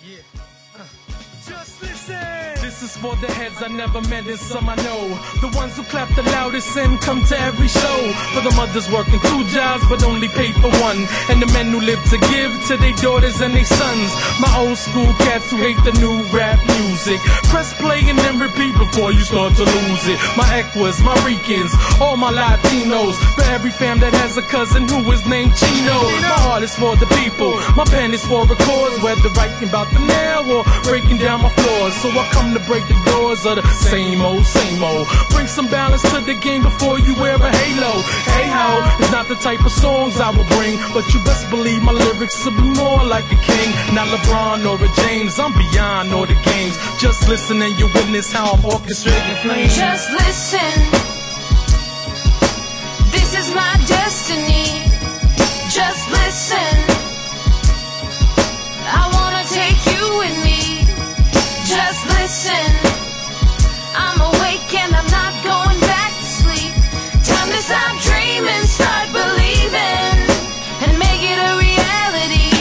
Yeah. Just listen. This is for the heads I never met and some I know. The ones who clap the loudest and come to every show. For the mothers working 2 jobs but only paid for 1. And the men who live to give to their daughters and their sons. My old school cats who hate the new rap music. Press play and then repeat before you start to lose it. My Equas, my Ricans, all my Latinos. For every fam that has a cousin who is named Chino. My heart is for the people, my pen is for the cause. Whether writing about the nail or breaking down my flaws. So I come to break the doors of the same old, same old. Bring some balance to the game before you wear a halo. Hey ho, it's not the type of songs I will bring, but you best believe my lyrics will be more like a king. Not LeBron or a James, I'm beyond all the games. Just listen and you witness how I'm orchestrating flames. Just listen, this is my destiny. Just listen, I wanna take you with me. Just listen, I'm awake and I'm not going back to sleep. Time to stop dreaming, start believing, and make it a reality.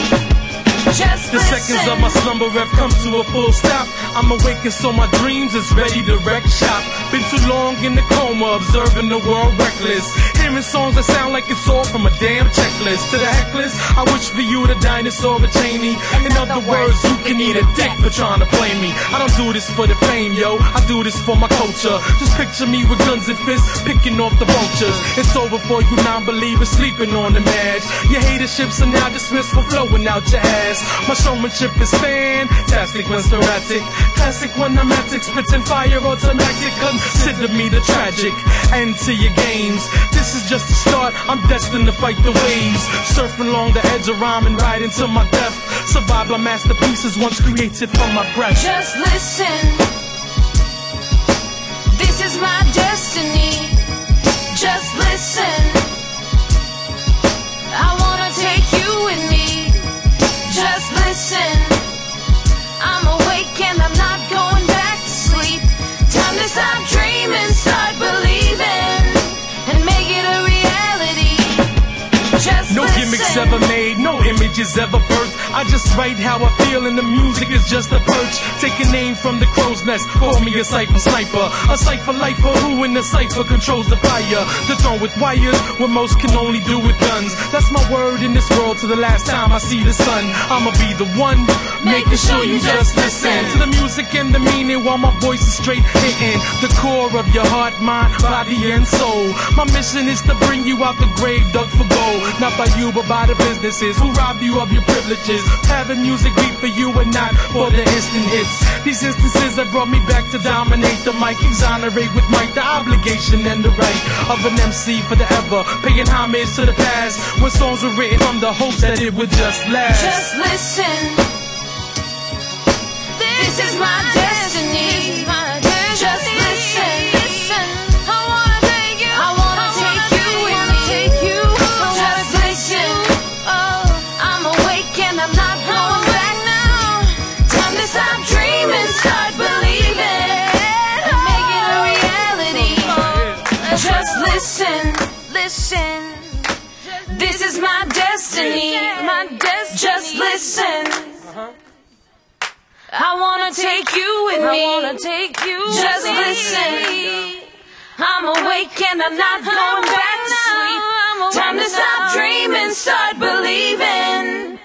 Just the listen. seconds of my slumber have come to a full stop. I'm awake and so my dreams is ready to wreck shop. Been too long in the coma, observing the world reckless. Hearing songs that sound like it's all from a damn checklist. To the heckless, I wish for you the dinosaur or Cheney. In other words, you can eat a dick for trying to play me. I don't do this for the fame, yo, I do this for my culture. Just picture me with guns and fists, picking off the vultures. It's over for you non-believers sleeping on the match. Your haterships are now dismissed for flowing out your ass. My showmanship is fantastic when sporadic. Classic when I'm attic, spitting fire automatic. Consider me the tragic end to your games. This is just the start, I'm destined to fight the waves. Surfing along the edge of rhyme and ride into my death. Survive my masterpieces once created from my breath. Just listen, this is my destiny. Just listen, I wanna take you with me. Just listen, I'm awake and I'm not going back to sleep. Time to stop dreaming, start believing, and make it a reality. Just no gimmicks ever made, no images ever birthed. I just write how I feel and the music is just a perch. Take a name from the crow's nest, call me a cypher sniper. A cypher lifer who in the cypher controls the fire. The throne with wires, what most can only do with guns. That's my word in this world to the last time I see the sun. I'ma be the one, making sure you just listen to the music and the meaning while my voice is straight hitting the core of your heart, mind, body and soul. My mission is to bring you out the grave dug for gold. Not by you but by the businesses who rob you of your privileges. Having music beat for you and not for the instant hits. These instances have brought me back to dominate the mic. Exonerate with mic the obligation and the right of an MC for the ever. Paying homage to the past when songs were written from the hopes that it would just last. Just listen, this is my destiny. Just listen, I wanna take you with me. Just listen, I'm awake and I'm not going back now. Time to stop dreaming, start believing, and make it a reality. Just listen, this is my destiny. Just listen, I wanna take you with me. Just listen, I'm awake and I'm not going back to sleep. Time to stop dreaming, start believing.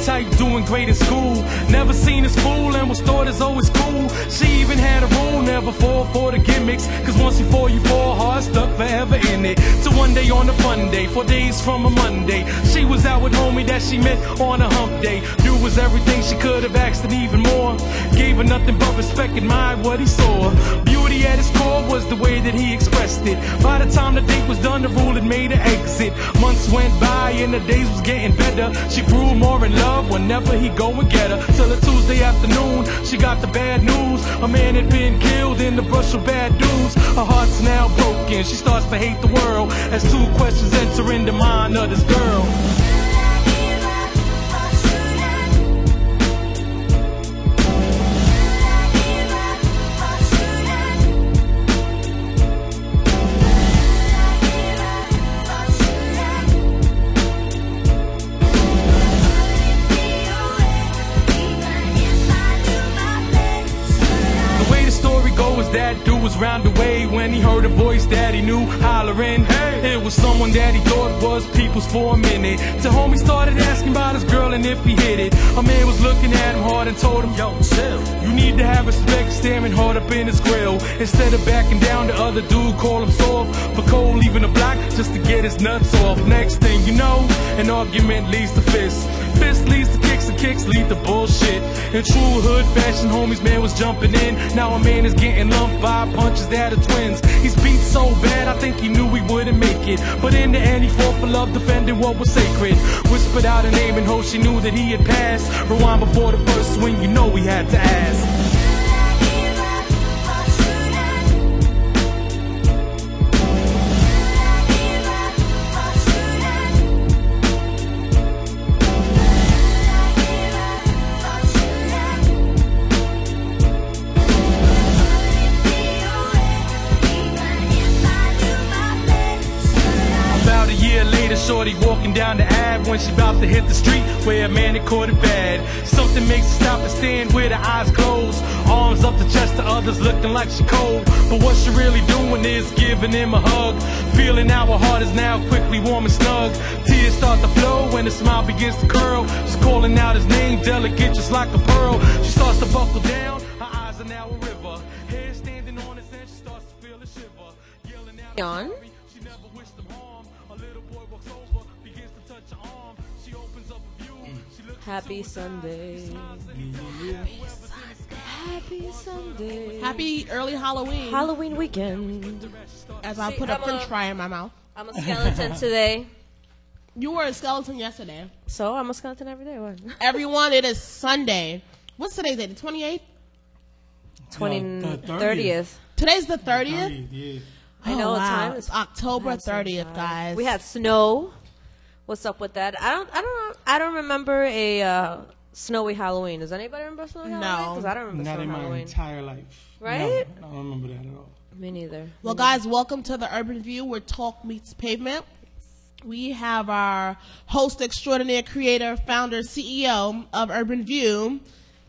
type, doing great in school. Never seen a fool and was thought as always cool. She even had a rule, never fall for the gimmicks. Cause once you fall hard, stuck forever in it. So one day on a fun day, 4 days from a Monday, she was out with homie that she met on a hump day. You was everything she could have asked and even more. Gave her nothing but respect, admired what he saw. Beauty at his core was the way that he expressed it. By the time the date was done, the rule had made her exit. Months went by and the days was getting better. She grew more in love whenever he go and get her. Till a Tuesday afternoon, she got the bad news. A man had been killed in the brush of bad dudes. Her heart's now broken, she starts to hate the world as two questions enter in the mind of this girl. That dude was round the way when he heard a voice that he knew hollering. Hey. It was someone that he thought was people's for a minute. Till homie started asking about his girl and if he hit it. A man was looking at him hard and told him, yo, chill. You need to have respect, staring hard up in his grill. Instead of backing down, the other dude called him soft for cold, leaving the block just to get his nuts off. Next thing you know, an argument leads to fist. Fist leads to kicks and kicks lead to bullshit. In true hood fashion, homie's man was jumping in. Now a man is getting lumped by punches that are twins. He's beat so bad, I think he knew he wouldn't make it. But in the end, he fought for love, defending what was sacred. Whispered out a name and hope she knew that he had passed. Rewind before the first swing, you know he had to ask. Shorty walking down the Ave when she about to hit the street where a man had caught it bad. Something makes her stop and stand with her eyes closed, arms up the chest to others looking like she cold. But what she really doing is giving him a hug, feeling how her heart is now quickly warm and snug. Tears start to flow when the smile begins to curl. She's calling out his name, delicate just like a pearl. She starts to buckle down, her eyes are now a river. Hair standing on his head, she starts to feel a shiver. Yelling out On. she never wished him harm. A little boy walks over, begins to touch her arm. She opens up a view. She looks Happy Sunday. Happy Sunday. Happy early Halloween. Halloween weekend. As I put a french fry in my mouth. I'm a skeleton today. You were a skeleton yesterday. So I'm a skeleton every day. What? Everyone, it is Sunday. What's today's date? The 28th? 30th. Today's the 30th? Yeah. I know wow. time is It's October 30th, guys. We had snow. What's up with that? I don't remember a snowy Halloween. Does anybody remember snowy Halloween? Because I don't remember Not snowy in my Halloween. entire life. Right? No, I don't remember that at all. Me neither. Well, guys, welcome to the Urban View where talk meets pavement. We have our host extraordinaire, creator, founder, CEO of Urban View,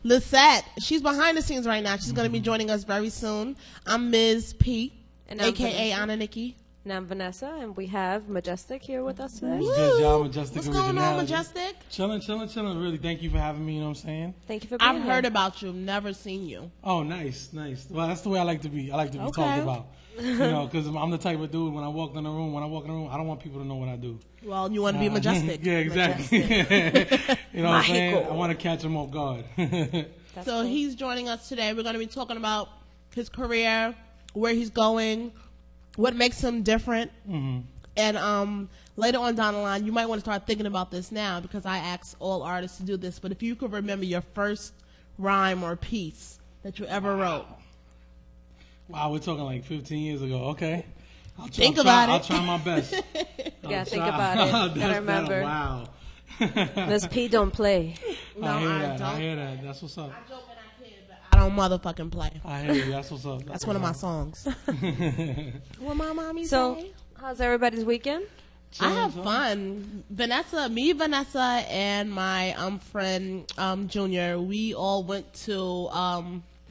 Lisette. She's behind the scenes right now. She's going to be joining us very soon. I'm Ms. P, And I'm a.k.a. Vanessa. Anna Nikki. And I'm Vanessa, and we have Majestik here with us today. What's good, y'all? Majestik What's Originality. going on, Majestic? Chilling. Really, thank you for having me, you know what I'm saying? Thank you for being I've here. heard about you, never seen you. Oh, nice. Well, that's the way I like to be. I like to be Okay. talked about. You know, because I'm the type of dude, when I walk in the room, I don't want people to know what I do. Well, you want to be majestic. Yeah, exactly. You know what I'm saying? I want to catch them off guard. That's So cool. he's joining us today. We're going to be talking about his career, where he's going, what makes him different. Mm-hmm. And later on down the line, you might want to start thinking about this now because I ask all artists to do this. But if you could remember your first rhyme or piece that you ever wrote. Wow, we're talking like 15 years ago. Okay. Think about it. I'll try my best. Yeah, think about it. Gotta remember. Wow. Miss P don't play. No, I don't. hear that. That's what's up. I joke and I kid, but I don't motherfucking play. I hear you. That's what's up. That's one of my songs. What my mommy So, say? how's everybody's weekend? I have fun. Vanessa, and my friend Junior, we all went to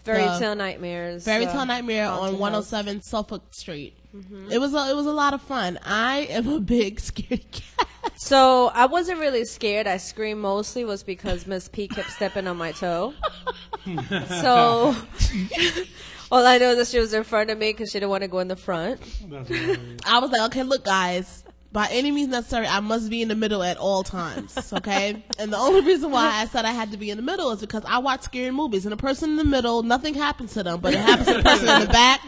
Fairy Tale Nightmares. Fairy Tale Nightmare on haunted 107 house. Suffolk Street. It was a lot of fun. I am a big scaredy cat. So I wasn't really scared. I screamed mostly was because Miss P kept stepping on my toe. So all I know is that she was in front of me because she didn't want to go in the front. I was like, okay, look, guys. By any means necessary, I must be in the middle at all times, okay? And the only reason why I said I had to be in the middle is because I watch scary movies, and the person in the middle, nothing happens to them, but it happens to the person in the back,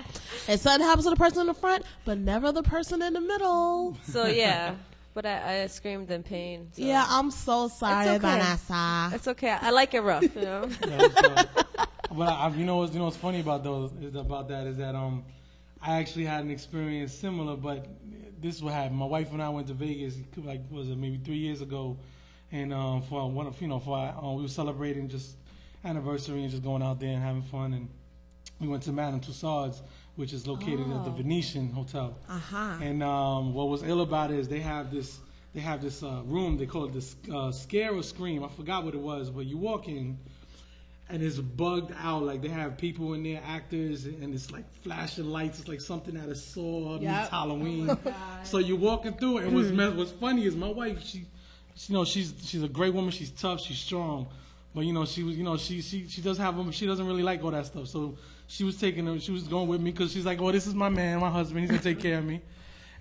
and something happens to the person in the front, but never the person in the middle. So yeah, but I screamed in pain. So. Yeah, I'm so sorry, It's okay. Vanessa. It's okay. I like it rough, you know. But you know what's funny about that is that I actually had an experience similar, but this is what happened. My wife and I went to Vegas, like was it maybe 3 years ago, and for one of we were celebrating just anniversary and just going out there and having fun, and we went to Madame Tussauds, which is located at the Venetian Hotel. And what was ill about it is they have this room, they call it the scare or scream. I forgot what it was, but you walk in and it's bugged out. Like they have people in there, actors, and it's like flashing lights. It's like something out of Saw meets Halloween. So you're walking through it. And what's funny is my wife, she's a great woman. She's tough. She's strong. But she doesn't really like all that stuff. So she was going with me because she's like, oh, this is my man, my husband. He's gonna take care of me.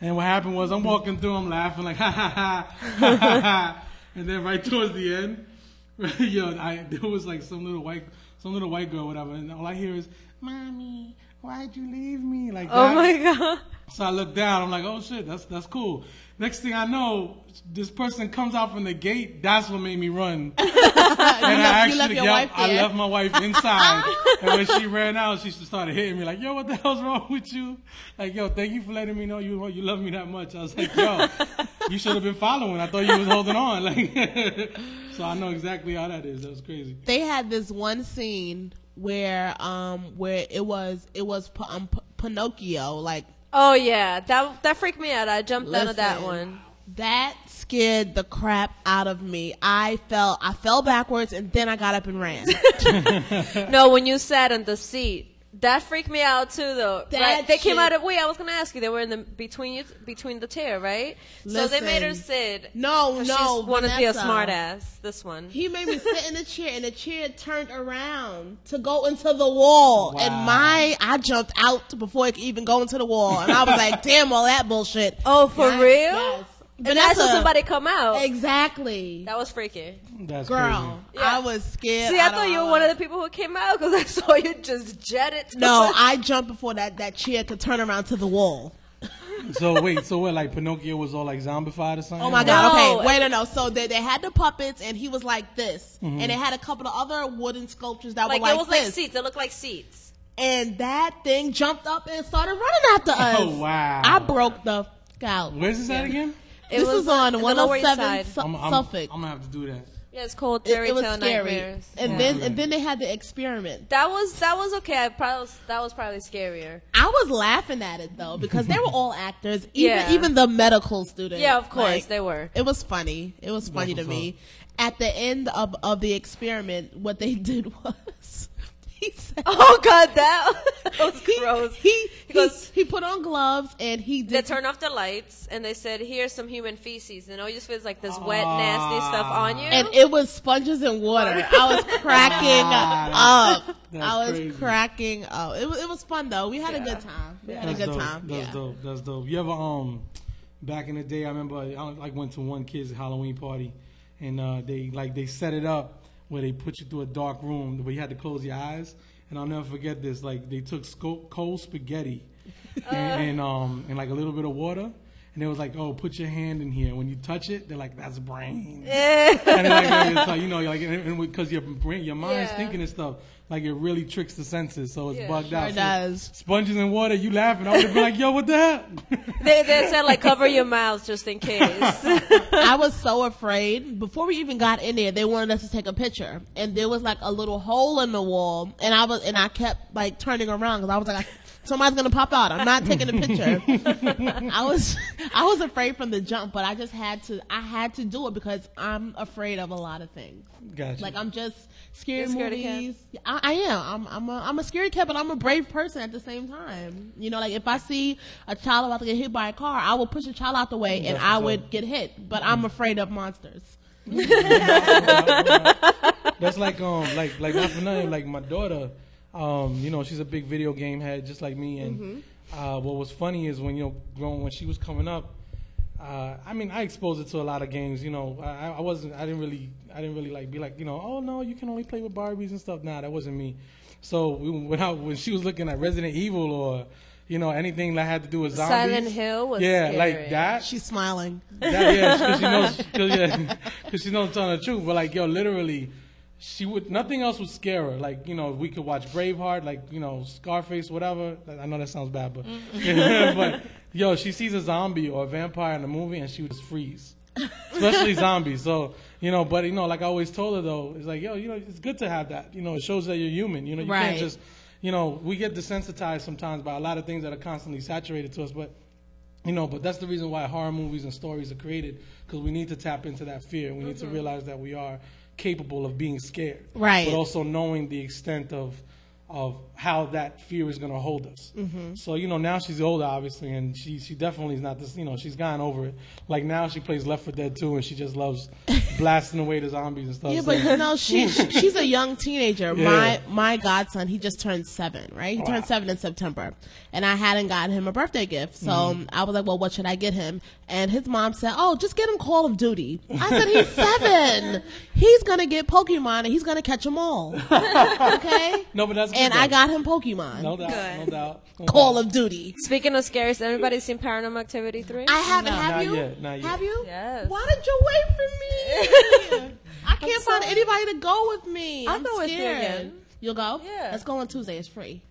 And what happened was I'm walking through, I'm laughing like ha ha ha ha ha ha, and then right towards the end, there was like some little white girl, whatever, and all I hear is, "Mommy, why'd you leave me?" Like that. Oh my God. So I look down, I'm like, oh shit, that's cool. Next thing I know, this person comes out from the gate. That's what made me run. And I left my wife inside. And when she ran out, she started hitting me like, yo, what the hell's wrong with you? Like, yo, thank you for letting me know you love me that much. I was like, yo, you should have been following. I thought you was holding on. Like, so I know exactly how that is. That was crazy. They had this one scene where it was Pinocchio, like. Oh yeah, that freaked me out. I jumped out of that one. That scared the crap out of me. I fell backwards and then I got up and ran. No, when you sat in the seat, that freaked me out too, though. Right? They came out of. Wait, I was gonna ask you. They were in the between the tier, right? Listen, so they made her sit. No, She wanted to be a smart ass. This one. He made me sit in the chair, and the chair turned around to go into the wall, and I jumped out before it could even go into the wall, and I was like, "Damn, all that bullshit." Oh, for real? Yes. And I saw somebody come out. Exactly. That was freaky. That's Girl, crazy. I was scared. See, I thought you were one of the people who came out because I saw you just jet it. No, I jumped before that chair could turn around to the wall. So what, like Pinocchio was all like zombified or something? Oh my God, okay, wait, no. So they had the puppets and he was like this. Mm-hmm. And they had a couple of other wooden sculptures that like were like it was this. like seats. They looked like seats. And that thing jumped up and started running after us. Oh, wow. I broke the f*** out. Where's this at again? This was on in the Lower East 107 Side. Suffolk. I'm gonna have to do that. Yeah, it's called It Fairy was Tale scary. Nightmares. And then they had the experiment. That was okay. That was probably scarier. I was laughing at it though because they were all actors, Yeah. even the medical students. Yeah, of course Like, they were. It was funny. It was funny to me. At the end of the experiment, what they did was he said, Oh God, that was gross. He put on gloves and he They did. turned off the lights and they said, "Here's some human feces," and all you just feels like this wet, nasty stuff on you. And it was sponges and water. I was cracking up. That's I was crazy. cracking up. It was fun though. We had a good time. That's dope. That's dope. You ever back in the day? I remember I went to one kid's Halloween party, and they set it up where they put you through a dark room where you had to close your eyes. And I'll never forget this. Like they took cold spaghetti and like a little bit of water. And it was like, oh, put your hand in here. And when you touch it, they're like, that's brains. And it's like, because your mind's thinking and stuff, like it really tricks the senses. So it's bugged out. It does. Sponges and water, you laughing. I would have been like, yo, what the hell? They said like cover your mouth just in case. I was so afraid. Before we even got in there, they wanted us to take a picture, and there was like a little hole in the wall, and I kept like turning around because I was like, Somebody's gonna pop out. I'm not taking a picture. I was afraid from the jump, but I had to do it because I'm afraid of a lot of things. Gotcha. Like, I'm just scared of You're scaredy movies. I am. I'm a scaredy cat, but I'm a brave person at the same time. You know, like, if I see a child about to get hit by a car, I will push a child out the way and I would get hit. But I'm afraid of monsters. That's like not for nothing. Like my daughter, she's a big video game head, just like me. And what was funny is when when she was coming up, I exposed her to a lot of games. I didn't really like be like, oh no, you can only play with Barbies and stuff. Nah, that wasn't me. So when she was looking at Resident Evil or anything that had to do with zombies, Silent Hill was scary. like that. She's smiling. Because she knows I'm telling the truth. But like, literally, nothing else would scare her. Like, we could watch Braveheart, like, Scarface, whatever. I know that sounds bad, but but she sees a zombie or a vampire in a movie and she would just freeze. Especially zombies. So, but like I always told her though, it's like, it's good to have that. It shows that you're human. You can't just we get desensitized sometimes by a lot of things that are constantly saturated to us, but that's the reason why horror movies and stories are created, because we need to tap into that fear. We need to realize that we are capable of being scared, right? But also knowing the extent of how that fear is going to hold us. So now she's older, obviously, and she definitely is not this. She's gotten over it. Like now she plays Left 4 Dead 2, and she just loves blasting away the zombies and stuff. Yeah, but she's a young teenager. Yeah. My godson, he just turned 7, right? He turned 7 in September, and I hadn't gotten him a birthday gift, so I was like, well, what should I get him? And his mom said, oh, just get him Call of Duty. I said, he's 7. He's gonna get Pokemon, and he's gonna catch them all. Okay? No, but that's good. And I got him Pokemon. No doubt. Call of Duty. Speaking of scary, has everybody seen Paranormal Activity 3? I haven't. No, have not you? Yet, not yet. Have you? Yes. Why did you wait for me? I can't find anybody to go with me. I'll I'm go with you scared. again. You'll go? Yeah. Let's go on Tuesday. It's free.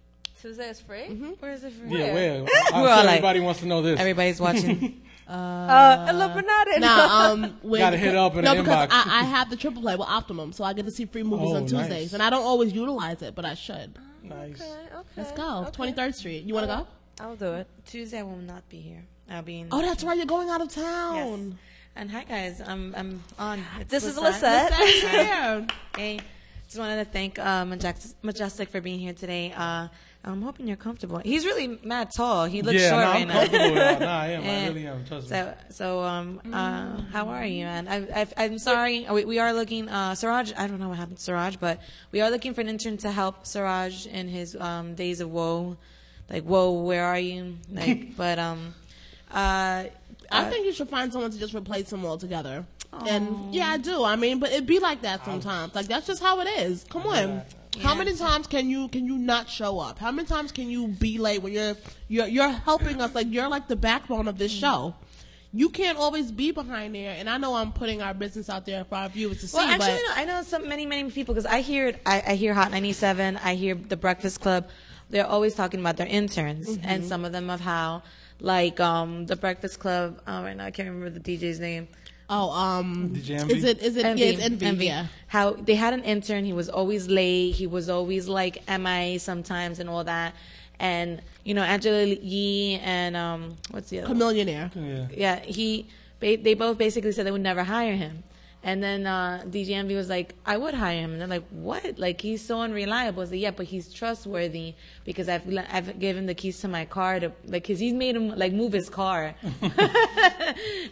Tuesday is free? Where is it free? Yeah, where? I'm We're sure all like- everybody wants to know this. Everybody's watching. Illuminati. Gotta hit up in the because inbox. I have the triple play with Optimum, so I get to see free movies on Tuesdays, nice. and I don't always utilize it, but I should. Nice. Okay. Let's go. 23rd Street. You want to go? I'll do it. Tuesday I will not be here. I'll be in. Oh, that's right. You're going out of Yes. town. And hi guys, I'm on. It's This is Lisette. Lisette. Yeah. Hey, just wanted to thank Majestik for being here today. I'm hoping you're comfortable. He's really mad tall. He looks short right I'm now. comfortable with that. Nah, I am. I really am. Trust me. How are you, man? I'm sorry. We are looking, Siraj, I don't know what happened to Siraj, but we are looking for an intern to help Siraj in his days of woe. Like, whoa, where are you? Like, but I think you should find someone to just replace them all together. And yeah, I do. I mean, but it be like that sometimes. Like, that's just how it is. Come on. How many times can you not show up? How many times can you be late when you're helping us? Like, you're like the backbone of this show. You can't always be behind there. And I know I'm putting our business out there for our viewers to see. Well, actually, but I know many people, because I hear Hot 97, I hear The Breakfast Club. They're always talking about their interns, and some of them of how, like, The Breakfast Club. Right now I can't remember the DJ's name. DJ Envy? Is it Envy. yeah, it's Envy. Yeah. How they had an intern, he was always late, he was always like MIA sometimes and all that. And Angela Yee and what's the other one? Chameleonaire. Yeah. Yeah, they both basically said they would never hire him. And then DJ Envy was like, I would hire him. And they're like, what? Like, he's so unreliable. I was like, yeah, but he's trustworthy because I've given him the keys to my car to, like, because he's made him, like, move his car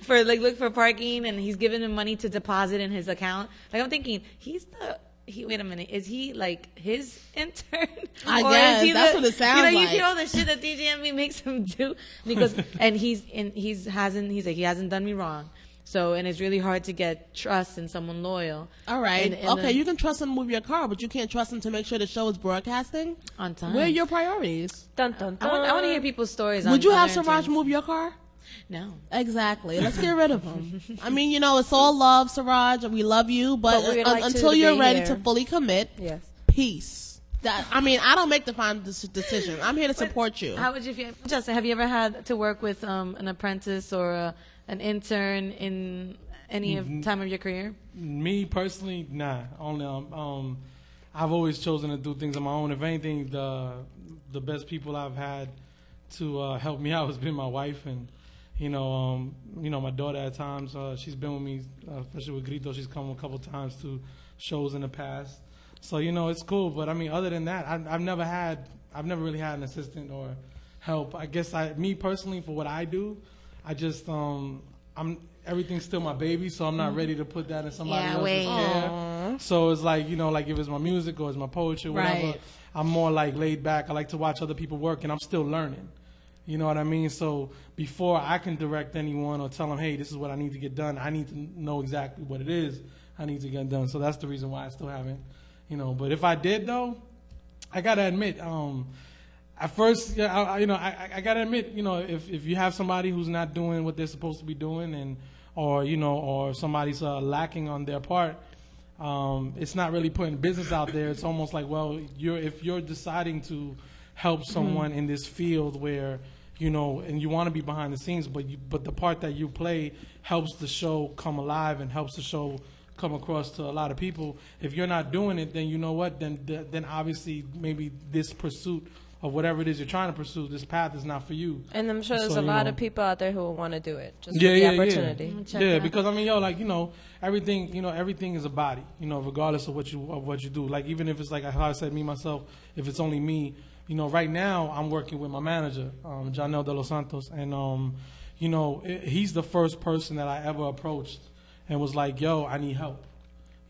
for, like, look for parking, and he's given him money to deposit in his account. Like, I'm thinking, wait a minute, is he, like, his intern? I Or guess. is he That's what it sounds you like. hear all the shit that DJ Envy makes him do. And he goes, and he hasn't done me wrong. So, and it's really hard to get trust in someone loyal. All right. And okay, you can trust them to move your car, but you can't trust them to make sure the show is broadcasting on time. Where are your priorities? Dun, dun, dun. I want to hear people's stories. Would you on have their Siraj interns. move your car? No. Exactly. Let's get rid of him. I mean, it's all love, Siraj, and we love you, but But we'd like until to you're be ready here. to fully commit, Yes. peace. I don't make the final decision. I'm here to support you. How would you feel? Justin, have you ever had to work with an apprentice or an intern in any time of your career? Me personally, nah. Only I've always chosen to do things on my own. If anything, the best people I've had to help me out has been my wife, and my daughter at times. She's been with me, especially with Grito. She's come a couple times to shows in the past. So it's cool. But I mean, other than that, I've never really had an assistant or help. I guess me personally, for what I do, I just everything's still my baby, so I'm not ready to put that in somebody else's care. So it's like, like if it's my music or it's my poetry, whatever, Right. I'm more like laid back. I like to watch other people work, and I'm still learning. You know what I mean? So before I can direct anyone or tell them, hey, this is what I need to get done, I need to know exactly what it is I need to get done. So that's the reason why I still haven't, But if I did, though, I got to admit, at first, I got to admit, if you have somebody who's not doing what they're supposed to be doing or somebody's lacking on their part, it's not really putting business out there. It's almost like, well, if you're deciding to help someone in this field where, and you want to be behind the scenes, but the part that you play helps the show come alive and helps the show come across to a lot of people. If you're not doing it, then you know what? Then obviously maybe this pursuit of whatever it is you're trying to pursue, this path is not for you. And I'm sure there's a lot of people out there who will want to do it just yeah, for the yeah, opportunity. Yeah, because I mean, everything is a body, regardless of what you do. Like even if it's like how I said, me myself, if it's only me, right now I'm working with my manager, Janel De Los Santos, and he's the first person that I ever approached and was like, yo, I need help.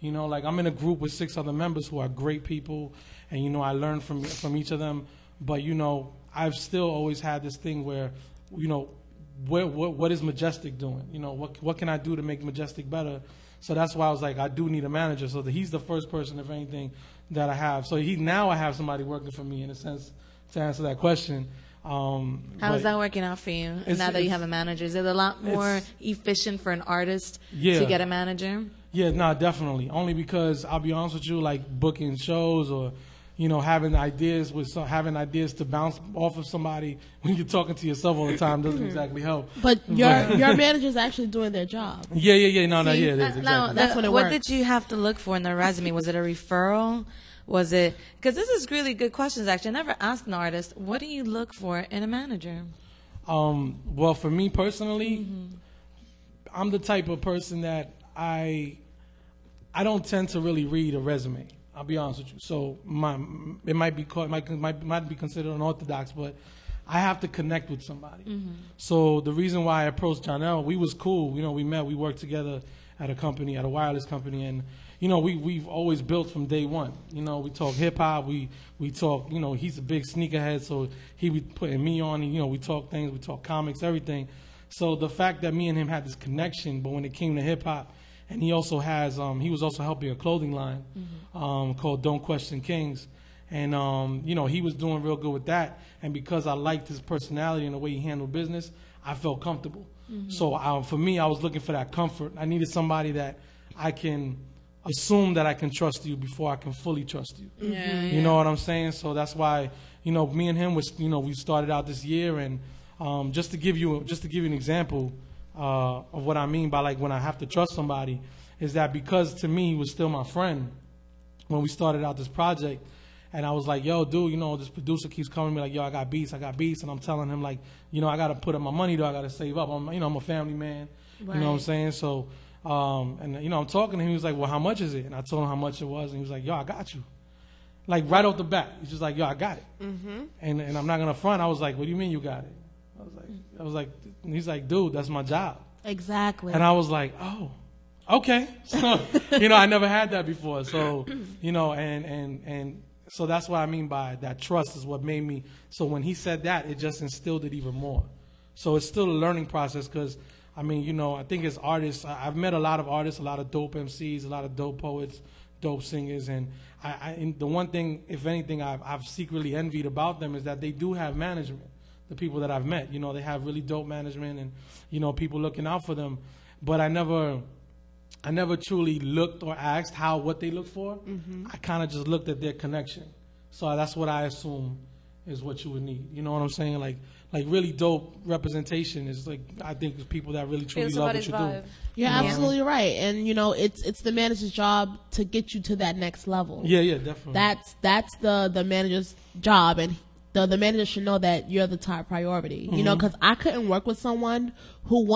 Like I'm in a group with 6 other members who are great people, and I learn from each of them. But I've still always had this thing where, what is Majestik doing? What can I do to make Majestik better? So that's why I was like, I do need a manager. So he's the first person, if anything, that I have. So now I have somebody working for me in a sense to answer that question. How is that working out for you now that you have a manager? Is it a lot more efficient for an artist to get a manager? Yeah, no, definitely. Only because I'll be honest with you, like booking shows or having ideas to bounce off of somebody when you're talking to yourself all the time doesn't exactly help. But your manager's actually doing their job. Yeah. It is exactly. That's when it what works. did you have to look for in the resume? Was it a referral? Was it, because this is really good questions actually. I never asked an artist, what do you look for in a manager? Well, for me personally, I'm the type of person that I don't tend to really read a resume. I'll be honest with you. So it might be considered unorthodox, but I have to connect with somebody. So the reason why I approached Janelle, we was cool. We met, we worked together at a wireless company, and we've always built from day one. We talk hip hop, we talk. He's a big sneakerhead, so he was putting me on. We talk things, we talk comics, everything. So the fact that me and him had this connection, but when it came to hip hop. And he also has, he was also helping a clothing line called Don't Question Kings. And, he was doing real good with that. And because I liked his personality and the way he handled business, I felt comfortable. So for me, I was looking for that comfort. I needed somebody that I can assume that I can trust you before I can fully trust you. You know what I'm saying? So that's why, me and him was, we started out this year. And just to give you an example, of what I mean by like when I have to trust somebody is that because to me he was still my friend when we started out this project, and I was like, yo, dude, this producer keeps coming to me like, yo, I got beats, and I'm telling him like, I got to put up my money though, I got to save up. I'm a family man, right. You know what I'm saying? So, and I'm talking to him, he was like, well, how much is it? And I told him how much it was, and he was like, yo, I got you. Like right off the bat, he's just like, yo, I got it. And I'm not gonna front. I was like, what do you mean you got it? I was like, he's like, dude, that's my job. Exactly. And I was like, oh, okay. So, I never had that before. So, and so that's what I mean by that trust is what made me. So when he said that, it just instilled it even more. So it's still a learning process because, I mean, I think as artists, I've met a lot of artists, a lot of dope MCs, a lot of dope poets, dope singers. And and the one thing, if anything, I've secretly envied about them is that they do have management. The people that I've met, they have really dope management and, people looking out for them. But I never truly looked or asked what they look for. I kind of just looked at their connection. So that's what I assume is what you would need. You know what I'm saying? Like really dope representation is like, I think it's people that really truly love what you do. You're absolutely right, and you know it's the manager's job to get you to that next level. Yeah, definitely. That's the manager's job, and the manager should know that you're the top priority. You know, because I couldn't work with someone who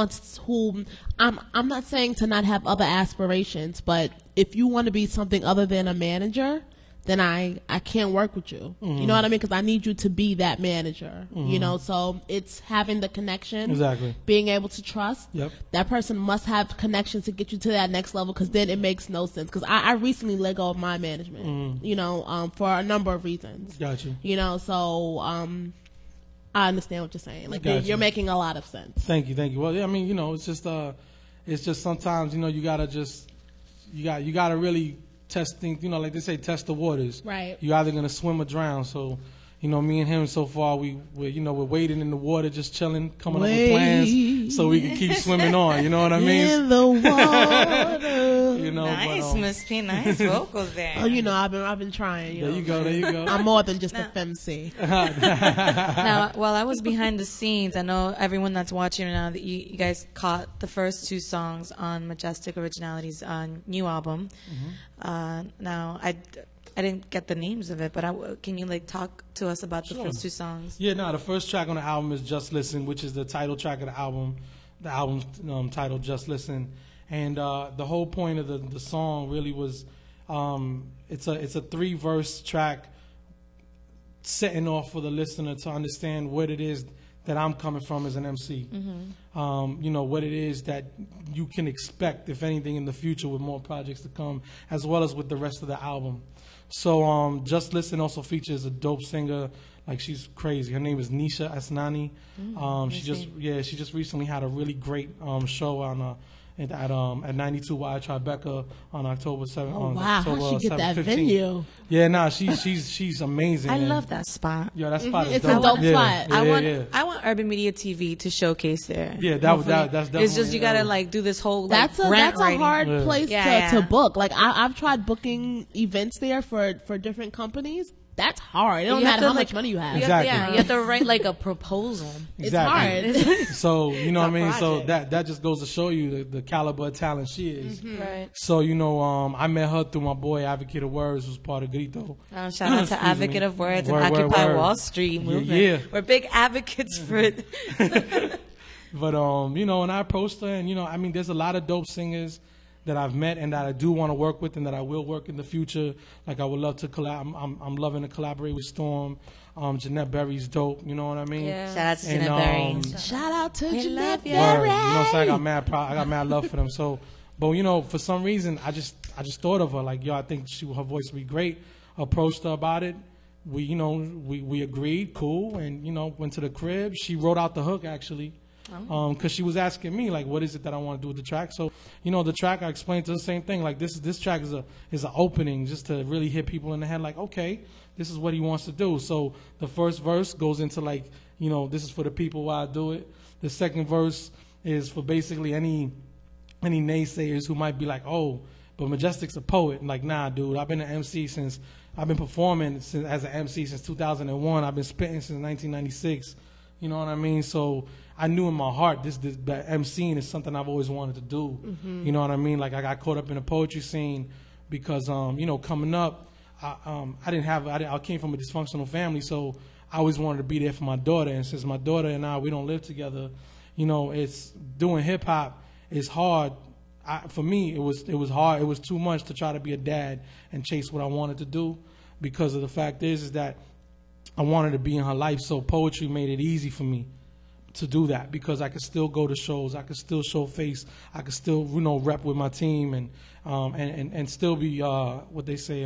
I'm not saying to not have other aspirations, but if you want to be something other than a manager, then I can't work with you. You know what I mean? Because I need you to be that manager. You know, so it's having the connection. Exactly. Being able to trust. Yep. That person must have connections to get you to that next level, because then it makes no sense. Because I recently let go of my management, you know, for a number of reasons. Gotcha. You know, so I understand what you're saying. Like, Gotcha. you're making a lot of sense. Thank you. Well, yeah, I mean, you know, it's just sometimes, you know, you gotta really test things, you know, like they say, test the waters. Right. You're either gonna swim or drown. So, you know, me and him so far, we're wading in the water, just chilling, coming up with plans so we can keep swimming on. You know what I mean? In the water. You know, Nice, Miss P. Nice vocals there. Oh, you know, I've been trying. There you go. I'm more than just a femc. Now, while I was behind the scenes, I know everyone that's watching right now that you guys caught the first 2 songs on Majestik Originality's new album. Now, I didn't get the names of it, but can you like talk to us about the first 2 songs? Yeah, no, the first track on the album is Just Listen, which is the title track of the album. The album's titled Just Listen. And the whole point of the song really was, it's a 3-verse track setting off for the listener to understand what it is that I'm coming from as an MC. You know, what it is that you can expect, if anything, in the future with more projects to come, as well as with the rest of the album. So Just Listen also features a dope singer. Like, she's crazy. Her name is Nisha Asnani. She just recently had a really great show on at 92 Y Tribeca on October 7th. Oh, wow. How'd she get that 15th. venue? Yeah, nah, she's amazing. I love that spot. Yeah, that spot is It's dope. a dope Yeah, spot. yeah, I want Urban Media TV to showcase there. Yeah, that's definitely. It's just you gotta like do this whole like That's a writing. hard place Yeah. to book. Like, I've tried booking events there for different companies. That's hard. It don't You have matter to, how like, much money you have. Exactly. You have to write like a proposal. Exactly. It's hard. So, you know what I mean? So project. that just goes to show you the caliber of talent she is. Right. So, you know, I met her through my boy Advocate of Words, who's part of Grito. Shout out to Excuse Advocate me. of Words Word, and word, Occupy word. Wall Street movement. Yeah. We're big advocates for it. But, you know, and I approached her, and, you know, I mean, there's a lot of dope singers that I've met and that I do want to work with and that I will work in the future. Like, I would love to collab. I'm loving to collaborate with Storm. Jeanette Berry's dope. You know what I mean? Yeah. Shout out to And, Jeanette Berry. Shout out to We Jeanette love you. Word. Berry. You know what I'm saying? I got mad love for them. So, but you know, for some reason, I just thought of her like, yo, I think her voice would be great. Approached her about it. We agreed, cool, and you know, went to the crib. She wrote out the hook actually, because she was asking me like, what is it that I want to do with the track? So, you know, the track I explained to her the same thing. Like this track is an opening just to really hit people in the head. Like, okay, this is what he wants to do. So the first verse goes into like, you know, this is for the people while I do it. The second verse is for basically any naysayers who might be like, oh, but Majestik's a poet. And like, nah, dude, I've been an MC I've been performing as an MC since 2001. I've been spitting since 1996. You know what I mean? So I knew in my heart that MCing is something I've always wanted to do. You know what I mean? Like, I got caught up in the poetry scene because, you know, coming up, I came from a dysfunctional family, so I always wanted to be there for my daughter. And since my daughter and we don't live together, you know, it's doing hip hop is hard. For me, it was hard. It was too much to try to be a dad and chase what I wanted to do, because of the fact is that I wanted to be in her life. So poetry made it easy for me to do that, because I could still go to shows, I could still show face, I could still, you know, rep with my team and still be what they say,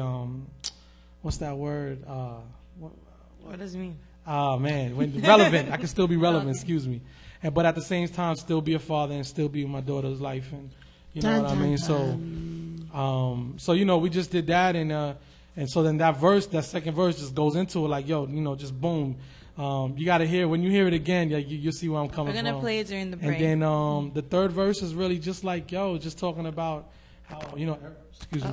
what's that word? What does it mean? Relevant. I could still be relevant. Excuse me. But at the same time, still be a father and still be in my daughter's life, and you know what I mean. So you know, we just did that, and so then that second verse just goes into it like, yo, you know, just boom. You got to hear, when you hear it again, you'll see where I'm coming from. We're going to play it during the break. And then the third verse is really just like, yo, just talking about how, you know,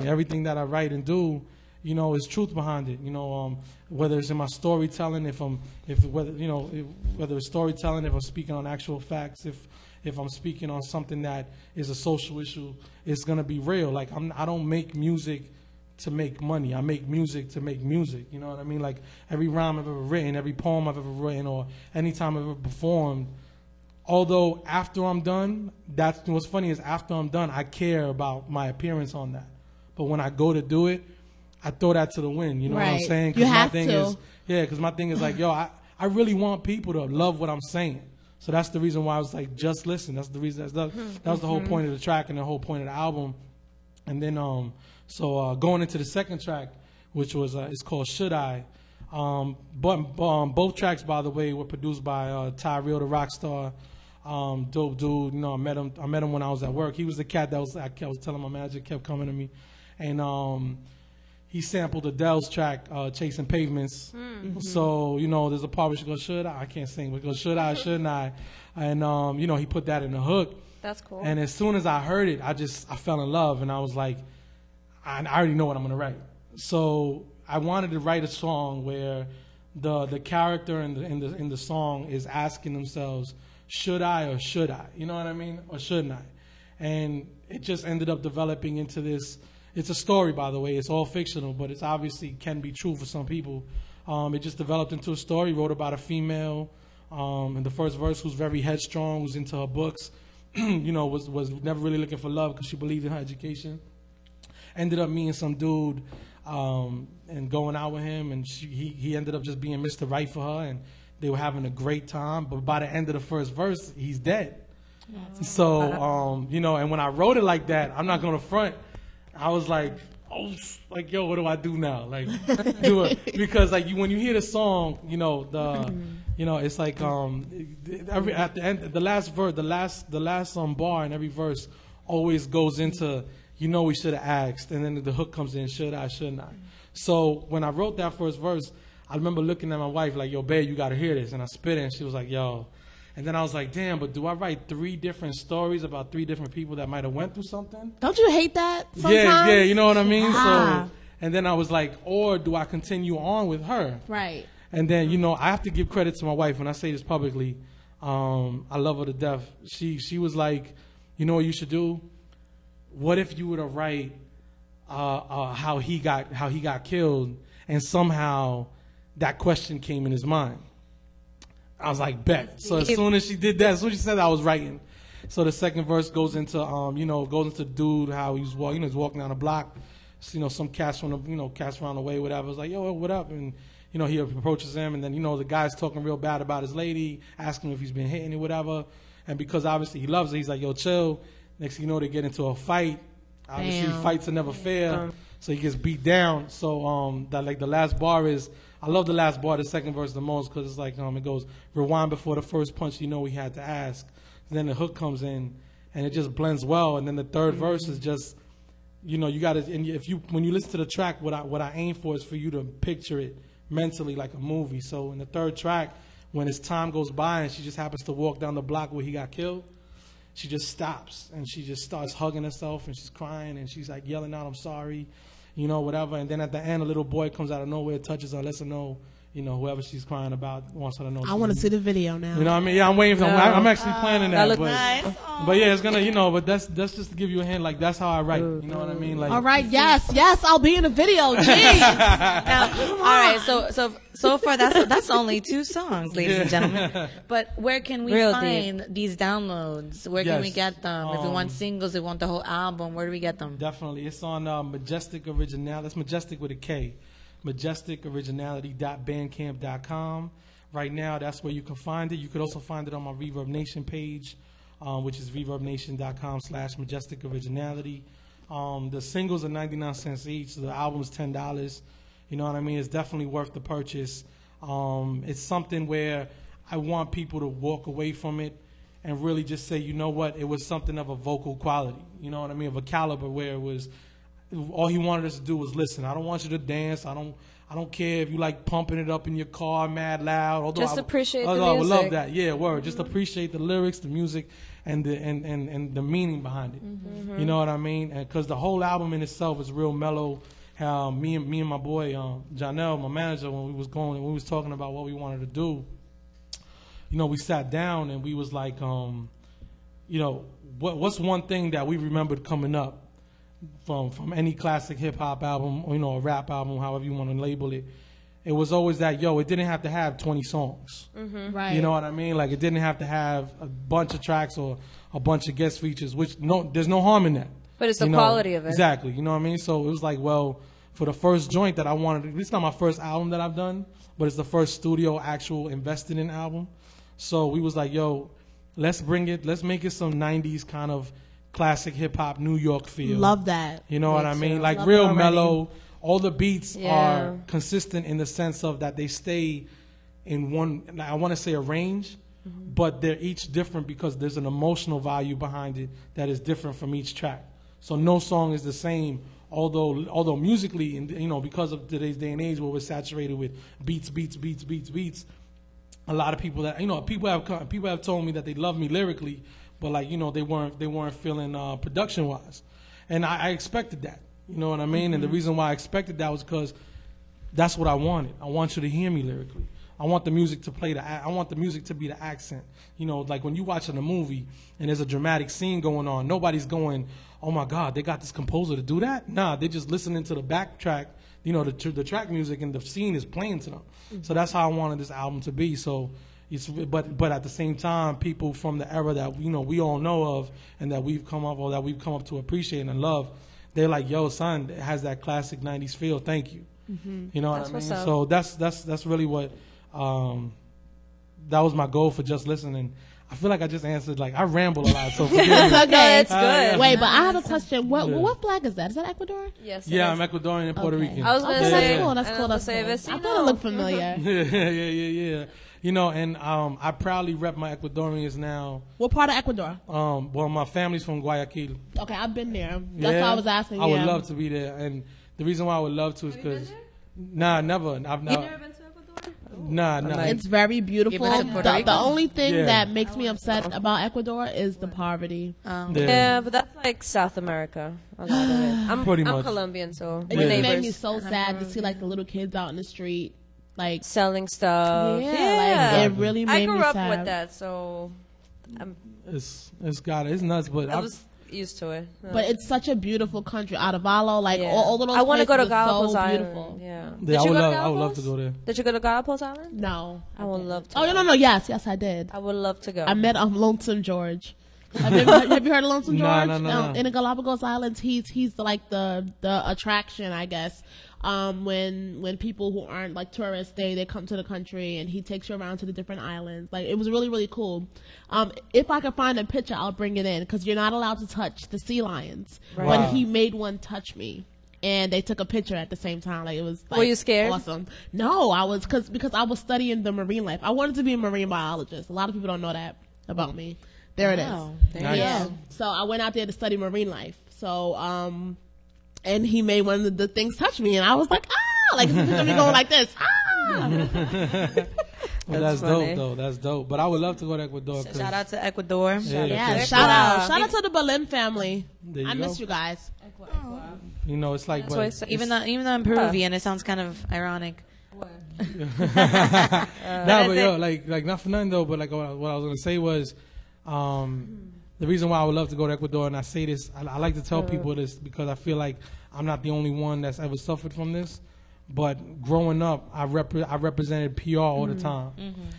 everything that I write and do, you know, is truth behind it. You know, whether it's in my storytelling, whether it's storytelling, if I'm speaking on actual facts, if I'm speaking on something that is a social issue, it's gonna be real. Like I don't make music to make money. I make music to make music. You know what I mean? Like every rhyme I've ever written, every poem I've ever written, or any time I've ever performed. Although after I'm done, that's what's funny is after I'm done, I care about my appearance on that. But when I go to do it, I throw that to the wind. You know what I'm saying? You have my thing to. Is, because my thing is like, yo, I really want people to love what I'm saying. So that's the reason why I was like, just listen. That's the reason. That was the whole point of the track and the whole point of the album. And then, going into the second track, which was it's called Should I. Both tracks, by the way, were produced by Tyrell the Rockstar. Dope dude. You know, I met him when I was at work. He was the cat that was telling my manager, kept coming to me, and he sampled Adele's track Chasing Pavements. Mm-hmm. So, you know, there's a part where she goes, should I can't sing, but goes, should I, shouldn't I? And you know, he put that in the hook. That's cool. And as soon as I heard it, I fell in love, and I was like, I already know what I'm gonna write. So I wanted to write a song where the character in the song is asking themselves, should I or should I? You know what I mean? Or shouldn't I? And it just ended up developing into this. It's a story, by the way. It's all fictional, but it's obviously can be true for some people. It just developed into a story. Wrote about a female in the first verse who's very headstrong, who's into her books. You know, was never really looking for love because she believed in her education. Ended up meeting some dude and going out with him, and he ended up just being Mr. Right for her, and they were having a great time. But by the end of the first verse, he's dead. So, you know, and when I wrote it like that, I'm not going to front. I was like, yo, what do I do now? Like, do it. Because, like, when you hear the song, you know, it's like, at the end, the last bar in every verse always goes into, you know, we should have asked. And then the hook comes in, should I, shouldn't I? So when I wrote that first verse, I remember looking at my wife like, yo, babe, you got to hear this. And I spit it, and she was like, yo. And then I was like, damn, but do I write 3 different stories about 3 different people that might have went through something? Don't you hate that sometimes? Yeah, you know what I mean? So, and then I was like, or do I continue on with her? Right. And then, you know, I have to give credit to my wife when I say this publicly. I love her to death. She was like, you know what you should do? What if you were to write how he got killed, and somehow that question came in his mind? I was like, bet. So as soon as she did that, as soon as she said that, I was writing. So the second verse goes into, dude, how he's walking, he's walking down the block. You know, some cats cats around the way, whatever. It's like, yo, what up? And, you know, he approaches him, and then, you know, the guy's talking real bad about his lady, asking him if he's been hitting or whatever. And because obviously he loves her, he's like, yo, chill. Next thing you know, they get into a fight. Obviously, fights are never fair. So he gets beat down. So the last bar is, I love the last bar, the second verse the most, because it's like, it goes, rewind before the first punch, you know we had to ask. And then the hook comes in, and it just blends well. And then the third verse is just, you know, you got to, and when you listen to the track, what I aim for is for you to picture it mentally like a movie. So in the third track, when his time goes by and she just happens to walk down the block where he got killed, she just stops and she just starts hugging herself, and she's crying, and she's like yelling out, I'm sorry, you know, whatever. And then at the end, a little boy comes out of nowhere, touches her, lets her know, you know, whoever she's crying about wants her to know. I want to see the video now. You know what I mean? Yeah, I'm waiting for I'm actually planning that. That but, nice. But yeah, it's gonna, you know, but that's just to give you a hint. Like, that's how I write. You know what I mean? Like, all right, yes, I'll be in the video. Jeez. All right, so far that's only 2 songs, ladies and gentlemen. But where can we find these downloads? Where can we get them? If we want singles, if we want the whole album, where do we get them? Definitely, it's on Majestik Originality. That's Majestik with a K. MajestikOriginality.bandcamp.com. Right now, that's where you can find it. You could also find it on my Reverb Nation page, which is reverbnation.com/Majestik Originality. The singles are 99 cents each. The album's $10. You know what I mean? It's definitely worth the purchase. It's something where I want people to walk away from it and really just say, you know what? It was something of a vocal quality. You know what I mean? Of a caliber where it was, all he wanted us to do was listen. I don't want you to dance. I don't care if you like pumping it up in your car mad loud. Although just appreciate the music. I would love that. Yeah, word. Just appreciate the lyrics, the music, and the meaning behind it. Mm-hmm. You know what I mean? Because the whole album in itself is real mellow. me and my boy Janelle, my manager, when we was talking about what we wanted to do, you know, we sat down and we was like, you know, what's one thing that we remembered coming up from any classic hip hop album, you know, a rap album, however you want to label it. It was always that, it didn't have to have 20 songs. Mm-hmm. Right. You know what I mean? Like, it didn't have to have a bunch of tracks or a bunch of guest features, which there's no harm in that. But it's the quality of it. Exactly. You know what I mean? So it was like, well, for the first joint that I wanted, it's not my first album that I've done, but it's the first studio actual invested in album. So we was like, let's make it some 90s kind of classic hip hop New York feel. Love that. You know what I mean? Like Love real mellow. All the beats Yeah. are consistent in the sense of that they stay in one, I want to say a range, but they're each different because there's an emotional value behind it that is different from each track. So no song is the same, although musically, you know, because of today's day and age where we're saturated with beats, a lot of people that, you know, people have told me that they love me lyrically, but like, you know, they weren't feeling production wise, and I expected that. You know what I mean? And the reason why I expected that was because that's what I wanted. I want you to hear me lyrically. I want the music to play I want the music to be the accent. You know, like when you watching a movie and there's a dramatic scene going on, nobody's going, "Oh my God, they got this composer to do that." Nah, they're just listening to the backtrack. You know, the track music and the scene is playing to them. So that's how I wanted this album to be. So it's but at the same time, people from the era that, you know, we all know of and that we've come up to appreciate and love. They're like, "Yo, son, it has that classic '90s feel. Thank you." You know what I mean? So that's really what that was my goal for Just Listening. I feel like I just answered, like, I ramble a lot, so forgive me. It's okay. It's good. Wait, but I have a question. What flag is that? Is that Ecuador? Yes. Yeah, I'm Ecuadorian and Puerto Rican. I was gonna say, That's cool. That's and cool. I was That's gonna cool. say, I thought it looked familiar. Yeah. You know, and I proudly rep my Ecuadorians now. What part of Ecuador? Well, my family's from Guayaquil. Okay, I've been there. That's why I was asking. I would love to be there, and the reason why I would love to is because, nah, never. I've never. You've never been to Ecuador? Nah. It's very beautiful. You've been to Puerto Rico? The only thing Yeah. that makes me upset about Ecuador is the poverty. Yeah, but that's like South America. A lot of it. I'm Pretty much. Colombian, so It we're just made me neighbors. so sad to see like the little kids out in the street, like Selling stuff. like it really made I grew me up sad. with that, so It's nuts, but I was used to it. But it's such a beautiful country. Otavalo, like Yeah. all of those I want to go to places are Galapagos so Island. beautiful. Yeah. yeah, Did you go to I would love to Galapagos? go there. Did you go to Galapagos Island? No, I would love to. Oh no, yes, I did. I would love to go. I met Lonesome George. Have you heard of Lonesome George? No. In the Galapagos Islands, he's like the attraction, I guess. When people who aren't like tourists, they come to the country, and he takes you around to the different islands. Like, it was really, really cool. If I could find a picture, I'll bring it in, because you're not allowed to touch the sea lions. Right. But Wow. he made one touch me. And they took a picture at the same time. Like, it was like, Were you scared? awesome. No, I was, because I was studying the marine life. I wanted to be a marine biologist. A lot of people don't know that about me. There it is. Wow. Nice. Yeah. So I went out there to study marine life. So, and he made one of the things touch me, and I was like, ah, like, it's a picture of me going like this, ah. Well, that's funny. dope, though. That's dope. But I would love to go to Ecuador. 'cause- Shout out to Ecuador. Yeah, Yeah, because- shout out to the Berlin family. There you I miss go. you guys. You know, it's like, That's but why it's- Even though I'm Peruvian, it sounds kind of ironic. nah, but yo, like not for nothing though. But like what I was gonna say was, the reason why I would love to go to Ecuador, and I say this, I like to tell people this because I feel like I'm not the only one that's ever suffered from this. But growing up, I represented PR all the time.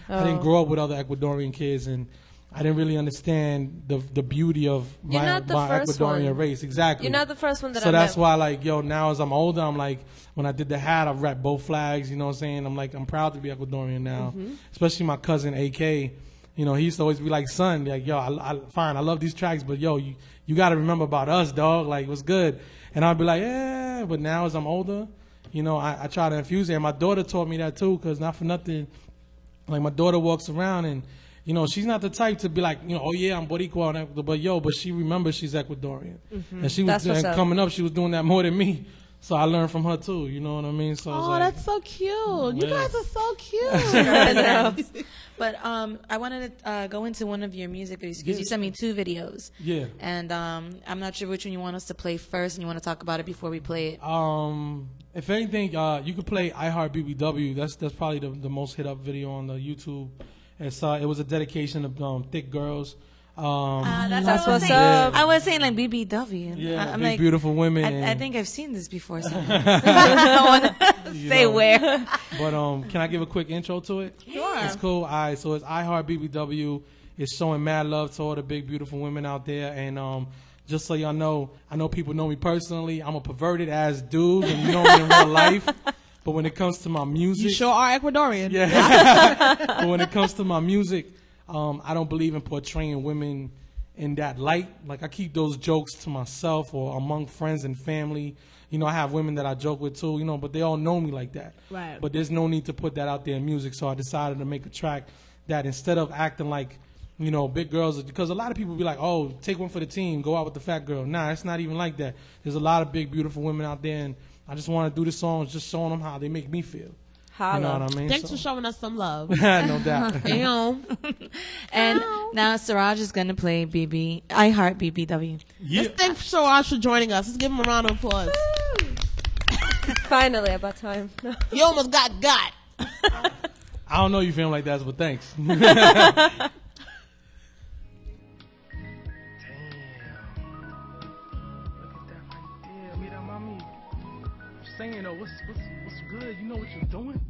I didn't grow up with other Ecuadorian kids, and I didn't really understand the beauty of You're my not the first Ecuadorian one. race. Exactly. You're not the first one that So I that's met. why, like, yo, now as I'm older, I'm like, when I did the hat, I rep both flags, you know what I'm saying? I'm like, I'm proud to be Ecuadorian now. Especially my cousin, AK. You know, he used to always be like, son, like, yo, I love these tracks, but yo, you got to remember about us, dog. Like, what's good? And I'd be like, yeah, but now as I'm older, you know, I try to infuse it. And my daughter taught me that too, because not for nothing, like, my daughter walks around and, you know, she's not the type to be like, you know, oh yeah, I'm Boricua, but she remembers she's Ecuadorian. And she was That's what's up. coming up, she was doing that more than me. So I learned from her too. You know what I mean? So I was Oh, like, that's so cute. You Yeah. guys are so cute. But I wanted to go into one of your music videos because you sent me 2 videos. yeah. And I'm not sure which one you want us to play first, and you want to talk about it before we play it. If anything, you could play I Heart BBW. That's probably the most hit up video on the YouTube. It was a dedication of thick girls. That's what's up. I was saying like BBW. Yeah, I'm big, like, beautiful women. I think I've seen this before. So I want to say know. where. But can I give a quick intro to it? Sure. It's cool. All right, so it's I Heart BBW. It's showing mad love to all the big, beautiful women out there. And just so y'all know, I know people know me personally. I'm a perverted ass dude, and you know me in real life. But when it comes to my music, You sure are Ecuadorian. yeah. But when it comes to my music, I don't believe in portraying women in that light. Like, I keep those jokes to myself or among friends and family. You know, I have women that I joke with too, you know, but they all know me like that. Right. But there's no need to put that out there in music, so I decided to make a track that instead of acting like, you know, big girls, because a lot of people be like, oh, take one for the team, go out with the fat girl. Nah, it's not even like that. There's a lot of big, beautiful women out there, and I just want to do the songs just showing them how they make me feel. Holla. You know what I mean? Thanks for showing us some love. No doubt. Damn. And now Siraj is going to play I Heart BBW. Yeah. Let's thank Siraj for joining us. Let's give him a round of applause. Finally, about time. You almost got. I don't know you feeling like that, but thanks. Saying though, what's good? You know what you're doing?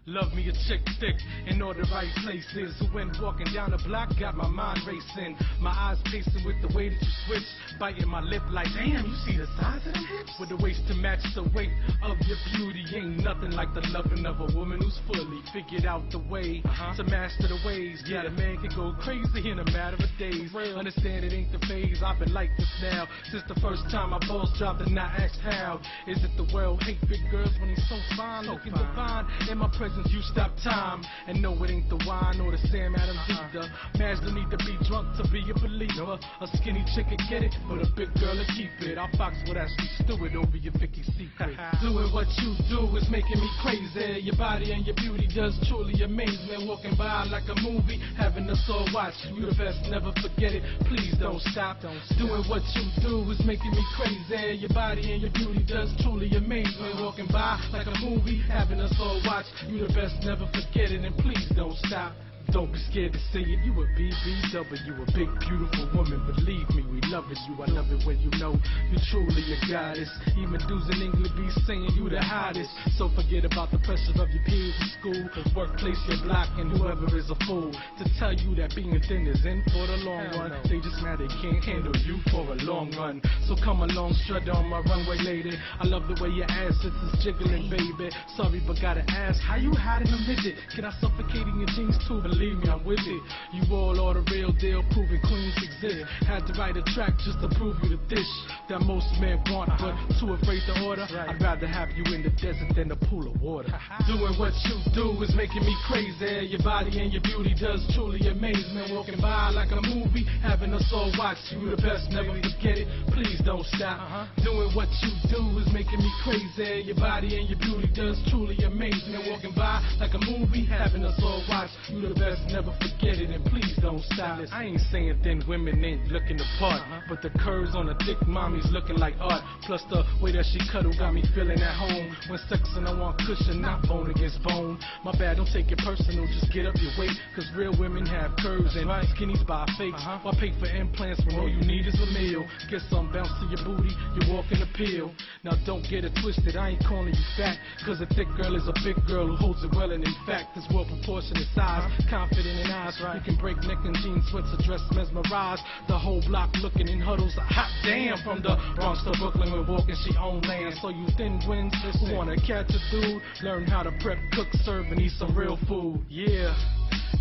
Love me a chick thick in all the right places. When walking down the block, got my mind racing. My eyes pacing with the way that you switch. Biting my lip like, damn, you see the size of them hips? With the waist to match the weight of your beauty. Ain't nothing like the loving of a woman who's fully figured out the way to master the ways. Yeah, the man can go crazy in a matter of days. Understand it ain't the phase. I've been like this now since the first time my balls dropped and I asked how. Is it the world hate big girls when he's so fine, looking divine? In my presence you stop time. And no, it ain't the wine or the Sam Adams either. Mans don't need to be drunk to be a believer. A skinny chick can get it, but a big girl will keep it. Our fox would actually stew it over your Vicky's secret. Doing what you do is making me crazy. Your body and your beauty does truly amaze me. Walking by like a movie, having us all watch. You the best, never forget it. Please don't stop. Doing what you do is making me crazy. Your body and your beauty does truly amaze me. Walking by like a movie, having us all watch. You the best, never forget it, and please don't stop. Don't be scared to say it, you a BBW, a big beautiful woman, believe me, we loving you. I love it when you know you truly a goddess. Even dudes in England be saying you the hottest. So forget about the pressure of your peers in school, workplace, your block, and whoever is a fool to tell you that being thin is in for the long run. They just mad they can't handle you for a long run. So come along, strut on my runway lady. I love the way your ass is jiggling, baby. Sorry, but gotta ask, how you hiding a midget? Can I suffocate in your jeans too? Believe me, I'm with it. You all are the real deal, proving queens exist. Had to write a track just to prove you the dish that most men want, but too afraid to order. I'd rather have you in the desert than a pool of water. Doing what you do is making me crazy. Your body and your beauty does truly amaze me. Walking by like a movie, having us all watch. You the best, never forget it. Please don't stop. Doing what you do is making me crazy. Your body and your beauty does truly amaze me. Walking by like a movie, having us all watch. You the best, never forget it, and please don't stop. I ain't saying thin women ain't looking the part, but the curves on the thick mommy's looking like art. Plus the way that she cuddle got me feeling at home. When sexing, I want cushion, not bone against bone. My bad, don't take it personal, just get up your weight, cause real women have curves and skinnies buy fakes. Why pay for implants when all you need is a meal? Get some bounce to your booty, you're walking a pill. Now don't get it twisted, I ain't calling you fat, cause a thick girl is a big girl who holds it well, and in fact is well proportionate size. Confident in eyes, you can break neck and jean sweats, a dress mesmerize. The whole block looking in huddles, a hot damn. From the Bronx to Brooklyn, we're walking, she own land. So you thin twins who wanna catch a dude, learn how to prep, cook, serve, and eat some real food. Yeah,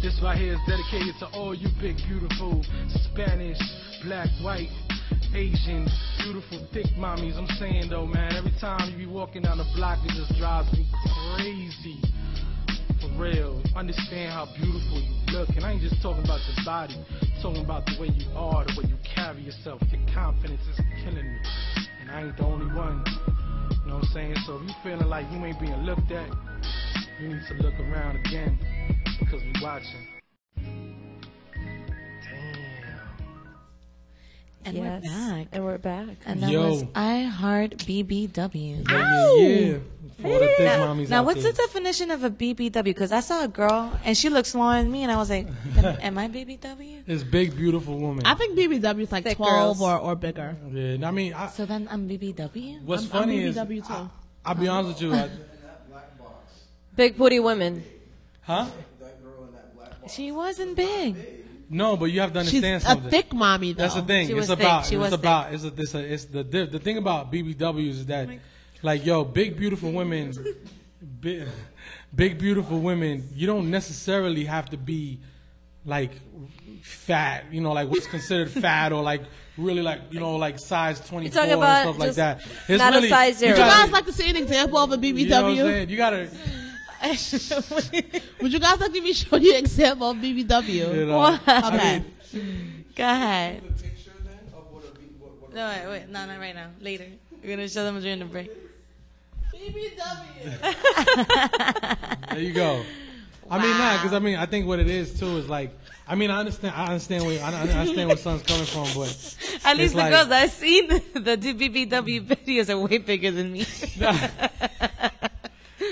this right here is dedicated to all you big, beautiful Spanish, black, white, Asian, beautiful, thick mommies. I'm saying though, man, every time you be walking down the block, it just drives me crazy. For real, understand how beautiful you look. And I ain't just talking about your body, I'm talking about the way you are, the way you carry yourself. Your confidence is killing me, and I ain't the only one. You know know what I'm saying? So if you feeling like you ain't being looked at, you need to look around again because we watching. And Yes. we're back. And we're back. And that Yo. was I Heart BBW. Yeah. For all the thick mommies Now, out what's there. the definition of a BBW? Because I saw a girl and she looked smaller than me, and I was like, "Am I BBW?" It's big, beautiful woman. I think BBW is like Thick 12 girls. or bigger. Yeah, I mean, So then I'm BBW. what's I'm funny is, BBW too. I'll be honest with you, Big booty women. huh? She wasn't big. No, but you have to She's understand a something. thick mommy, though. That's the thing. She It's was about. thick. She It's was about. It's the thing about BBWs is that, like, yo, big beautiful women, big beautiful women. You don't necessarily have to be like fat. You know, like what's considered fat or like really like like size 24 talking and about stuff like just that. It's not a really, size zero. Would you gotta- guys like to see an example of a BBW? You know what I'm saying? You gotta. Would you guys like me to show you an example of BBW? You know, Okay. Go ahead. No, wait, no, not right now. Later. We're gonna show them during the break. BBW. There you go. I mean, because I think what it is too is like, I understand where son's coming from, but At least it's the like- girls I've seen, the BBW videos are way bigger than me.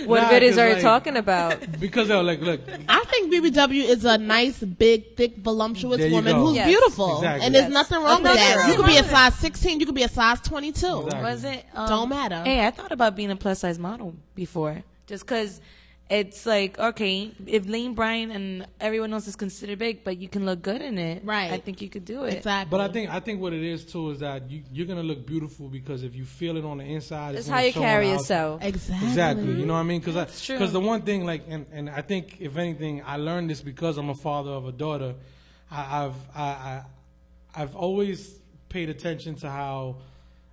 What Nah, videos 'cause, are you like- talking about? because like, look, I think BBW is a nice, big, thick, voluptuous There you woman go. who's Yes. beautiful. Exactly. And there's Yes. nothing wrong with Nothing that. wrong. You could be a size 16, you could be a size 22. Exactly. Was it? Don't matter. Hey, I thought about being a plus size model before, just because it's like, okay, if Lane Bryant and everyone else is considered big, but you can look good in it, Right. I think you could do it. Exactly. but I think what it is too is that you're gonna look beautiful because if you feel it on the inside, It's gonna how you show on carry the outside. yourself. Exactly. Exactly. You know what I mean? true. Because the one thing, like, and I think if anything, I learned this because I'm a father of a daughter. I've always paid attention to how,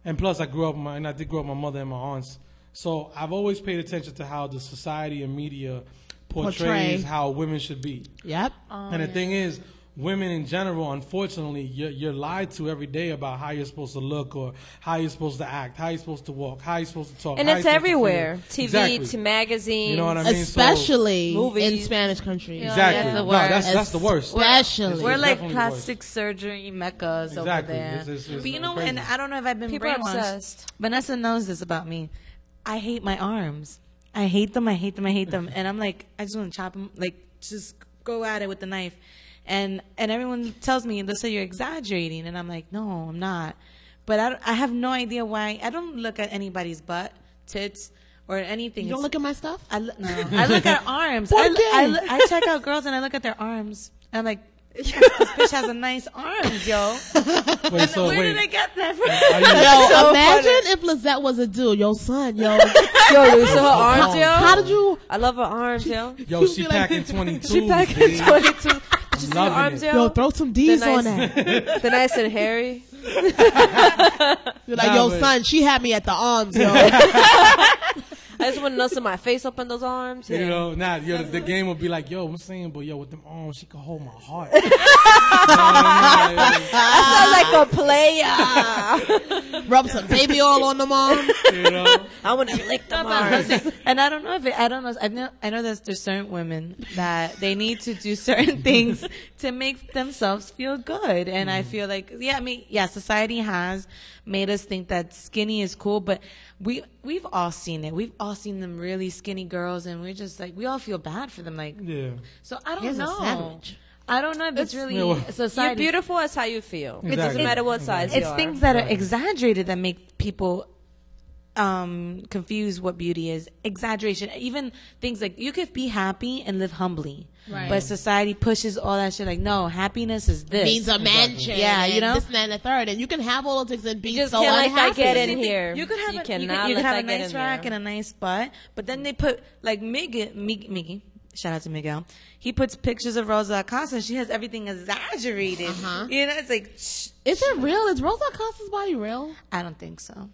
and plus I did grow up with my mother and my aunts. So I've always paid attention to how the society and media portrays Portray. how women should be. Yep. And the thing is, women in general, unfortunately, you're lied to every day about how you're supposed to look or how you're supposed to act, how you're supposed to walk, how you're supposed to talk. And how it's you're supposed to feel. everywhere. TV Exactly. to magazines. You know what I mean? Especially movies. in Spanish countries. Exactly. that's the No, worst. that's the worst. Especially. We're like definitely worse. plastic surgery meccas over Exactly. there. It's But you know, crazy. and I don't know if I've been People are brainwashed. obsessed. Vanessa knows this about me. I hate my arms. I hate them. I hate them. I hate them. And I'm like, I just want to chop them. Like, just go at it with the knife. And everyone tells me, they'll say you're exaggerating. And I'm like, no, I'm not. But I have no idea why. I don't look at anybody's butt, tits, or anything. You don't look at my stuff? I look at arms. ¿Por I, qué? I check out girls and I look at their arms. I'm like, this bitch has a nice arms, yo. Wait, so Where wait. did I get that from? Are you- Yo, so imagine if Lizette was a dude. Yo, son, yo. Yo, you saw her arms, yo? How did you? I love her arms, yo. Yo, she packing 22. She packed 22. Did you see her loving arms, it. yo? Yo, throw some D's They're on nice. that. The nice and hairy. You're like, Nah, yo, but- son, she had me at the arms, yo. I just want to know my face up in those arms. You Yeah. know, the game would be like, yo, I'm saying, but yo, with them arms, she could hold my heart. I sound like a player. Rub some baby oil on them arms. You know? I want to lick them arms. And I don't know if I don't know. I know there's certain women that they need to do certain things to make themselves feel good. And I feel like, society has made us think that skinny is cool, but we've all seen it. We've all seen them really skinny girls, and we're just like, we all feel bad for them. Like, Yeah. so I don't Here's a know. sandwich. I don't know if it's really Yeah, well- society. You're beautiful. That's how you feel. It Exactly. doesn't matter what size you It's are. things that are exaggerated that make people confuse what beauty is. Exaggeration. Even things like you could be happy and live humbly. Right. But society pushes all that shit like, no, happiness is this. Means a mansion. Yeah, you and know? this, and that, and the third. And you can have all those things and be You just so can't let that unhappy. get in here. You could have You a, cannot you could let have a that get nice in rack there. and a nice butt, but then they put like Miggy, shout out to Miguel. He puts pictures of Rosa Acosta and she has everything exaggerated. Uh-huh. You know, it's like, Is it real? Is Rosa Acosta's body real? I don't think so.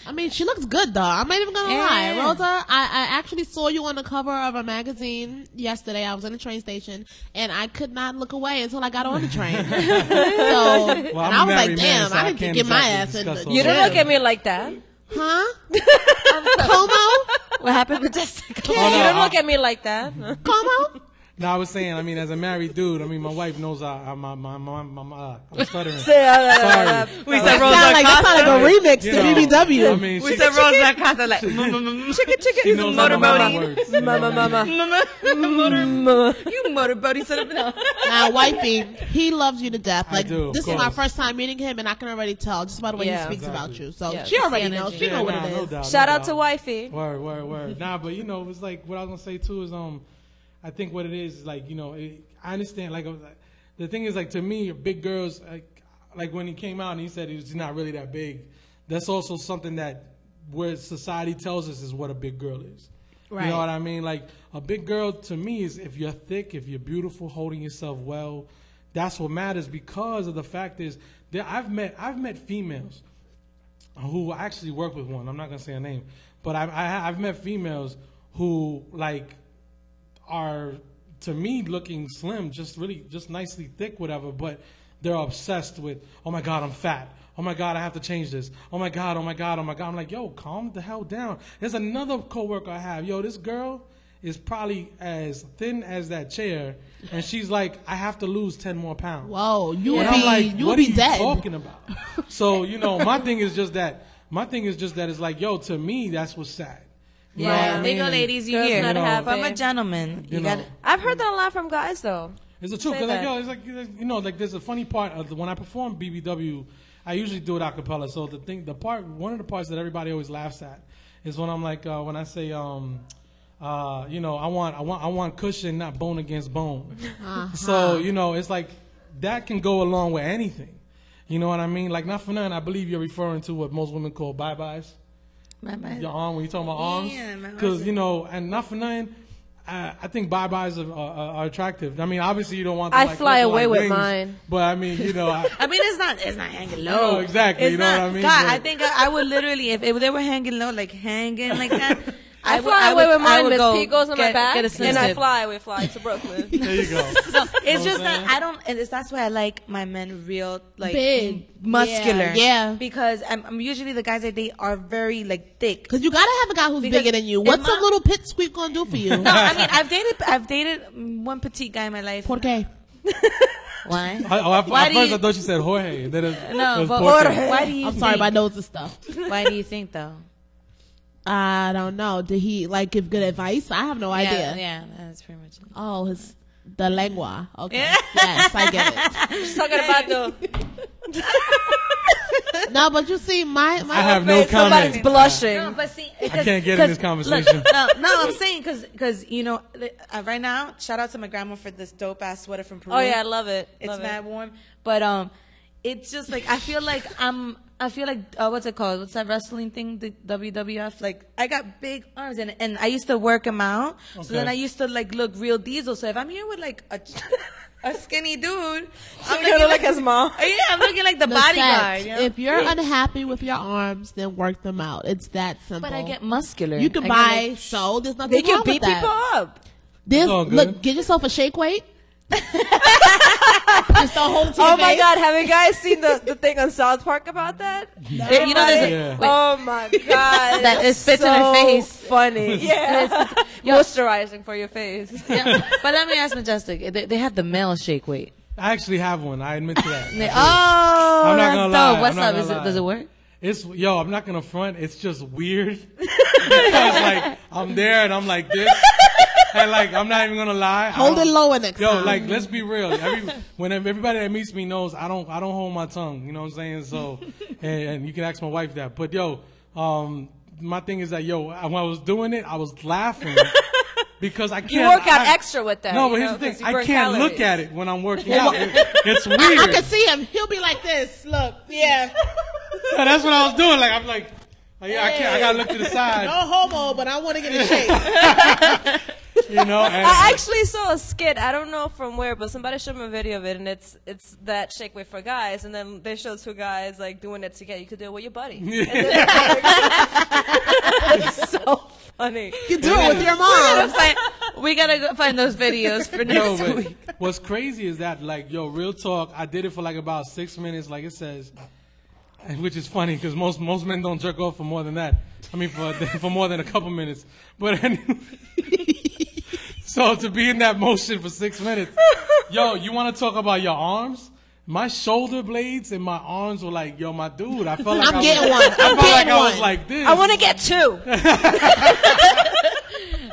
I mean, she looks good though. I'm not even gonna lie. Rosa, I actually saw you on the cover of a magazine yesterday. I was in the train station and I could not look away until I got on the train. So, and I'm I a was like, married man, damn, so I I need to can't get my exactly ass in discuss the those You don't gym. look at me like that. Huh? Como? What happened, Majestic? You don't look at me like that. Como? No, I was saying, I mean, as a married dude, I mean, my wife knows I'm stuttering. We That said sound like a remix You to know, BBW. I mean, We she, said Rosa Casa like she knows how to motorboating. words. Mama. You motorboating son of a. Now, wifey, he loves you to death. I Like do, of this is my course. first time meeting him, and I can already tell just by the way Yeah. he speaks Exactly. about you. So Yeah. she already It's the knows. She energy. know what Nah, it no is. doubt, Shout no out doubt. to wifey. Word. Nah, but you know, it's like what I was gonna say too is I think what it is like I understand like the thing is like to me big girls like when he came out and he said he's not really that big. That's also something that where society tells us is what a big girl is. Right. You know what I mean? Like a big girl to me is if you're thick, if you're beautiful, holding yourself well. That's what matters because of the fact is that I've met females who actually work with one. I'm not gonna say her name, but I've met females who like are to me looking slim, just nicely thick, whatever. But they're obsessed with, oh my God, I'm fat. Oh my God, I have to change this. Oh my God. I'm like, yo, calm the hell down. There's another coworker I have. Yo, this girl is probably as thin as that chair, and she's like, I have to lose 10 more pounds. Whoa, you And would I'm be like, you what would are be you dead. talking about? So, my thing is just that it's like, yo, to me, that's what's sad. You know what I Big mean? old And ladies, you Girls hear not from a happy. gentleman. You know, got I've heard that a lot from guys though. It's the truth. Say 'Cause like, that. yo, it's like, like there's a funny part of when I perform BBW, I usually do it a cappella. So one of the parts that everybody always laughs at is when I'm like, when I say, I want cushion, not bone against bone. So, it's like that can go along with anything. You know what I mean? Like, not for nothing, I believe you're referring to what most women call bye-byes. Your arm, when you're talking about arms. Yeah, my Because, and not for nothing, I think bye-byes are attractive. I mean, obviously you don't want them I like fly looking away like with wings, mine. But I mean, I mean, it's not hanging low. No, exactly, It's you know not, what I mean? God, But- I think I would literally, if they were hanging low, like hanging like that, I fly away with mine. Miss go P goes on my get back, a slim and I dip. fly to Brooklyn. there you go. So it's just what that I'm I don't, and that's why I like my men real, like Big. muscular. Yeah. Because I'm usually the guys that they are very like thick. Because you gotta have a guy who's Because bigger than you. in What's a my- little pit squeak gonna do for you? No, I mean I've dated one petite guy in my life. Por qué? Why? At Why do first you- I thought you said Jorge. Then it No, was but Jorge. why do you? I'm sorry, think, my nose is stuffed. Why do you think though? I don't know. Did he like give good advice? I have no idea. Yeah, that's pretty much it. Oh, the lengua. Okay. Yeah. Yes, I get it. She's talking about the No, but you see, my I have no somebody's comment. blushing. No, but see, I can't get in this conversation. no, I'm saying because right now, shout out to my grandma for this dope ass sweater from Peru. Oh yeah, I love it. It's Love mad it. warm, but it's just like I feel like what's it called? What's that wrestling thing? The WWF. Like I got big arms and I used to work them out. So Okay. then I used to like look real diesel. So if I'm here with like a skinny dude, I'm You're looking like his mom. Yeah, I'm looking like the The bodyguard. sex. You know? If you're unhappy with your arms, then work them out. It's that simple. But I get muscular. You can I buy get, like, so there's nothing They can wrong beat with people that. up. There's, all good. look, get yourself a shake weight. Just don't hold it to Oh your my face. God, have you guys seen the thing on South Park about that? you know, there's a- Yeah. Oh my God. That it spits in so her face. Funny. Yeah. Moisturizing for your face. Yeah. But let me ask Majestic. They have the male shake weight. I actually have one. I admit to that. Oh, I'm not that's gonna dope. lie. What's I'm not up? gonna lie. Does it work? I'm not gonna front. It's just weird. Because like I'm there and I'm like this, and like I'm not even gonna lie. Hold I it don't- lower next Yo, time. like let's be real. When everybody that meets me knows I don't hold my tongue. You know what I'm saying? So, and you can ask my wife that. But my thing is that when I was doing it, I was laughing. Because I can't. You work out extra with that. No, but you here's know, the thing. 'cause you I burn can't calories. look at it when I'm working out. It's weird. I can see him. He'll be like this. Look, yeah. Yeah, that's what I was doing. Like I'm like, I can't. I gotta look to the No side. homo, but I want to get a shake. You know. And, I actually saw a skit. I don't know from where, but somebody showed me a video of it, and it's that shake weight for guys, and then they showed two guys like doing it together. You could do it with your buddy. And then, it's so funny. You do it with your mom. We gotta go find those videos for Yo, next but week. what's crazy is that, like, real talk, I did it for like about 6 minutes, like it says, which is funny because most men don't jerk off for more than that. I mean, for more than a couple minutes. But anyway, so to be in that motion for 6 minutes, yo, you want to talk about your arms? My shoulder blades and my arms were like, yo, my dude, I felt like I was like this. I want to get 2.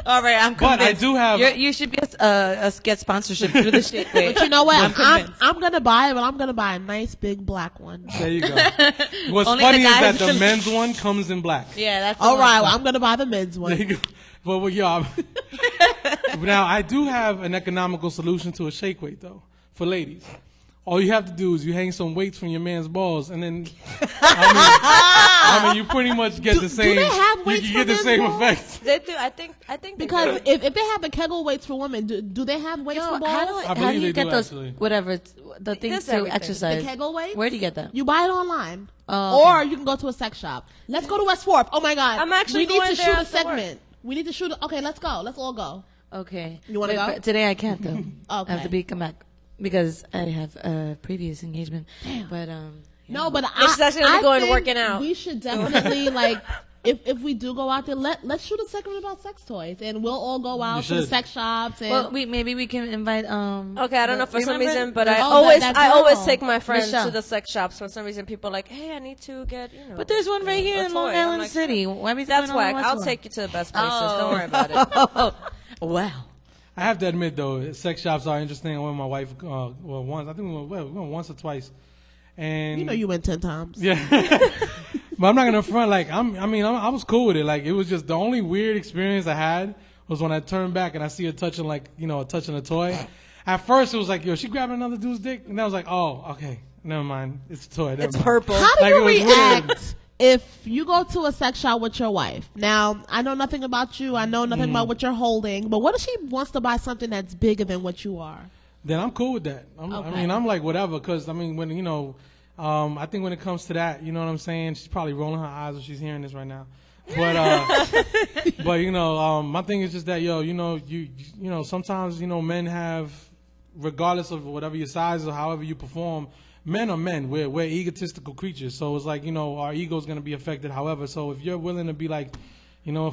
All right, I'm convinced. But I do have. You should get sponsorship through the shit. But you know what? I'm gonna buy it, but I'm gonna buy a nice big black one. There you go. What's Only funny the is guys that the men's one comes in black. Yeah, that's All right, well, I'm gonna buy the men's one. There you go. Well, yo, now I do have an economical solution to a shake weight though for ladies. All you have to do is you hang some weights from your man's balls, and then I mean you pretty much get the same. Do they have weights you for get the men's same balls? effect. They do. I think Because if they have the Kegel weights for women, do they have weights for balls? I How believe do you they get do, those? actually. Whatever, the things There's to everything. exercise. The Kegel weights? Where do you get that? You buy it online. Oh, Or you can go to a sex shop. Let's go to West Fourth. Oh my God. I'm actually we need going to there shoot a after work. segment. We need to shoot okay, let's go. Let's all go. Okay. You wanna go? But today I can't though. Okay. I have to come back because I have a previous engagement. But No, but She's actually gonna I go and think working out. We should definitely like if we do go out there, let's shoot a segment about sex toys, and we'll all go out to the should. sex shops. And well, maybe we can invite. Okay, I don't know for some remember? reason, but Oh, I that always girl. take my friends Michelle. to the sex shops. For some reason, people are like, hey, I need to get, But there's one right here a in Long toy. I'm Island like, City. Why we That's going on whack. West I'll Fork? take you to the best places. Oh. Don't worry about it. Wow. I have to admit though, sex shops are interesting. I went with my wife once. I think we went once or twice, and you know you went 10 times. yeah. But I'm not gonna front. Like I was cool with it. Like it was just the only weird experience I had was when I turned back and I see her touching touching a toy. At first it was like, yo, she grabbing another dude's dick, and I was like, oh, okay, never mind, it's a toy. Never It's mind. purple. How do Like, you it was react weird. if you go to a sex shop with your wife? Now, I know nothing about you. I know nothing about what you're holding. But what if she wants to buy something that's bigger than what you are? Then I'm cool with that. I'm like whatever, because when I think when it comes to that, you know what I'm saying. She's probably rolling her eyes if she's hearing this right now. But my thing is just that you sometimes men have, regardless of whatever your size or however you perform, men are men. We're egotistical creatures, so it's like our ego's gonna be affected. However, so if you're willing to be like,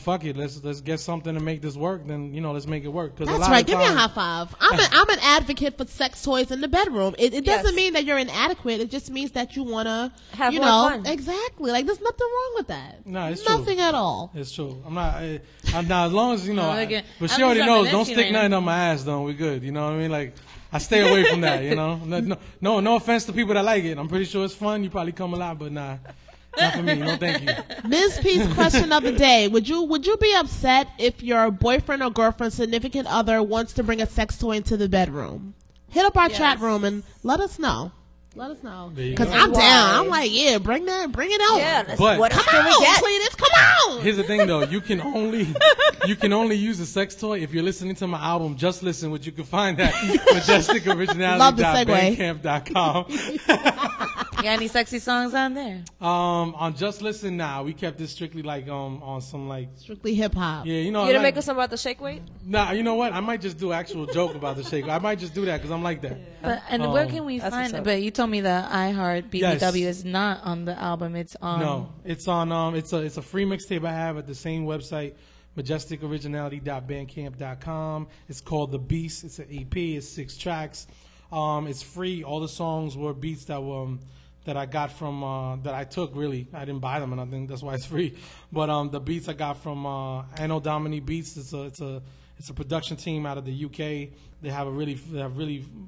fuck it, let's get something to make this work, then let's make it work. Cause That's right. Give me a high five. I'm an advocate for sex toys in the bedroom. It doesn't Yes. mean that you're inadequate. It just means that you want to Have more fun. Exactly. Like there's nothing wrong with that. No, it's true. nothing at all. It's true. I'm not as long as again, but I'm she already just knows. reminiscing Don't stick right now. nothing on my ass, though. We good. You know what I mean? Like I stay away from that. No offense to people that like it. I'm pretty sure it's fun. You probably come a lot, but nah. Not for me. No, thank you. Ms. P's question of the day: Would you be upset if your boyfriend or girlfriend, significant other, wants to bring a sex toy into the bedroom? Hit up our chat room and let us know. Let us know, There you because go. I'm Why? down. I'm like, yeah, bring it on. Yeah, But- what else Come can we on, get? Cletus, come on. Here's the thing, though. You can only use a sex toy if you're listening to my album. Just listen, which you can find at Love the segue. majesticoriginality.bandcamp.com. You got any sexy songs on there? On Just Listen now, we kept it strictly like on some like Strictly hip hop. yeah, You gonna like, make us something about the shake weight? Nah, you know what? I might just do an actual joke about the shake. I might just do that because I'm like that. And where can we That's find what's it? up. But you told me the iHeart BBW Yes. is not on the album. It's on. No, it's on. It's a free mixtape I have at the same website, majesticoriginality.bandcamp.com. It's called The Beast. It's an EP. It's 6 tracks. It's free. All the songs were beats that I got from that I took. Really, I didn't buy them, and I think that's why it's free. But the beats I got from Anno Domini Beats. It's a production team out of the UK. They have a really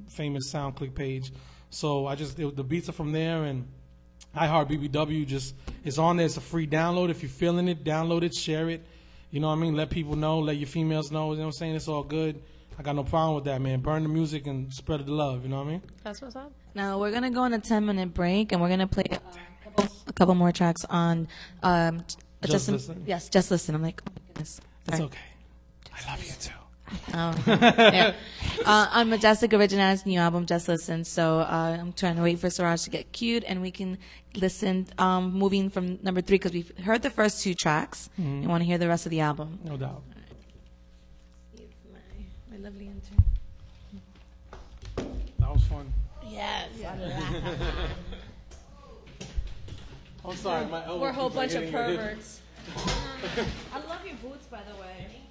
famous SoundClick page. So the beats are from there, and iHeart BBW just is on there. It's a free download. If you're feeling it, download it, share it. You know what I mean? Let people know, let your females know. You know what I'm saying? It's all good. I got no problem with that, man. Burn the music and spread the love. You know what I mean? That's what's up. Now we're gonna go on a 10-minute break, and we're gonna play a couple more tracks on. Just Listen? Yes, Just Listen. I'm like, oh my goodness. It's Sorry. okay. I love you too. Yeah. On Majestik Originality's new album, Just Listen. So I'm trying to wait for Siraj to get cued, and we can listen. Moving from number 3 because we've heard the first 2 tracks. You want to hear the rest of the album. No doubt. My lovely intern. That was fun. Yes. I'm sorry, my elbow. We're a whole keeps, like, bunch of hitting your hip. perverts. I love your boots, by the way.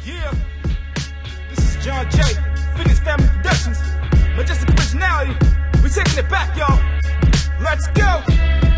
Yeah, this is John J. Phoenix Family Productions. Majestik Originality. We taking it back, y'all. Let's go.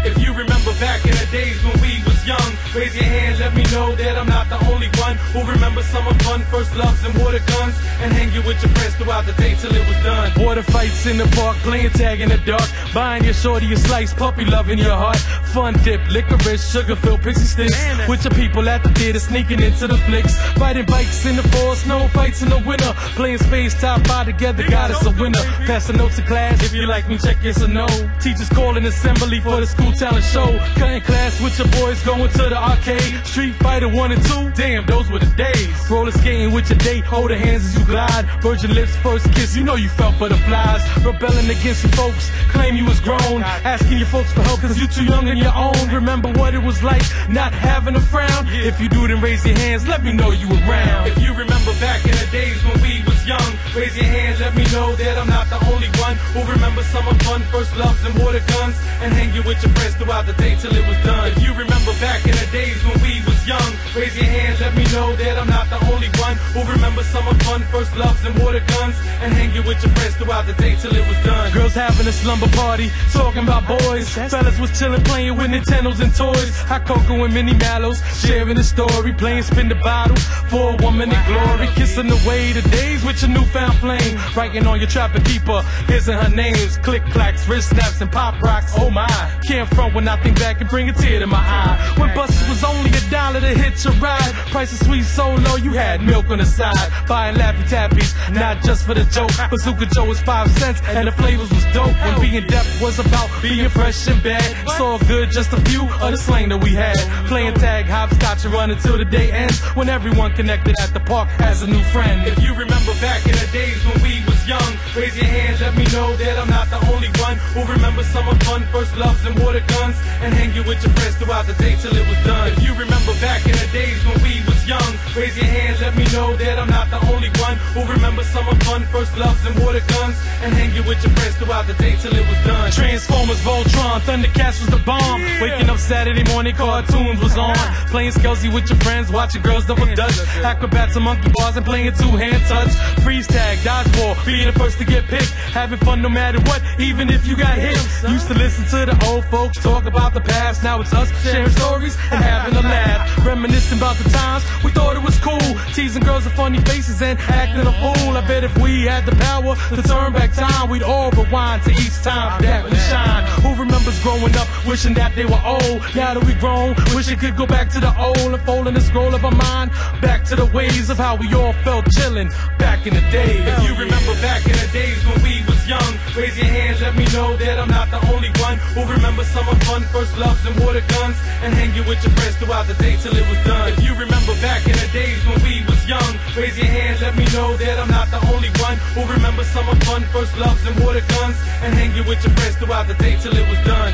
If you remember back in the days when we was young, raise your hand, let me know that I'm not the only one who remembers summer fun, first loves and water guns, and hanging with your friends throughout the day till it was done. Water fights in the park, playing tag in the dark, buying your shorty a slice, puppy love in your heart, fun dip, licorice, sugar-filled pixie sticks, with your people at the theater sneaking into the flicks, riding bikes in the fall, snow fights in the winter, playing spades top by together, got us a winner. Pass the notes to class, if you like me, check yes or no. Teachers calling assembly for the school talent show. Cutting class with your boys, going to the arcade. Street Fighter 1 and 2, damn, those were the days. Roller skating with your date, hold her hands as you glide. Virgin lips, first kiss, you know you felt butterflies. Rebelling against your folks, claim you was grown. Asking your folks for help, cause you too young on your own. Remember what it was like, not having a frown? If you do, then raise your hands, let me know you around. If you remember back in the days when we was young, raise your hands, let me know that I'm not the only one who remembers summer fun, first loves and water guns, and hanging with your friends throughout the day till it was done. If you remember back in the days when we was young, raise your hands, let me know that I'm not the only one who remembers summer fun, first loves and water guns, and hanging with your friends throughout the day till it was done. Girls having a slumber party, talking about boys. Fellas was chilling, playing with Nintendos and toys. Hot cocoa and mini mallows, sharing a story, playing spin the bottle for a woman in glory. Kissing away the days with your newfound flame, writing on your trapper keeper, his and her names. Click clacks, wrist snaps and pop rocks, oh my. Can't front when I think back and bring a tear to my eye. When buses was only $1 to hitch a ride, price of sweet so low you had milk on the side. Buying Laffy Tappies, not just for the joke. Bazooka Joe was 5 cents and the flavors was dope. When being deaf was about being fresh and bad, it's all good, just a few of the slang that we had. Playing tag, hopscotch and run until the day ends, when everyone connected at the park has a new friend. If you remember back in the days when we was young, raise your hands, let me know that I'm not the only one who remembers summer fun, first loves and water guns, and hanging with your friends throughout the day till it was done. If you remember back in the days when we was young, raise your hands, let me know that I'm not the only one who remembers summer fun, first loves and water guns, and hanging with your friends throughout the day till it was done. Transformers, Voltron, Thundercats was the bomb. Waking up Saturday morning, cartoons was on. Playing Skelsey with your friends, watching girls double dutch. Acrobats and monkey bars and playing two-hand touch. Freeze tag, dodgeball, being the first to get picked. Having fun no matter what, even if you got hit. Used to listen to the old folks talk about the past. Now it's us sharing stories and having a laugh. Reminiscing about the times we thought it was cool. Teasing girls with funny faces and acting a fool. I bet if we had the power to turn back time, we'd all rewind to each time that we shine. Who remembers growing up wishing that they were old? Now that we grown, wish it could go back to the old, unfolding the scroll of our mind, back to the ways of how we all felt chilling back in the day. If you remember back in the days when we was young, raise your hands, let me know that I'm not the only one who remembers summer fun, first loves and water guns, and hanging with your friends throughout the day till it was done. If you remember back in the days when we was young, raise your hands, let me know that I'm not the only one who remembers summer fun, first loves and water guns, and hanging with your friends throughout the day till it was done.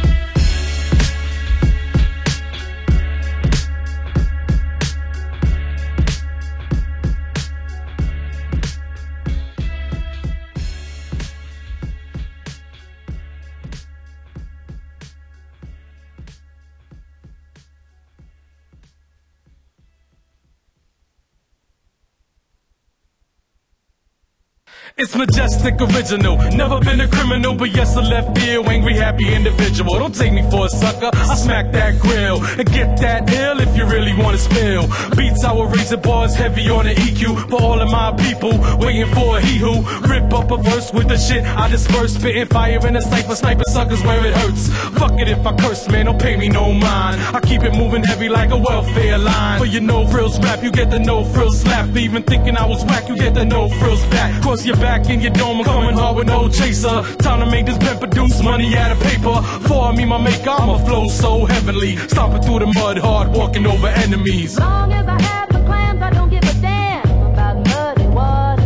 It's Majestik Original, never been a criminal, but yes, a left field, angry, happy individual. Don't take me for a sucker, I smack that grill and get that ill if you really wanna spill. Beats our razor bars heavy on the EQ for all of my people, waiting for a he who rip up a verse with the shit I disperse, spitting fire in a cipher, sniping suckers where it hurts. Fuck it if I curse, man, don't pay me no mind. I keep it moving heavy like a welfare line. For your no frills rap, you get the no frills slap. Even thinking I was whack, you get the no frills back. Cross your back in your dome, I'm coming hard with no chaser. Time to make this pen produce money out of paper. For me, my maker, I'ma flow so heavenly. Stomping through the mud hard, walking over enemies. Long as I have the clams, I don't give a damn about muddy water.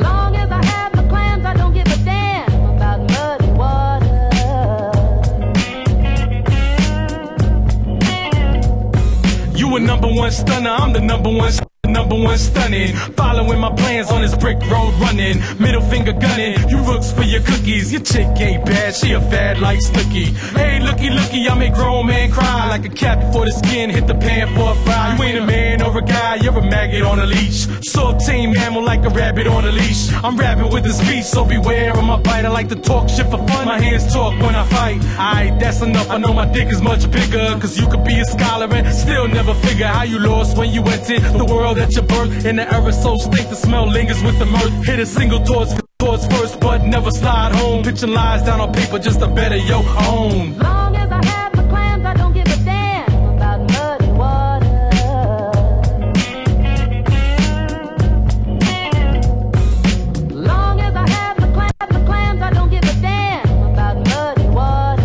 Long as I have the clams, I don't give a damn about muddy water. You a number one stunner, I'm the number one stunning. Following my plans on this brick road running. Middle finger gunning, you rooks for your cookies. Your chick ain't bad, she a fad like Snooki. Hey, looky, I make grown man cry. Like a cat before the skin hit the pan for a fry. You ain't a man or a guy, you're a maggot on a leash. So tame mammal like a rabbit on a leash. I'm rapping with the speech, so beware of my bite. I like to talk shit for fun, my hands talk when I fight. Aight, that's enough, I know my dick is much bigger. Cause you could be a scholar and still never figure how you lost when you entered the world at your birth. In the aerosol stink, the smell lingers with the mirth. Hit a single towards first, but never slide home. Pitching lies down on paper just to better your own. Long as I have the clams, I don't give a damn about muddy water. Long as I have the clams, I don't give a damn about muddy water.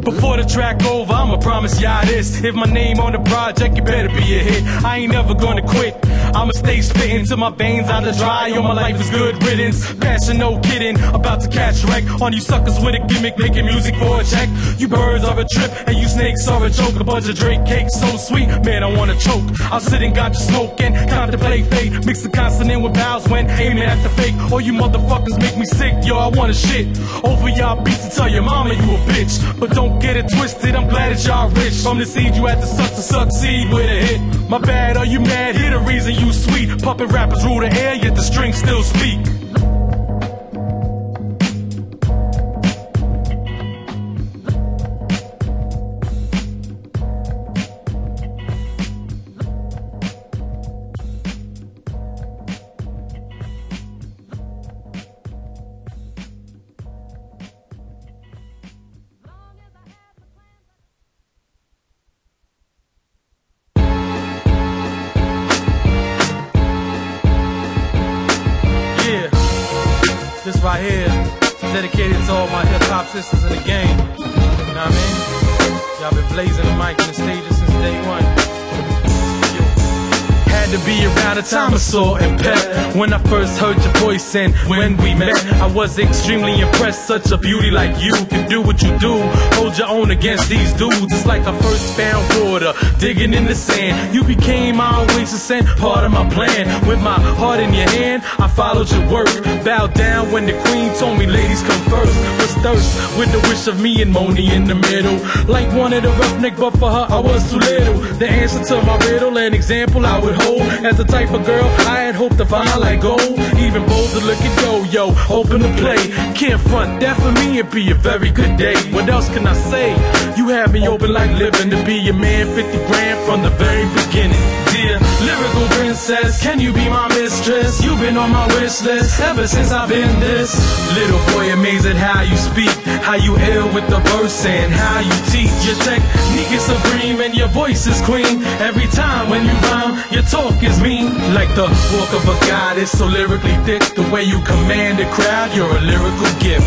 Before the track over, I'ma promise y'all this. If my name on the project, you better be a hit. I ain't never gonna quit. I'ma stay spitting till my veins out to dry. All my life is good riddance. Passion, no kidding. About to catch wreck on you suckers with a gimmick, making music for a check. You birds are a trip, and you snakes are a joke. A bunch of Drake cakes, so sweet, man, I wanna choke. I'll sit and got you smoking, contemplate fate. Mix the consonant with vowels when aiming at the fake. All you motherfuckers make me sick, yo, I wanna shit over y'all beats and tell your mama you a bitch. But don't get it twisted, I'm glad that y'all rich. From the seed you had to succeed with a hit. My bad, are you mad? Hear the reason you sweet. Puppet rappers rule the air, yet the strings still speak. This right here, dedicated to all my hip-hop sisters in the game. You know what I mean? Y'all been blazing the mic and the stages since day one. Had to be around the time I saw and pet. When I first heard your voice and when we met, I was extremely impressed. Such a beauty like you can do what you do. Hold your own against these dudes. It's like I first found water, digging in the sand. You became my oasis and part of my plan. With my heart in your hand, I followed your work. Bowed down when the queen told me ladies come first. Was thirst with the wish of me and Moni in the middle. Like wanted a roughneck, but for her I was too little. The answer to my riddle, an example I would hold. As the type of girl I had hoped to find like gold. Even bold to look at yo, open to play. Can't front, that for me it'd be a very good day. What else can I say? You had me open like living to be your man, 50 grand from the very beginning. Dear lyrical princess, can you be my mistress? You've been on my wish list ever since I've been this little boy. Amazed at how you speak, how you ill with the verse and how you teach. Your technique is supreme and your voice is queen. Every time when you rhyme, your talk is mean. Like the walk of a goddess, so lyrically thick. The way you command a crowd, you're a lyrical gift.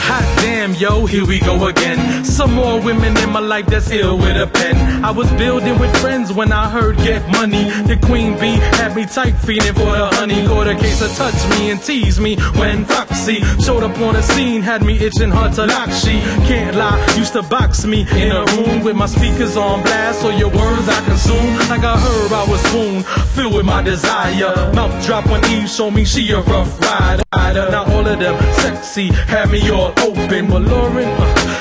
Hot damn, yo, here we go again. Some more women in my life that's ill with a pen. I was building with friends when I heard get money. The queen bee had me tight feeding for the honey. Caught a case of touch me and tease me when Foxy showed up on the scene. Had me itching hard to lock. She can't lie, used to box me in a room with my speakers on blast. So your words I consume like I heard I was swoon. Filled with my desire. Mouth drop when Eve showed me she a rough rider. Now all of them sexy had me all open, but Lauren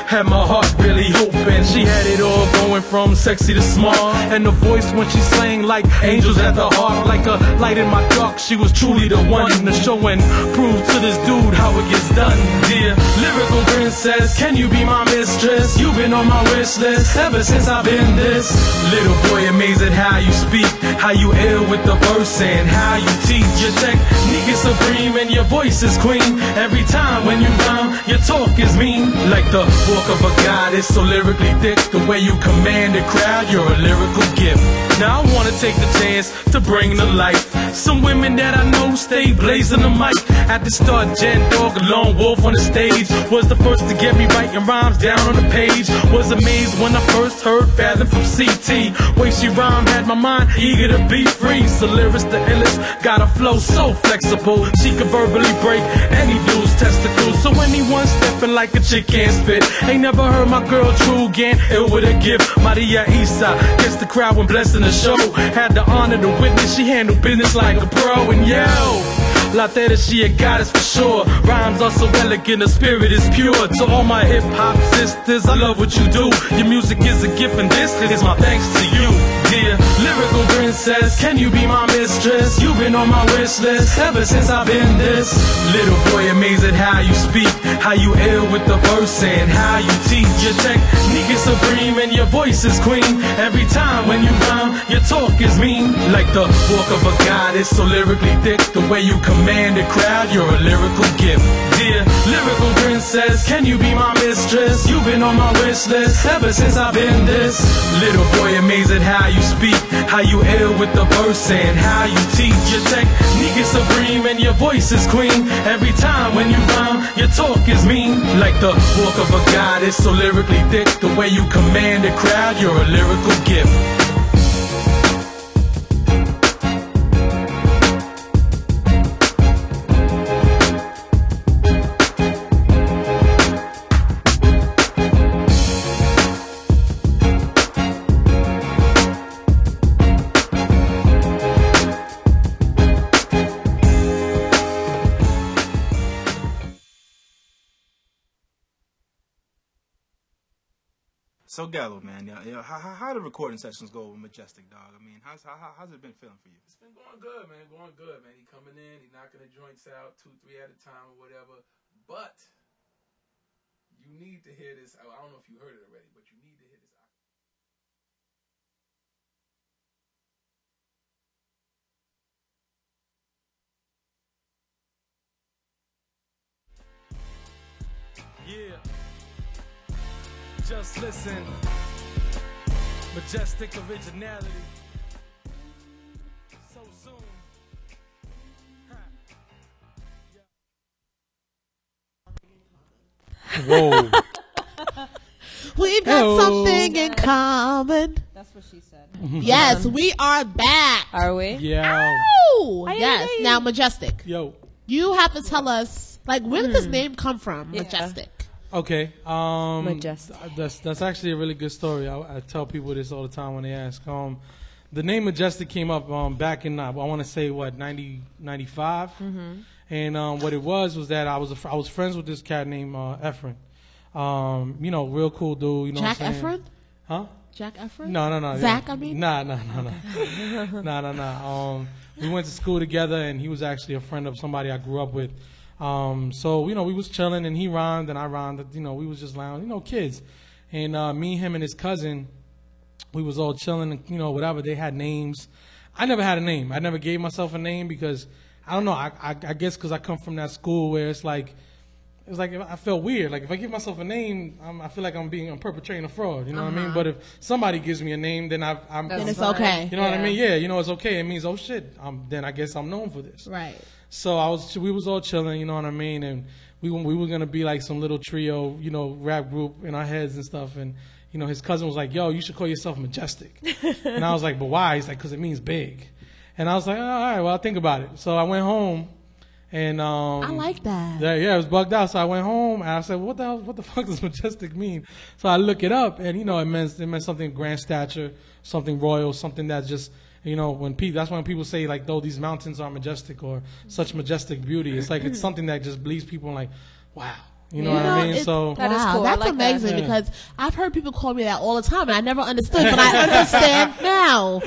had my heart really hoping. She had it all going from sexy to smart, and the voice when she sang like angels at the heart. Like a light in my dark, she was truly the one to show and prove to this dude how it gets done. Dear lyrical princess, can you be my mistress? You've been on my wish list ever since I've been this little boy. Amazed at how you speak, how you ill with the verse and how you teach. Your technique is supreme and your voice is queen. Every time when you rhyme, your talk is mean. Like the walk of a goddess, so lyrically thick. The way you command a crowd, you're a lyrical gift. Now I wanna take the chance to bring to life some women that I know stay blazing the mic. At the start, Jen Dog, a lone wolf on the stage, was the first to get me writing rhymes down on the page. Was amazed when I first heard Fathom from CT. Way she rhymed had my mind eager to be free. So lyrics the illest, got a flow so flexible. She could verbally break any dude's testicles. So anyone stepping like a chick can't spit. Ain't never heard my girl True Gan ill with a gift. Maria Isa gets the crowd when blessing the show. Had the honor to witness, she handled business like a pro. And yo, Latera, she a goddess for sure. Rhymes are so elegant, the spirit is pure. To all my hip-hop sisters, I love what you do. Your music is a gift and this is my thanks to you. Dear lyrical princess, can you be my mistress? You've been on my wish list ever since I've been this little boy, amazed at how you speak, how you ill with the verse and how you teach. Your technique is supreme and your voice is queen. Every time when you rhyme, your talk is mean. Like the walk of a goddess, so lyrically thick. The way you command a crowd, you're a lyrical gift. Dear lyrical princess, can you be my mistress? You've been on my wish list ever since I've been this little boy, amazed at how you speak, how you ill with the verse and how you teach. Your technique is supreme and your voice is queen. Every time when you rhyme, your talk is mean. Like the walk of a goddess, so lyrically thick. The way you command a crowd, you're a lyrical gift. So Gallo, man, how the recording sessions go with Majestik, dog? I mean, how's it been feeling for you? It's been going good, man. Going good, man. He coming in, he knocking the joints out 2-3 at a time or whatever. But you need to hear this. I don't know if you heard it already, but you need to hear this. Yeah. Just listen. Majestik Originality. So soon. Whoa. We've got something in common. That's what she said. Yes, we are back. Are we? Yeah. Ooh, yes. Now, Majestik, Yo. you have to tell us, like, where did this name come from, Majestik? Okay. Majestic. That's actually a really good story. I tell people this all the time when they ask. The name Majestik came up back in I want to say 95. And what it was that I was friends with this cat named Efren. You know, real cool dude. You know Jack what I'm saying? Efren? Huh? Jack Efren? No. Zach, yeah. I mean? Nah. We went to school together, and he was actually a friend of somebody I grew up with. So, you know, we was chilling, and he rhymed, and I rhymed. You know, we was just lounging, you know, kids. And me, him, and his cousin, we was all chilling, and, you know, whatever. They had names. I never had a name. I never gave myself a name because, I don't know, I guess because I come from that school where it's like I felt weird. Like, if I give myself a name, I feel like I'm perpetrating a fraud. You know what I mean? But if somebody gives me a name, then I'm Then it's okay. You know what I mean? Yeah, you know, it's okay. It means, oh, shit, then I guess I'm known for this. Right. So we was all chilling, you know what I mean? And we were going to be like some little trio, you know, rap group in our heads and stuff. And, you know, his cousin was like, yo, you should call yourself Majestik. And I was like, but why? He's like, because it means big. And I was like, all right, well, I'll think about it. So I went home. And I like that. Yeah, it was bugged out. So I went home and I said, what the fuck does Majestik mean? So I look it up, and you know, it meant something grand stature, something royal, something that's just, you know, that's when people say like, though these mountains are majestic or such majestic beauty. It's like it's something that just leaves people like, wow. You know what I mean? So That is cool. I That's like amazing that. because I've heard people call me that all the time, and I never understood, but I understand now.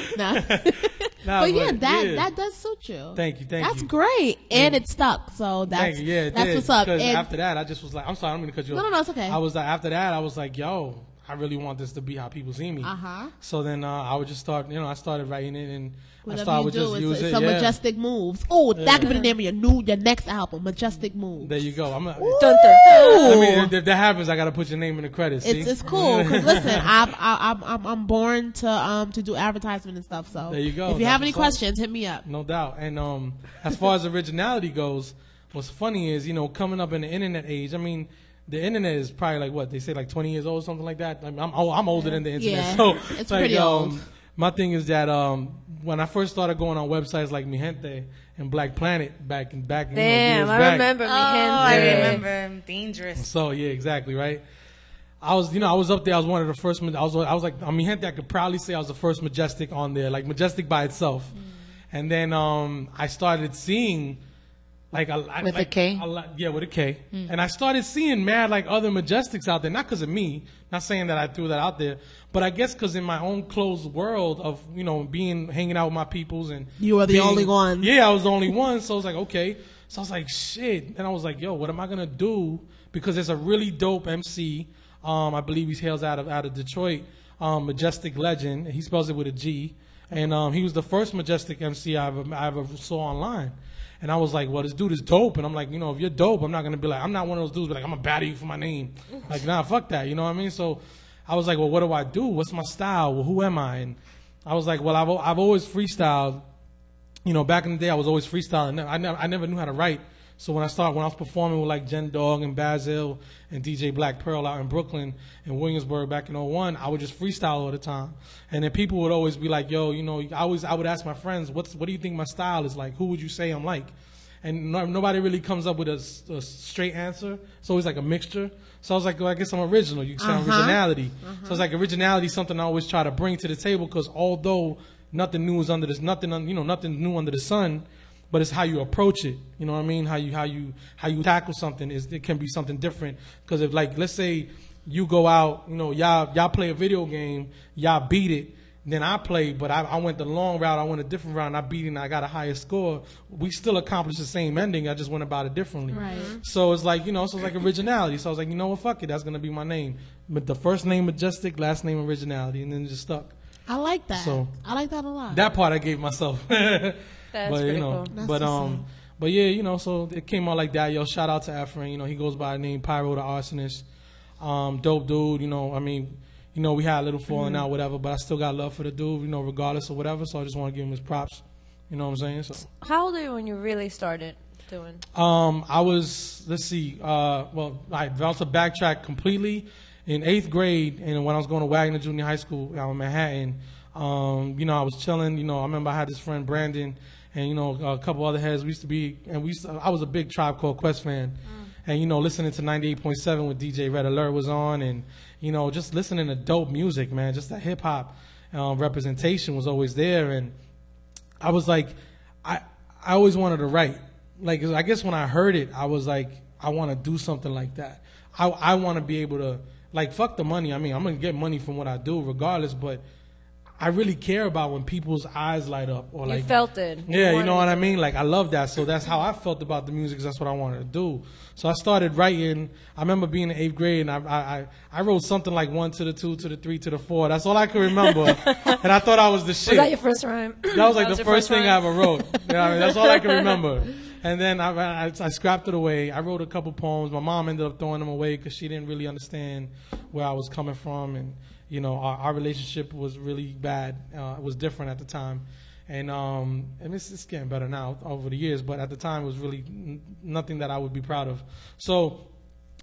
But yeah, that does suit you. Thank you. That's great, and it stuck. So that's what's up. Because And after that, I just was like, I'm sorry, I'm gonna cut you off. No, it's okay. I was like, after that, I was like, yo, I really want this to be how people see me. Uh-huh. So then I would just start, I started writing it, and I Whatever started you with do, just use it. some Yeah. Majestic Moves. Oh, that could be the name of your next album, Majestic Moves. There you go. Dun, dun, dun. I mean, if that happens, I got to put your name in the credits. See? It's cool because listen, I'm born to do advertisement and stuff. So There you go. if you have That's any what's up. questions, hit me up. No doubt. And as far as originality goes, what's funny is, coming up in the internet age, I mean, the internet is probably like what they say, like 20 years old, something like that. I mean, I'm older than the internet, Yeah, so it's like, pretty old. My thing is that when I first started going on websites like Mi Gente and Black Planet back in Damn, years I back. remember me. I Yeah. remember. Dangerous. So yeah, exactly right. I was up there. I was one of the first. I was like, Mi Gente. I could proudly say I was the first Majestic on there, like Majestic by itself. And then I started seeing. With a K? Yeah, with a K. And I started seeing mad like other Majestics out there, not because of me, not saying that I threw that out there, but I guess because in my own closed world of, hanging out with my peoples and You were the only one. Yeah, I was the only one. So I was like, okay. So I was like, shit. And I was like, yo, what am I going to do? Because there's a really dope MC. I believe he hails out of Detroit, Majestic Legend. He spells it with a G. And he was the first Majestic MC I ever saw online. And I was like, well, this dude is dope. And I'm like, if you're dope, I'm not going to be like, I'm not one of those dudes be like, I'm going to battle you for my name. Like, nah, fuck that. You know what I mean? So I was like, well, what do I do? What's my style? Well, who am I? And I was like, well, I've always freestyled. Back in the day, I was always freestyling. I never knew how to write. So when I was performing with like Jen Dog and Basil and DJ Black Pearl out in Brooklyn and Williamsburg back in 01, I would just freestyle all the time. And then people would always be like, yo, I would ask my friends, what do you think my style is like? Who would you say I'm like? And nobody really comes up with a straight answer. It's always like a mixture. So I was like, well, I guess I'm original. You can say originality. So it's like originality is something I always try to bring to the table because although nothing new is under this, nothing new under the sun, but it's how you approach it. You know what I mean? How you tackle something it can be something different. Because if like, let's say you go out, y'all play a video game, y'all beat it, then I played, but I went the long route, I went a different route, and I beat it and I got a higher score. We still accomplished the same ending, I just went about it differently. Right. So it's like, so it's like originality. So I was like, what, fuck it, that's gonna be my name. But the first name Majestic, last name Originality, and then it just stuck. I like that. So I like that a lot. that part I gave myself. That's but pretty cool. but yeah, so it came out like that. Yo, shout out to Efren. He goes by the name Pyro the Arsonist. Dope dude. I mean, we had a little falling out, whatever, but I still got love for the dude, regardless of whatever. So I just want to give him his props. You know what I'm saying? So How old are you when you really started doing? I was, let's see, well, I was to backtrack completely in 8th grade, and when I was going to Wagner Junior High School out in Manhattan, I was chilling. I remember I had this friend Brandon, and a couple other heads. We used to be, and I was a big Tribe Called Quest fan, and listening to 98.7 when DJ Red Alert was on, and just listening to dope music, man. Just that hip hop representation was always there, and I was like, I always wanted to write. Like, I guess when I heard it, I was like, I want to do something like that. I want to be able to, like, fuck the money. I mean, I'm gonna get money from what I do, regardless, but I really care about when people's eyes light up, or like You felt it. Yeah, you know what I mean? Like, I love that. So that's how I felt about the music, 'cause that's what I wanted to do. So I started writing. I remember being in 8th grade, and I wrote something like 1 to the 2 to the 3 to the 4. That's all I could remember. And I thought I was the shit. Was that your first rhyme? That was like the your first thing I rhyme? ever wrote. You know what I mean? That's all I can remember. And then I scrapped it away. I wrote a couple poems. My mom ended up throwing them away because she didn't really understand where I was coming from. And, our relationship was really bad. It was different at the time. And it's getting better now over the years. But at the time, it was really nothing that I would be proud of. So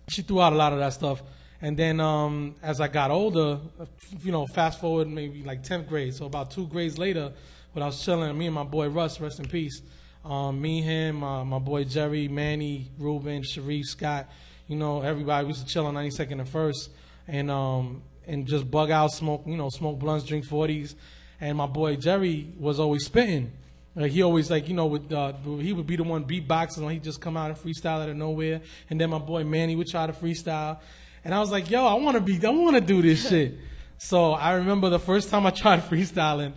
she threw out a lot of that stuff. And then as I got older, fast forward maybe like 10th grade. So about 2 grades later, when I was chilling, me and my boy Russ, rest in peace, me, him, my boy Jerry, Manny, Ruben, Sharif, Scott, everybody, we used to chill on 92nd and 1st and just bug out, smoke blunts, drink 40s. And my boy Jerry was always spitting. Like, he always, like, he would be the one beatboxing when he'd just come out and freestyle out of nowhere. And then my boy Manny would try to freestyle. And I was like, yo, I want to do this shit. So I remember the first time I tried freestyling,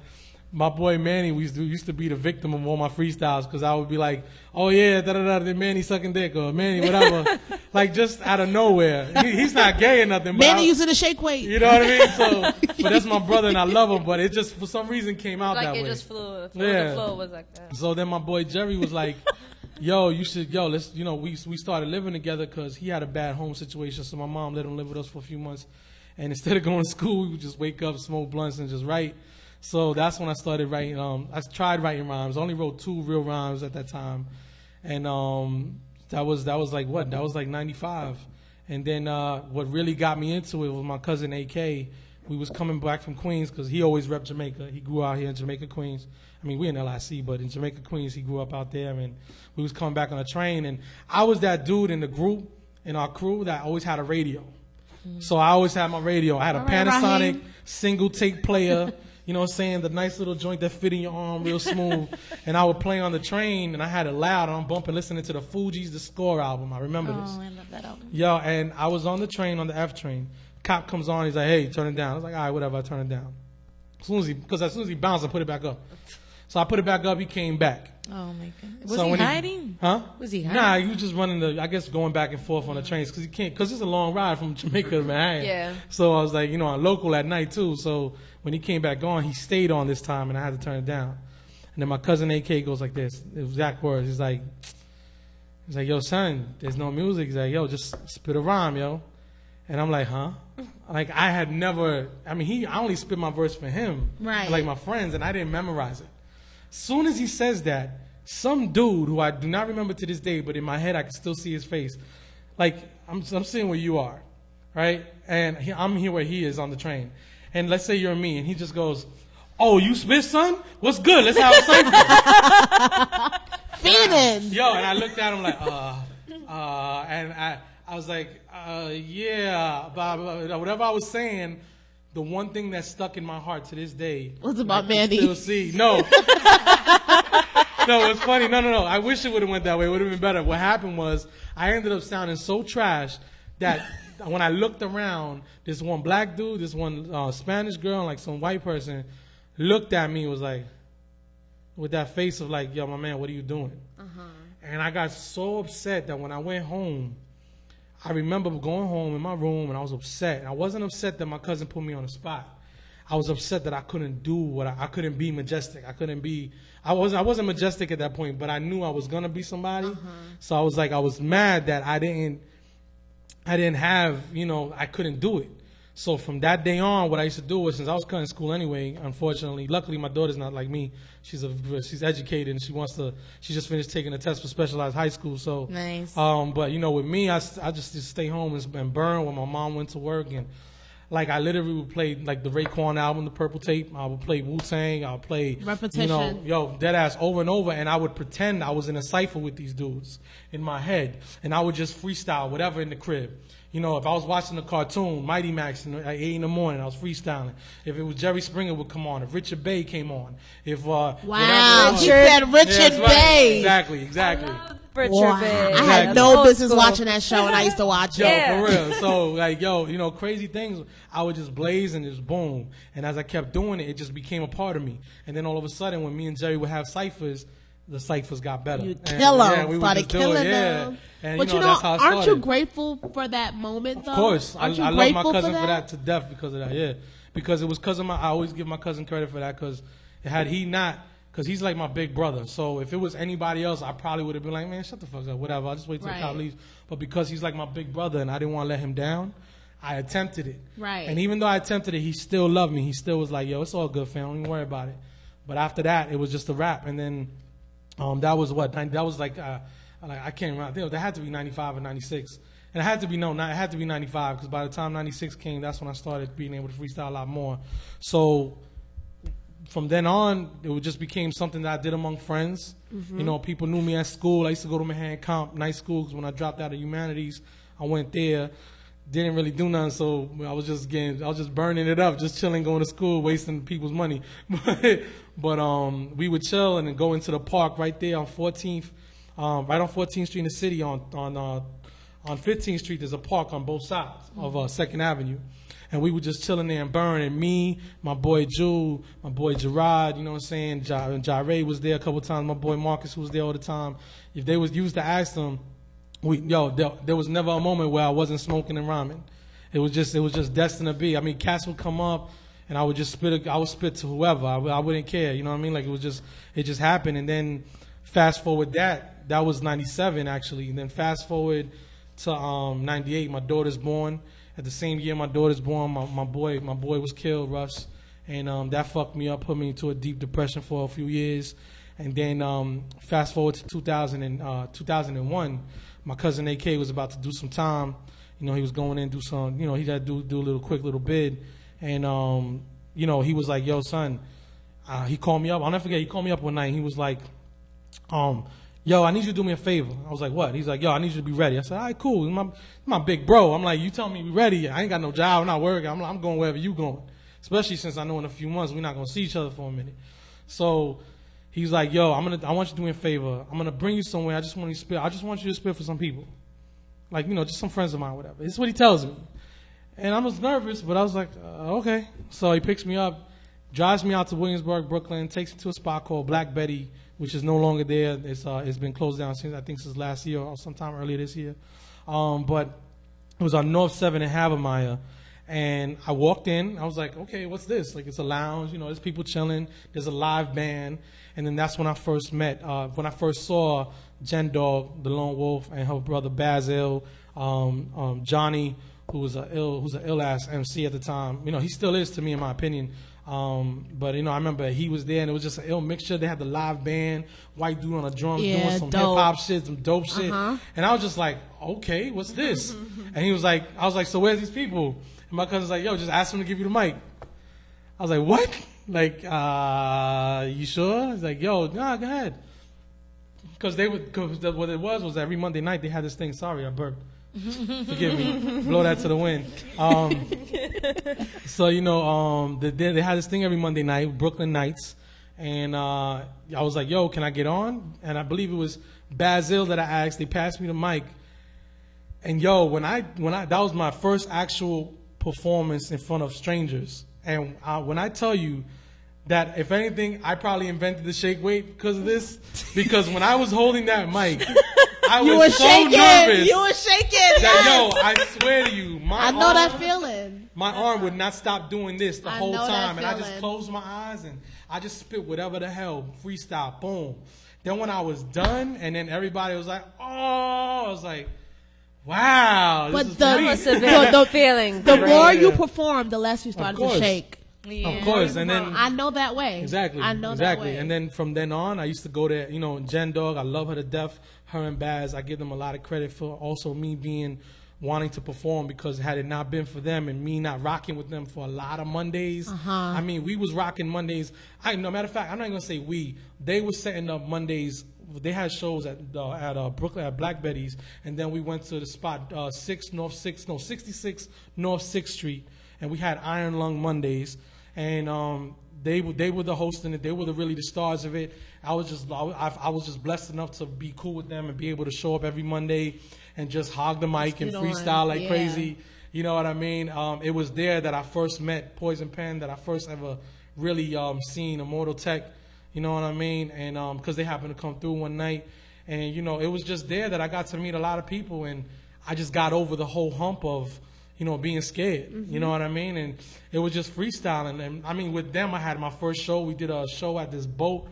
my boy Manny used to be the victim of all my freestyles because I would be like, oh yeah, then Manny sucking dick or Manny whatever, like just out of nowhere. He's not gay or nothing. But Manny using a shake weight. You know what I mean? So, but that's my brother and I love him. But it just for some reason came out that way. Like it just flew. Yeah. The flow was like that. So then my boy Jerry was like, let's, we started living together because he had a bad home situation. So my mom let him live with us for a few months. And instead of going to school, we would just wake up, smoke blunts, and just write. So that's when I started writing. I tried writing rhymes. I only wrote 2 real rhymes at that time. And that was like what? That was like 95. And then what really got me into it was my cousin AK. We was coming back from Queens because he always repped Jamaica. He grew out here in Jamaica, Queens. I mean, we in LIC, but in Jamaica, Queens, he grew up out there. And we was coming back on a train. And I was that dude in the group, in our crew, that always had a radio. So I always had my radio. I had a Panasonic single tape player, you know what I'm saying, the nice little joint that fit in your arm real smooth. And I would play on the train, and I had it loud. I'm bumping, listening to the Fugees' The Score album. I remember this. Oh, I love that album. Yo, and I was on the train, on the F train. Cop comes on, he's like, hey, turn it down. I was like, all right, whatever, I turn it down. Because as soon as he bounced, I put it back up. So I put it back up, he came back. Oh my goodness. Was So he when hiding? Huh? Was he hiding? Nah, he was just running I guess going back and forth on the trains because it's a long ride from Jamaica to Manhattan. Yeah. So I was like, on local at night too. So when he came back on, he stayed on this time and I had to turn it down. And then my cousin AK goes like this, exact words. He's like, yo, son, there's no music. He's like, yo, just spit a rhyme, yo. And I'm like, huh? Like I had never, I only spit my verse for him. Right. Like my friends, and I didn't memorize it. Soon as he says that, some dude who I do not remember to this day, but in my head I can still see his face. Like I'm seeing where you are, right? And I'm here where he is on the train. And let's say you're me, and he just goes, "Oh, you spit, son? What's good? Let's have a cipher." Feeding. Yo, and I looked at him like, and I was like, yeah, but whatever I was saying. The one thing that stuck in my heart to this day was about Manny. Still see. No. No, it's funny. No. I wish it would have went that way. It would have been better. What happened was I ended up sounding so trash that when I looked around, this one black dude, this one Spanish girl, and like some white person looked at me and was like, with that face of like, yo, my man, what are you doing? And I got so upset that when I went home, I remember going home in my room and I was upset. I wasn't upset that my cousin put me on the spot. I was upset that I couldn't do what I couldn't be Majestik. I wasn't Majestik at that point, but I knew I was gonna be somebody. So I was like, I was mad that I didn't have, I couldn't do it. So from that day on, what I used to do was, since I was cutting school anyway, unfortunately, luckily my daughter's not like me. She's educated and she just finished taking a test for specialized high school. So nice. But with me, I just stay home and burn when my mom went to work, and like I literally would play like the Raekwon album, the Purple Tape. I would play Wu-Tang. I would play Repetition. Dead ass over and over, and I would pretend I was in a cipher with these dudes in my head, and I would just freestyle whatever in the crib. If I was watching a cartoon, Mighty Max at 8 in the morning, I was freestyling. If it was Jerry Springer would come on. If Richard Bay came on. If wow, he said Richard Bay. Right. Exactly. Richard Wow. Bay. I had no business watching that show, and I used to watch it. For real. So crazy things. I would just blaze and just boom. And as I kept doing it, it just became a part of me. And then all of a sudden, when me and Jerry would have ciphers, the ciphers got better. You kill them. We started killing them. And but that's how it aren't you started. grateful for that moment, though? Of course. I love my cousin for that to death because of that, yeah. Because it was because of I always give my cousin credit for that because had he not, because he's like my big brother. So if it was anybody else, I probably would have been like, man, shut the fuck up, whatever. I'll just wait till the cop leaves. But because he's like my big brother and I didn't want to let him down, I attempted it. Right. And even though I attempted it, he still loved me. He still was like, yo, it's all good, fam. Don't even worry about it. But after that, it was just a wrap. And then that was what? That was like I can't remember. I think that had to be 95 or 96. And it had to be 95 because by the time 96 came, that's when I started being able to freestyle a lot more. So from then on, it just became something that I did among friends. People knew me at school. I used to go to Manhattan Comp, night school, because when I dropped out of humanities, I went there. Didn't really do nothing, so I was just burning it up, just chilling, going to school, wasting people's money. But we would chill and then go into the park right there on 14th, right on 14th Street in the city on on 15th Street, there's a park on both sides of 2nd Avenue. And we were just chilling there and burning. Me, my boy Jewel, my boy Gerard, you know what I'm saying? Jare was there a couple times. My boy Marcus, who was there all the time. If they was used to ask them, there was never a moment where I wasn't smoking and rhyming. It was just destined to be. I mean, cats would come up, and I would just spit. I would spit to whoever. I wouldn't care. You know what I mean? Like it just happened. And then fast forward that was 97 actually. And then fast forward to 98. My daughter's born. At the same year my daughter's born, my boy was killed, Russ, and that fucked me up, put me into a deep depression for a few years. And then fast forward to 2001, my cousin AK was about to do some time. You know, he was going in do some, you know, he had to do a quick little bid, and you know, he was like, "Yo, son," he called me up. I'll never forget. He called me up one night. And he was like, "Yo, I need you to do me a favor." I was like, "What?" He's like, "Yo, I need you to be ready." I said, "All right, cool. He's my big bro." I'm like, "You tell me to be ready. I ain't got no job. I'm not working. I'm going wherever you going." Especially since I know in a few months we're not gonna see each other for a minute. So he's like, "Yo, I want you to do me a favor. I'm gonna bring you somewhere. I just want you to spit for some people, like, you know, just some friends of mine, whatever." This is what he tells me, and I was nervous, but I was like, "Okay." So he picks me up, drives me out to Williamsburg, Brooklyn, takes me to a spot called Black Betty, which is no longer there. It's been closed down since last year or sometime earlier this year. But it was on North 7 in Havermeyer. And I walked in. I was like, okay, what's this? Like, it's a lounge. You know, there's people chilling. There's a live band. And then that's when I first met, when I first saw Jen Dog, the Lone Wolf, and her brother Basil, Johnny, who's an ill-ass MC at the time. You know, he still is to me, in my opinion. But you know, I remember he was there, and it was just an ill mixture. They had the live band, white dude on the drums doing some hip hop shit, some dope shit, and I was just like, okay, what's this? And I was like, so where's these people? And my cousin's like, yo, just ask them to give you the mic. I was like, what? Like, you sure? He's like, yo, nah, go ahead. Because what it was every Monday night they had this thing. Sorry, I burped. Forgive me. Blow that to the wind. So, you know, they had this thing every Monday night, Brooklyn Nights. And I was like, yo, can I get on? And I believe it was Basil that I asked. They passed me the mic. And yo, when I that was my first actual performance in front of strangers. And when I tell you that, if anything, I probably invented the shake weight because of this. Because when I was holding that mic, I was so nervous. You were shaking. That, yo, I swear to you, I know that feeling. My arm would not stop doing this the whole time. And I just feeling. closed my eyes and I just spit whatever the hell, freestyle, boom. Then when I was done, and then everybody was like, oh, I was like, wow. But this is the- me. Must have been the feeling. The right? more you perform, the less you started to course. shake. Of course. And then I know that way. Exactly. I know exactly. that way. And then from then on, I used to go there. You know, Jen Dog, I love her to death. Her and Baz, I give them a lot of credit for also me wanting to perform, because had it not been for them and me not rocking with them for a lot of Mondays, I mean, we was rocking Mondays. No matter of fact, I'm not even gonna say we. They were setting up Mondays. They had shows at Brooklyn at Black Betty's, and then we went to the spot 66 North 6th Street, and we had Iron Lung Mondays. And they were the host in it. They were really the stars of it. I was just blessed enough to be cool with them and be able to show up every Monday and just hog the mic and freestyle like crazy. You know what I mean? It was there that I first met Poison Pen, that I first ever really seen Immortal Tech. You know what I mean? And because they happened to come through one night, and you know, it was just there that I got to meet a lot of people, and I just got over the whole hump of, you know, being scared. You know what I mean? And it was just freestyling. And I mean, with them, I had my first show. We did a show at this boat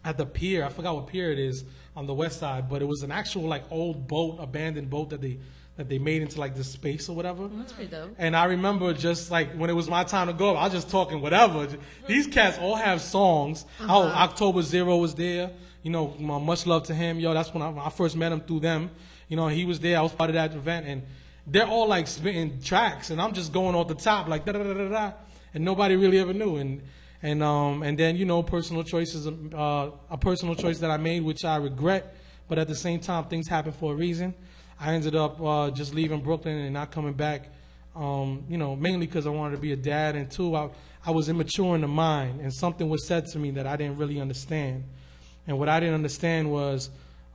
at the pier. I forgot what pier it is on the west side, but it was an actual like old boat, abandoned boat that they made into like this space or whatever. That's pretty dope. And I remember just like when it was my time to go, I was just talking whatever. These cats all have songs. Oh, October Zero was there. You know, much love to him. Yo, that's when I first met him through them. You know, he was there. I was part of that event, and they're all like spitting tracks, and I'm just going off the top like da da da da da, and nobody really ever knew. And then, you know, personal choices, a personal choice that I made, which I regret, but at the same time, things happen for a reason. I ended up just leaving Brooklyn and not coming back, you know, mainly because I wanted to be a dad, and two, I was immature in the mind, and something was said to me that I didn't really understand. And what I didn't understand was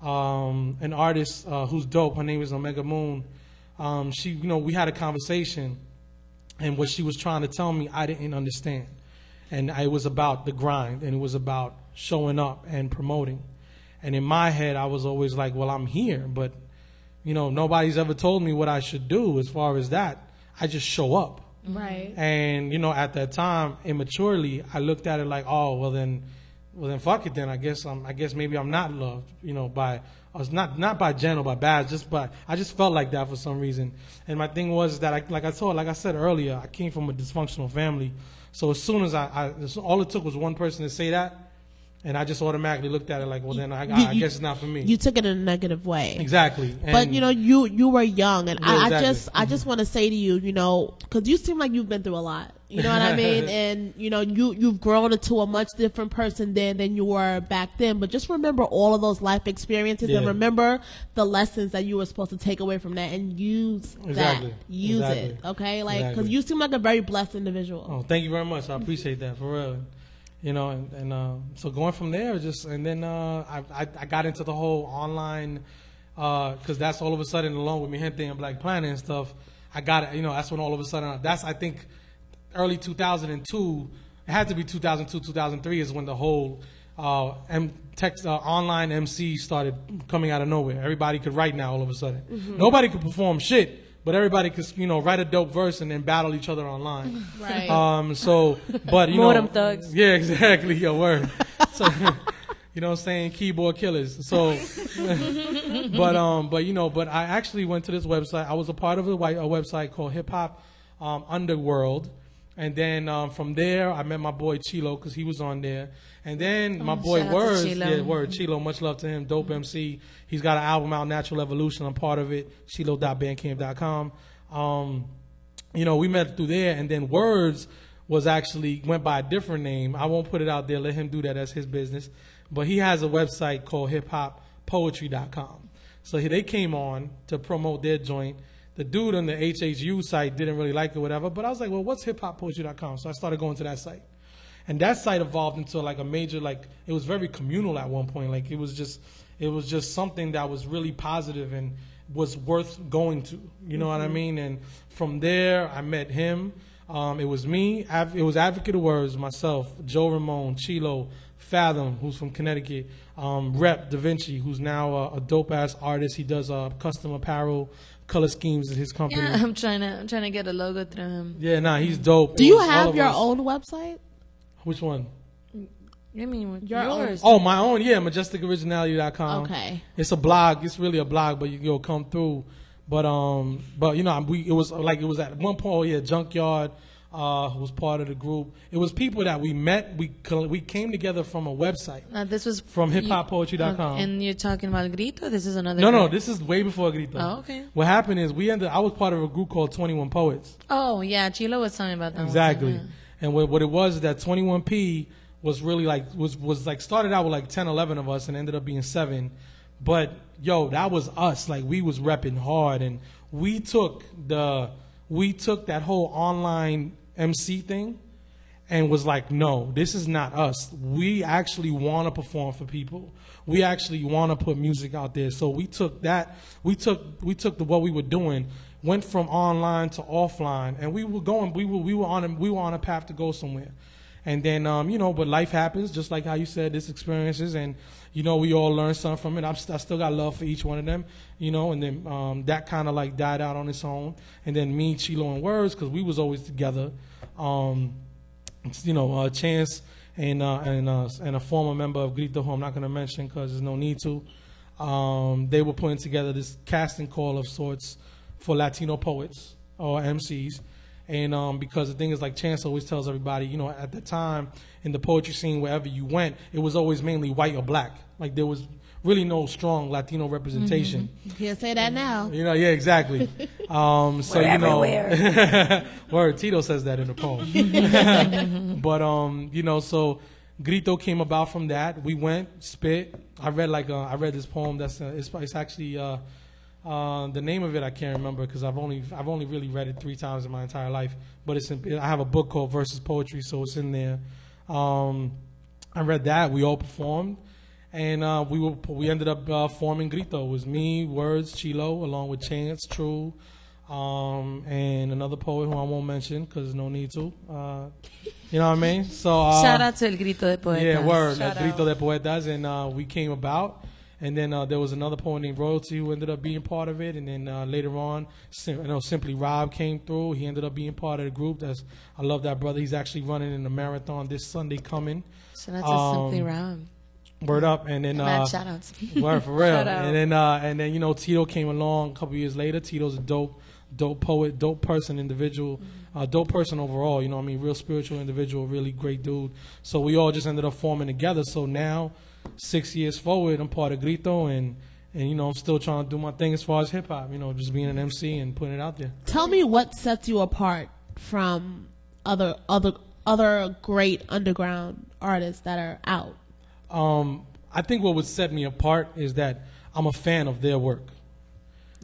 an artist who's dope. Her name is Omega Moon. She, you know, we had a conversation, and what she was trying to tell me, I didn't understand. And it was about the grind, and it was about showing up and promoting. And in my head, I was always like, well, I'm here, but, you know, nobody's ever told me what I should do as far as that. I just show up. Right. And, you know, at that time, immaturely, I looked at it like, oh, well then fuck it then. I guess maybe I'm not loved, you know, by us, not by Jen or by Baz, I just felt like that for some reason. And my thing was that like I said earlier, I came from a dysfunctional family. So as soon as all it took was one person to say that, and I just automatically looked at it like, well, then I guess it's not for me. You took it in a negative way. Exactly. But, you know, you were young, and Yeah, I exactly. just want to say to you, you know, because you seem like you've been through a lot. You know what I mean? And, you know, you've grown into a much different person than you were back then. But just remember all of those life experiences, and remember the lessons that you were supposed to take away from that, and use that. Use it, okay? Like, because you seem like a very blessed individual. Oh, thank you very much. I appreciate that, for real. You know, and so going from there, and then I got into the whole online, because that's all of a sudden, along with Mi Gente and Black Planet and stuff, I got it, you know, that's when all of a sudden, I think, early 2002, it had to be 2002, 2003 is when the whole online MC started coming out of nowhere. Everybody could write now all of a sudden. Mm-hmm. Nobody could perform shit, but everybody could, you know, write a dope verse and then battle each other online. Right. But you Modem know, thugs. Yeah, exactly. Your word. So, you know what I'm saying? Keyboard killers. So, but I actually went to this website. I was a part of a website called Hip Hop Underworld. And then from there, I met my boy Chilo because he was on there. And then my boy Words, Chilo, much love to him, dope MC. He's got an album out, Natural Evolution. I'm part of it, chilo.bandcamp.com. You know, we met through there, and then Words went by a different name. I won't put it out there. Let him do that. That's his business. But he has a website called hiphoppoetry.com. So they came on to promote their joint. The dude on the HHU site didn't really like it or whatever, but I was like, well, what's hiphoppoetry.com? So I started going to that site. And that site evolved into like a major, like, it was very communal at one point. Like, it was just something that was really positive and was worth going to. You know what I mean? And from there, I met him. It was me. It was Advocate of Words, myself, Joe Ramone, Chilo, Fathom, who's from Connecticut, Rep Da Vinci, who's now a dope-ass artist. He does custom apparel, color schemes at his company. Yeah, I'm trying to get a logo through him. Yeah, nah, he's dope. Do you have your own website? Which one? I mean, yours. Oh, my own, yeah, MajestikOriginality.com. Okay. It's a blog. It's really a blog, but you'll come through. But you know, it was at one point, yeah, Junkyard, who was part of the group. It was people that we met. We came together from a website. This was from hiphoppoetry.com. And you're talking about Grito? This is another No, this is way before Grito. Oh, okay. What happened is I was part of a group called 21 Poets. Oh, yeah, Chilo was telling me about that. Exactly. One. And what it was is that 21P was really like, was like started out with like 10, 11 of us and ended up being 7. But yo, that was us. Like, we was repping hard, and we took that whole online MC thing and was like, no, this is not us. We actually want to perform for people. We actually want to put music out there. So we took that. We took what we were doing, went from online to offline, and we were on a path to go somewhere. And then, you know, but life happens, just like how you said, this experiences, and, you know, we all learn something from it. I still got love for each one of them, you know, and then that kind of like died out on its own. And then me, Chilo, and Words, because we was always together. You know, Chance and a former member of Grito, who I'm not going to mention because there's no need to. They were putting together this casting call of sorts for Latino poets or MCs. And because the thing is, like Chance always tells everybody, you know, at the time in the poetry scene, wherever you went, it was always mainly white or black. Like, there was really no strong Latino representation. Mm-hmm. You can't say that now. You know, yeah, exactly. So, we're you know, everywhere. Word, Tito says that in the poem. But, you know, so Grito came about from that. We went, spit. I read this poem that's, it's actually, the name of it I can't remember because I've only really read it 3 times in my entire life. But I have a book called Versus Poetry, so it's in there. I read that. We all performed, And we ended up forming Grito. It was me, Words, Chilo, along with Chance, True, and another poet who I won't mention because there's no need to. You know what I mean? So Shout out to El Grito de Poetas. yeah, word, Shout El Grito de Poetas, and we came about. And then there was another poet named Royalty who ended up being part of it. And then later on, Simply Rob came through. He ended up being part of the group. I love that brother. He's actually running in the marathon this Sunday coming. Shout out to Simply Rob. Word up. And then Mad shout outs. word for real. Shout out. And then you know, Tito came along a couple years later. Tito's a dope poet, dope person, individual, dope person overall. You know what I mean? Real spiritual individual, really great dude. So we all just ended up forming together. So now, 6 years forward, I'm part of Grito, and you know, I'm still trying to do my thing as far as hip hop. You know, just being an MC and putting it out there. Tell me what sets you apart from other great underground artists that are out. I think what would set me apart is that I'm a fan of their work.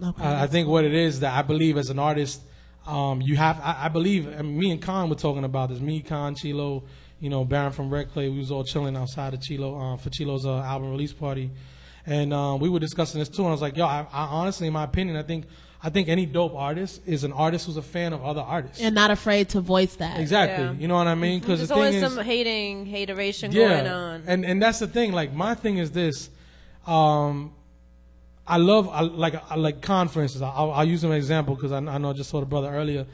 Okay. I think what it is that I believe as an artist, you have. I believe. And me and Khan were talking about this. Me, Khan, Chilo, you know, Baron from Red Clay. We was all chilling outside of Chilo for Chilo's album release party, and we were discussing this too. And I was like, yo, I honestly, in my opinion, I think any dope artist is an artist who's a fan of other artists. And not afraid to voice that. Exactly. Yeah. You know what I mean? Because There's the thing always is, some hateration going on. and that's the thing. Like my thing is this. I like Khan, for instance. I'll use him as an example because I know I just saw the brother earlier.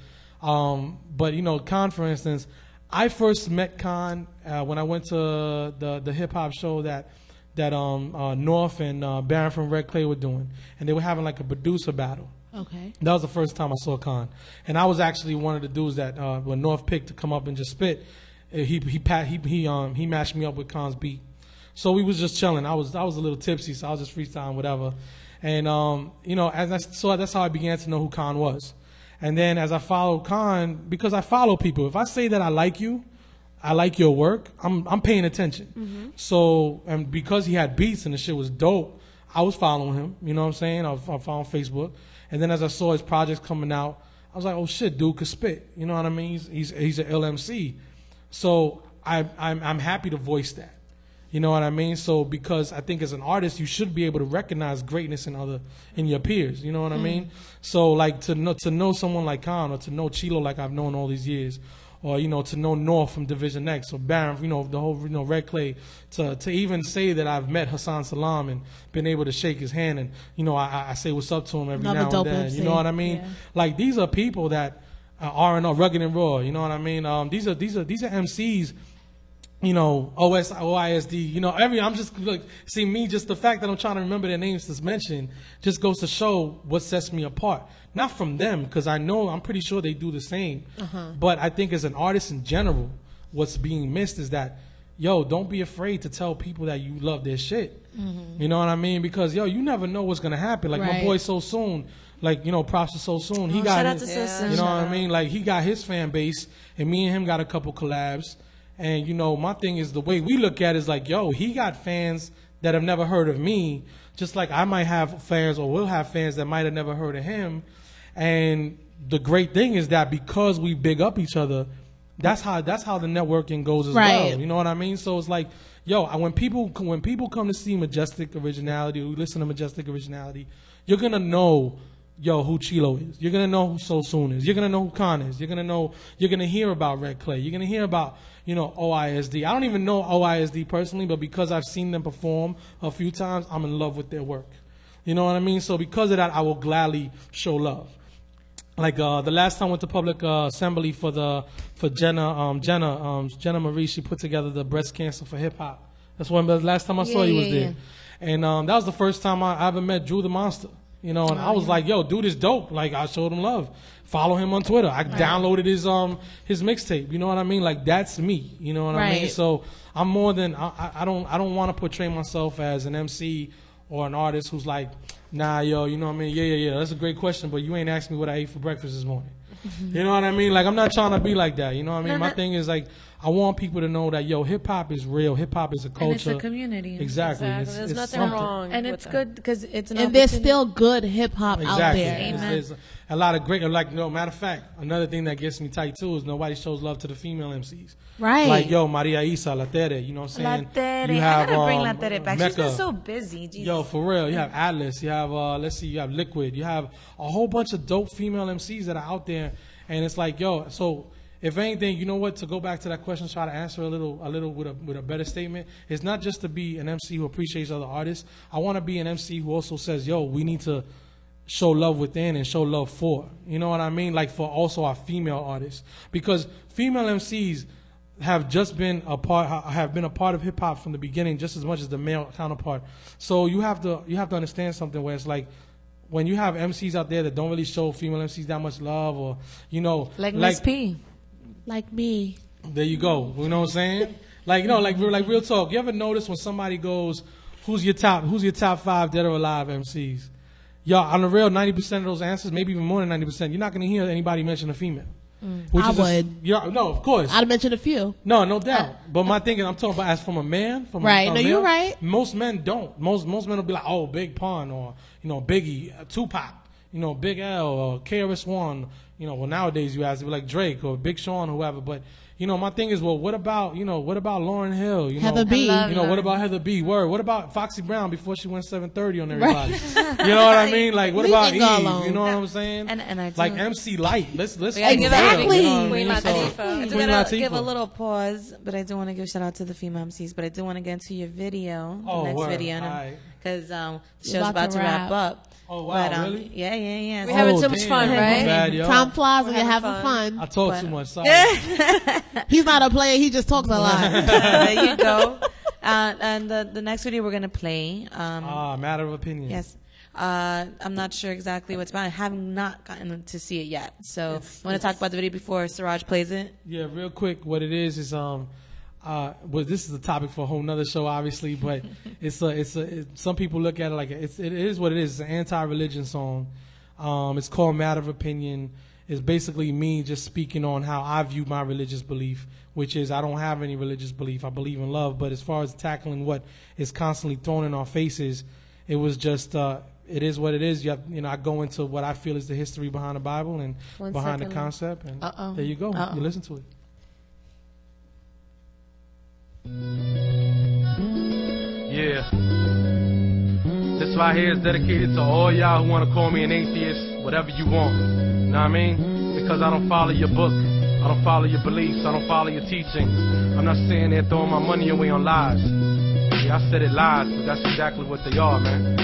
But you know, Khan, for instance, I first met Khan when I went to the hip hop show that North and Baron from Red Clay were doing, and they were having like a producer battle. Okay. That was the first time I saw Khan, and I was actually one of the dudes that when North picked to come up and just spit, he matched me up with Khan's beat. So we was just chilling. I was a little tipsy, so I was just freestyling, whatever. And you know, so that's how I began to know who Khan was. And then as I followed Khan, because I follow people. If I say that I like you, I like your work, I'm paying attention. Mm-hmm. So, and because he had beats and the shit was dope, I was following him. You know what I'm saying? I followed Facebook. And then as I saw his projects coming out, I was like, oh shit, dude could spit. You know what I mean? He's an LMC. So I'm happy to voice that. You know what I mean? So because I think as an artist, you should be able to recognize greatness in your peers. You know what I mean? So like to know someone like Khan, or to know Chilo like I've known all these years, or you know, to know North from Division X, or Baron, you know, the whole, you know, Red Clay, to even say that I've met Hassan Salam and been able to shake his hand, and you know, I say what's up to him every Another now dope and then. MC. You know what I mean? Yeah. Like these are people that are rugged and raw. You know what I mean? These are MCs. You know, OISD, you know, I'm just, look, see me, just the fact that I'm trying to remember their names to mention just goes to show what sets me apart. Not from them, because I'm pretty sure they do the same. But I think as an artist in general, what's being missed is that, yo, don't be afraid to tell people that you love their shit. You know what I mean? Because, yo, you never know what's going to happen. Like my boy So Soon, like, you know, props to So Soon. He got shout out his, to So Soon. you know what Shout I mean? Like, he got his fan base, and me and him got a couple collabs. And, you know, my thing is the way we look at it is like, yo, he got fans that have never heard of me, just like I might have fans or will have fans that might have never heard of him. And the great thing is that because we big up each other, that's how the networking goes as well. You know what I mean? So it's like, yo, when people come to see Majestik Originality, or listen to Majestik Originality, you're going to know, yo, who Chilo is. You're going to know who So Soon is. You're going to know who Khan is. You're going to hear about Red Clay. You're going to hear about, you know, OISD. I don't even know OISD personally, but because I've seen them perform a few times, I'm in love with their work. You know what I mean? So because of that, I will gladly show love. Like the last time I went to public assembly for Jenna Marie, she put together the breast cancer for hip hop. That's when the last time I saw you was there. And that was the first time I ever met Drew the Monster. You know, and I was like, yo, dude is dope. Like, I showed him love. Follow him on Twitter. I downloaded his mixtape. You know what I mean? Like, that's me. You know what I mean? So I'm more than I don't want to portray myself as an MC or an artist who's like, nah, yo, you know what I mean? Yeah. That's a great question, but you ain't asked me what I ate for breakfast this morning. You know what I mean? Like, I'm not trying to be like that. You know what I mean? My thing is, like, I want people to know that, yo, hip-hop is real. Hip-hop is a culture. And it's a community. Exactly. There's nothing something. wrong. And with it's that. good because it's an And there's opportunity. still good hip hop out Exactly. there. Amen. There's a lot of great, like, no matter of fact, another thing that gets me tight too is nobody shows love to the female MCs. Right. Like, yo, Maria Isa, La Tere, you know what I'm saying? La Tere. You have, I gotta bring La Tere back. She's been Mecca. so busy. Jesus. Yo, for real. You have Atlas. You have, let's see, you have Liquid. You have a whole bunch of dope female MCs that are out there. And it's like, yo, so if anything, you know what, to go back to that question, try to answer a little with a better statement. It's not just to be an MC who appreciates other artists. I want to be an MC who also says, yo, we need to show love within and show love for. You know what I mean? Like, for also our female artists. Because female MCs have been a part of hip hop from the beginning just as much as the male counterpart. So you have to understand something where it's like, when you have MCs out there that don't really show female MCs that much love, or, you know, Like Miss P. Like me. there you go. You know what I'm saying? Like, you know, like real talk. You ever notice when somebody goes, who's your top 5 dead or alive MCs? Yo, on the real, 90% of those answers, maybe even more than 90%, you're not going to hear anybody mention a female. Which I is would. No, of course. I'd mention a few. No doubt. But my thing is, I'm talking about as from a man. From Right. A No, male, you're right. Most men don't. Most men will be like, oh, Big Pun, or, you know, Biggie, Tupac, you know, Big L, or KRS-One. You know, well, nowadays you ask, like Drake or Big Sean, whoever. But, you know, my thing is, well, what about Lauryn Hill? You Heather know, B. You know, what about Heather B? Word. What about Foxy Brown before she went 730 on everybody? You know what I mean? Like, what Leave about it Eve? alone. You know what I'm saying? And I do. Like MC Light. Let's gotta give Exactly. you know what I Queen mean? So, Latifah. I do Queen gotta Latifah. give a little pause, but I do want to give a shout out to the female MCs. But I do want to get into your video, the Oh, next word. video, Alright. because the show's About about to to wrap wrap. up. Oh, wow, But, really? Yeah. We're having Oh, so much damn. fun, My right? bad, yo. Time flies when We're you're having having fun. fun. I talk too much. Sorry. He's not a player. He just talks a lot. There you go. And the next video we're gonna play. Matter of opinion. Yes. I'm not sure exactly what's about. I have not gotten to see it yet. So I want to talk about the video before Siraj plays it. Yeah, real quick. What it is well, this is a topic for a whole nother show, obviously, but some people look at it like it is what it is. It's an anti-religion song. It's called Matter of Opinion. It's basically me just speaking on how I view my religious belief, which is I don't have any religious belief. I believe in love, but as far as tackling what is constantly thrown in our faces, it was just it is what it is. I go into what I feel is the history behind the Bible and One behind second. the concept, and Uh-oh. there you go. Uh-oh. You listen to it. Yeah. This right here is dedicated to all y'all who want to call me an atheist, whatever you want. You know what I mean? Because I don't follow your book. I don't follow your beliefs. I don't follow your teachings. I'm not sitting there throwing my money away on lies. Yeah, I said it lies, but that's exactly what they are, man.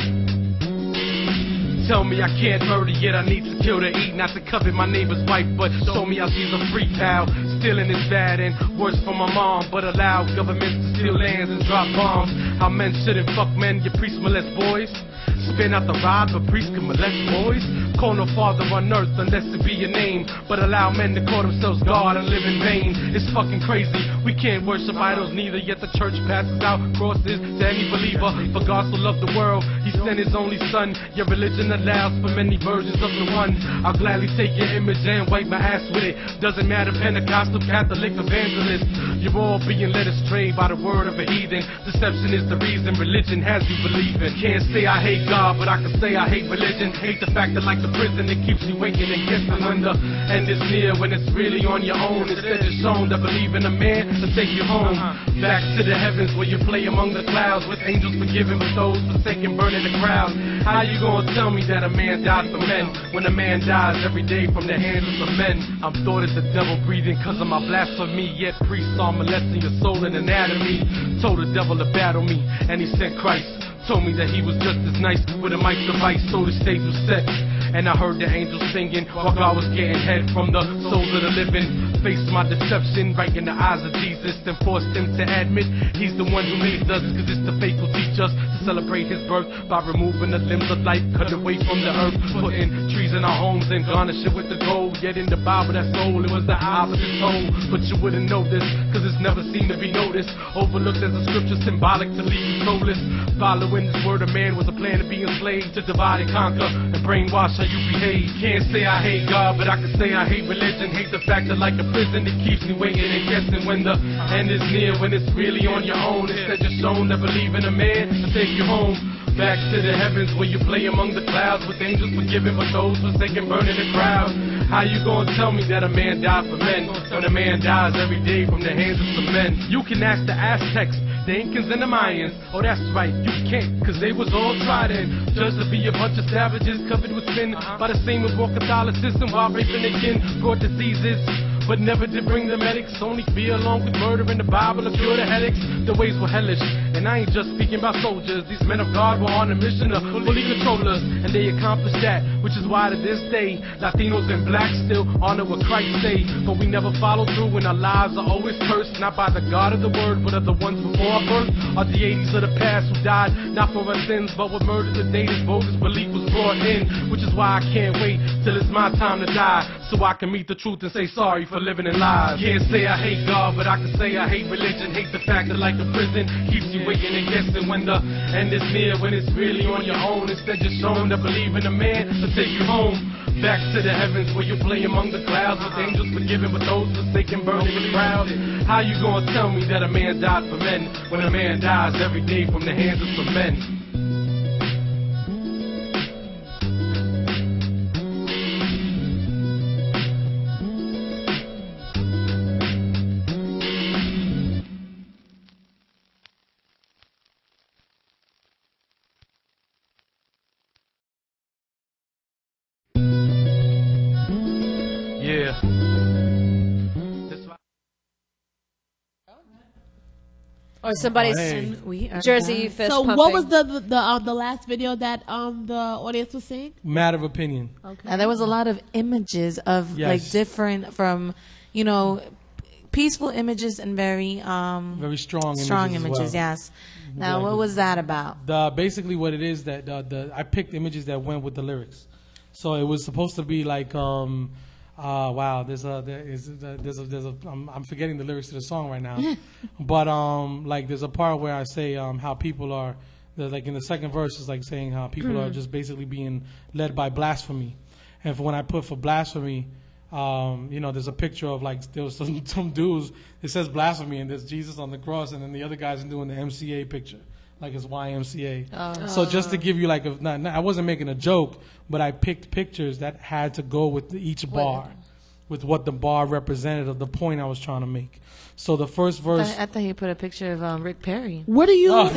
Tell me I can't murder yet I need to kill to eat. Not to covet my neighbor's wife, but show me how she's a free pal. Stealing is bad and worse for my mom, but allow governments to steal lands and drop bombs. How men shouldn't fuck men, you priests molest boys. Spin out the rod, but priests can molest boys. Call no father on earth unless it be your name, but allow men to call themselves God and live in vain. It's fucking crazy. We can't worship idols neither, yet the church passes out crosses to any believer. For God so loved the world, He sent His only Son. Your religion allows for many versions of the one. I'll gladly take your image and wipe my ass with it. Doesn't matter Pentecostal, Catholic, evangelist. You're all being led astray by the word of a heathen. Deception is the reason religion has you believing. Can't say I hate God, but I can say I hate religion. Hate the fact that like the prison, it keeps you waking and guessing when the end is near, when it's really on your own. Instead it's shown that believe in a man to take you home. Back to the heavens where you play among the clouds, with angels forgiven but those forsaken burning the crowd. How you gonna tell me that a man died for men when a man dies every day from the hands of men? I'm thought as the devil breathing cause of my blasphemy, yet priests are molesting your soul and anatomy. Told the devil to battle me and he sent Christ. Told me that he was just as nice with a mic device, so the stage was set. And I heard the angels singing while God was getting head from the souls of the living. face my deception right in the eyes of Jesus, then forced him to admit he's the one who made us, cause it's the faith who teach us to celebrate his birth by removing the limbs of life cut away from the earth, putting trees in our homes and garnish it with the gold. Yet in the Bible that soul, it was the opposite soul, but you wouldn't know this cause it's never seemed to be noticed, overlooked as a scripture symbolic to leave you soulless. Following this word of man was a plan to be enslaved, to divide and conquer and brainwash how you behave. Can't say I hate God, but I can say I hate religion. Hate the fact that like a prison it keeps me waiting and guessing when the end is near, when it's really on your own. Instead you're shown to believe in a man to take you home back to the heavens where you play among the clouds with angels forgiven, but those forsaken burning the crowd. How you gonna tell me that a man died for men when a man dies every day from the hands of some men? You can ask the Aztecs, the Incans and the Mayans. Oh, that's right, you can't, cause they was all tried and judged to be a bunch of savages covered with sin by the same as war Catholicism, while raping their kin brought diseases, but never did bring the medics. Only fear along with murder in the Bible to cure the headaches. The ways were hellish, and I ain't just speaking about soldiers. These men of God were on a mission to fully control us, and they accomplished that, which is why to this day Latinos and blacks still honor what Christ say. But we never follow through, and our lives are always cursed, not by the God of the word, but of the ones before our birth. Are the 80s of the past who died not for our sins, but were murdered the day this bogus belief was brought in. Which is why I can't wait till it's my time to die, so I can meet the truth and say sorry for living in lies. Can't say I hate God, but I can say I hate religion. Hate the fact that like a prison keeps you waiting and guessing when the end is near, when it's really on your own. Instead you're shown to believe in a man to take you home back to the heavens where you play among the clouds with angels forgiven, but those forsaken burning with crowds. How you gonna tell me that a man died for men when a man dies every day from the hands of some men? Or somebody's Jersey fist So pumping. what was the last video that the audience was seeing? Matter of opinion. Okay. And there was a lot of images of like different from, you know, peaceful images and very strong images, as well. yes. Now, what was that about? Basically what it is that I picked images that went with the lyrics. So it was supposed to be like wow, I'm forgetting the lyrics to the song right now. But like there's a part where I say how people are, like in the second verse is like saying how people are just basically being led by blasphemy. And when I put for blasphemy, you know, there's a picture of like there was some dudes, it says blasphemy and there's Jesus on the cross, and then the other guy's doing the MCA picture. Like it's YMCA. Oh. So just to give you like I wasn't making a joke, but I picked pictures that had to go with each bar, with what the bar represented of the point I was trying to make. So the first verse. I thought you put a picture of Rick Perry. What are you? Like,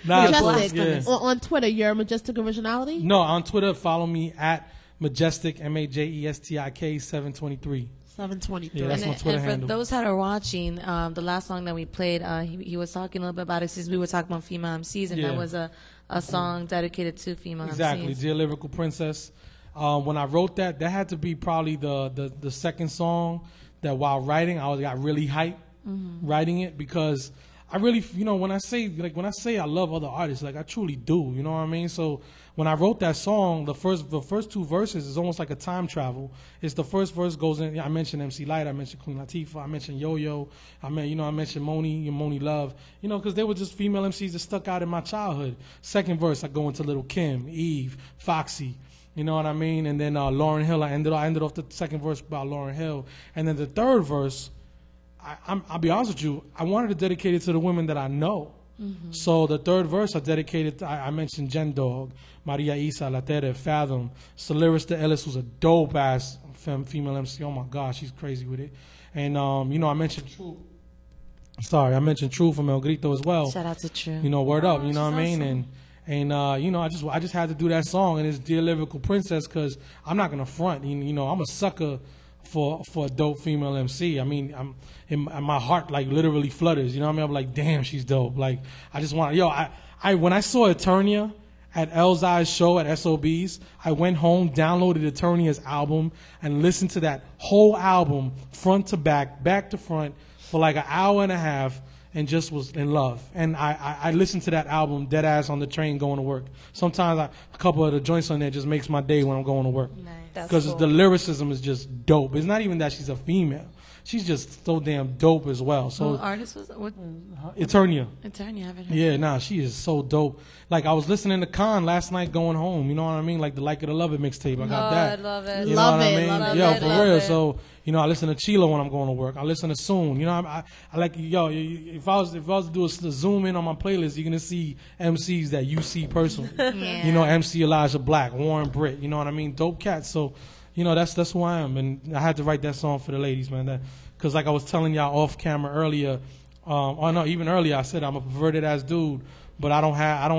Majestik. On Twitter, you're Majestik Originality? No, on Twitter, follow me at Majestik, Majestik 723. 723. Yeah, that's my Twitter and handle. for those that are watching, the last song that we played, he was talking a little bit about it since we were talking about female MCs, and that was a song dedicated to female exactly, MCs. Dear Lyrical Princess. When I wrote that had to be probably the second song that while writing, I got really hyped writing it, because I really, you know, when I say I love other artists, like I truly do, you know what I mean? So when I wrote that song, the first two verses is almost like a time travel. It's the first verse goes in. I mentioned MC Lyte, I mentioned Queen Latifah, I mentioned Yo-Yo, I mentioned Moni Love, you know, because they were just female MCs that stuck out in my childhood. Second verse, I go into Little Kim, Eve, Foxy. You know what I mean? And then Lauryn Hill, I ended off the second verse by Lauryn Hill. And then the third verse, I'll be honest with you, I wanted to dedicate it to the women that I know. So the third verse I dedicated to, I mentioned Jen Dog, Maria Isa, Latere, Fathom, Solaris the Ellis, who's a dope ass female MC. Oh my gosh, she's crazy with it. And you know, I mentioned True. Sorry, I mentioned True from El Grito as well. Shout out to True. You know, word up. You know what I mean? Awesome. And you know, I just had to do that song, and it's Dear Lyrical Princess, because I'm not gonna front. You know, I'm a sucker for a dope female MC. I mean, I'm in my heart like literally flutters. You know what I mean? I'm like, damn, she's dope. Like I just want, I when I saw Eternia at Elzai's show at SOB's. I went home, downloaded Eternia's album, and listened to that whole album front to back to front for like an hour and a half, and just was in love. And I listened to that album dead ass on the train going to work. Sometimes a couple of the joints on there just makes my day when I'm going to work. Because the lyricism is just dope. It's not even that she's a female. She's just so damn dope as well. So Who artist was what? Eternia. Eternia, I haven't heard. Yeah, nah, she is so dope. Like I was listening to Khan last night going home. You know what I mean? Like the Like It or Love It mixtape. I got that. I love it. You know Love what it, I mean? love Yo, it, for love real. it. So you know, I listen to Chilo when I'm going to work. I listen to Soon. You know, I like yo. If I was to do a zoom in on my playlist, you're gonna see MCs that you see personally. You know, MC Elijah Black, Warren Britt. You know what I mean? Dope cats. So, you know, that's who I am, and I had to write that song for the ladies, man. Because like I was telling y'all off camera earlier, or no, even earlier, I said I'm a perverted ass dude, but I don't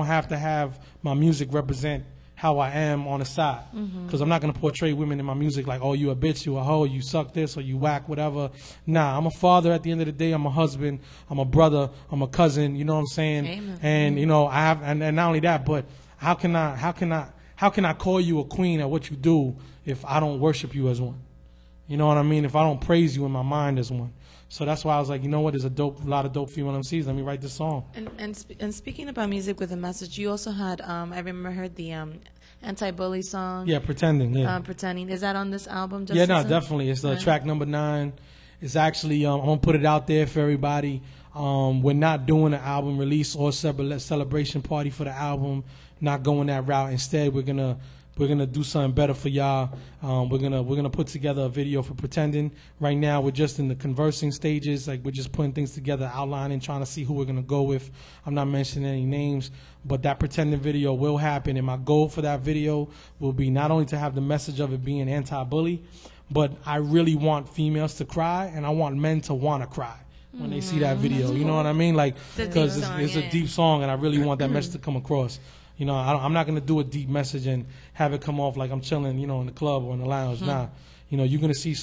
have to have my music represent how I am on the side. Because I'm not gonna portray women in my music like, oh, you a bitch, you a hoe, you suck this, or you whack whatever. Nah, I'm a father at the end of the day. I'm a husband. I'm a brother. I'm a cousin. You know what I'm saying? Amen. And you know, I have, and not only that, but how can I call you a queen at what you do if I don't worship you as one? You know what I mean? If I don't praise you in my mind as one. So that's why I was like, you know what? There's a lot of dope female MCs. Let me write this song. And speaking about music with a message, you also had I remember heard the anti-bully song. Yeah, Pretending. Yeah. Pretending. Is that on this album? Yeah, no, definitely. It's track number 9. It's actually I'm gonna put it out there for everybody. We're not doing an album release or celebration party for the album. Not going that route. Instead, we're gonna do something better for y'all. We're gonna put together a video for Pretending. Right now, we're just in the conversing stages. Like we're just putting things together, outlining, trying to see who we're gonna go with. I'm not mentioning any names, but that Pretending video will happen. And my goal for that video will be not only to have the message of it being anti-bully, but I really want females to cry, and I want men to want to cry when they see that video. You know what I mean? Like because it's a deep song, and I really want that message to come across. You know, I'm not going to do a deep message and have it come off like I'm chilling, you know, in the club or in the lounge. Nah. You know, you're going to see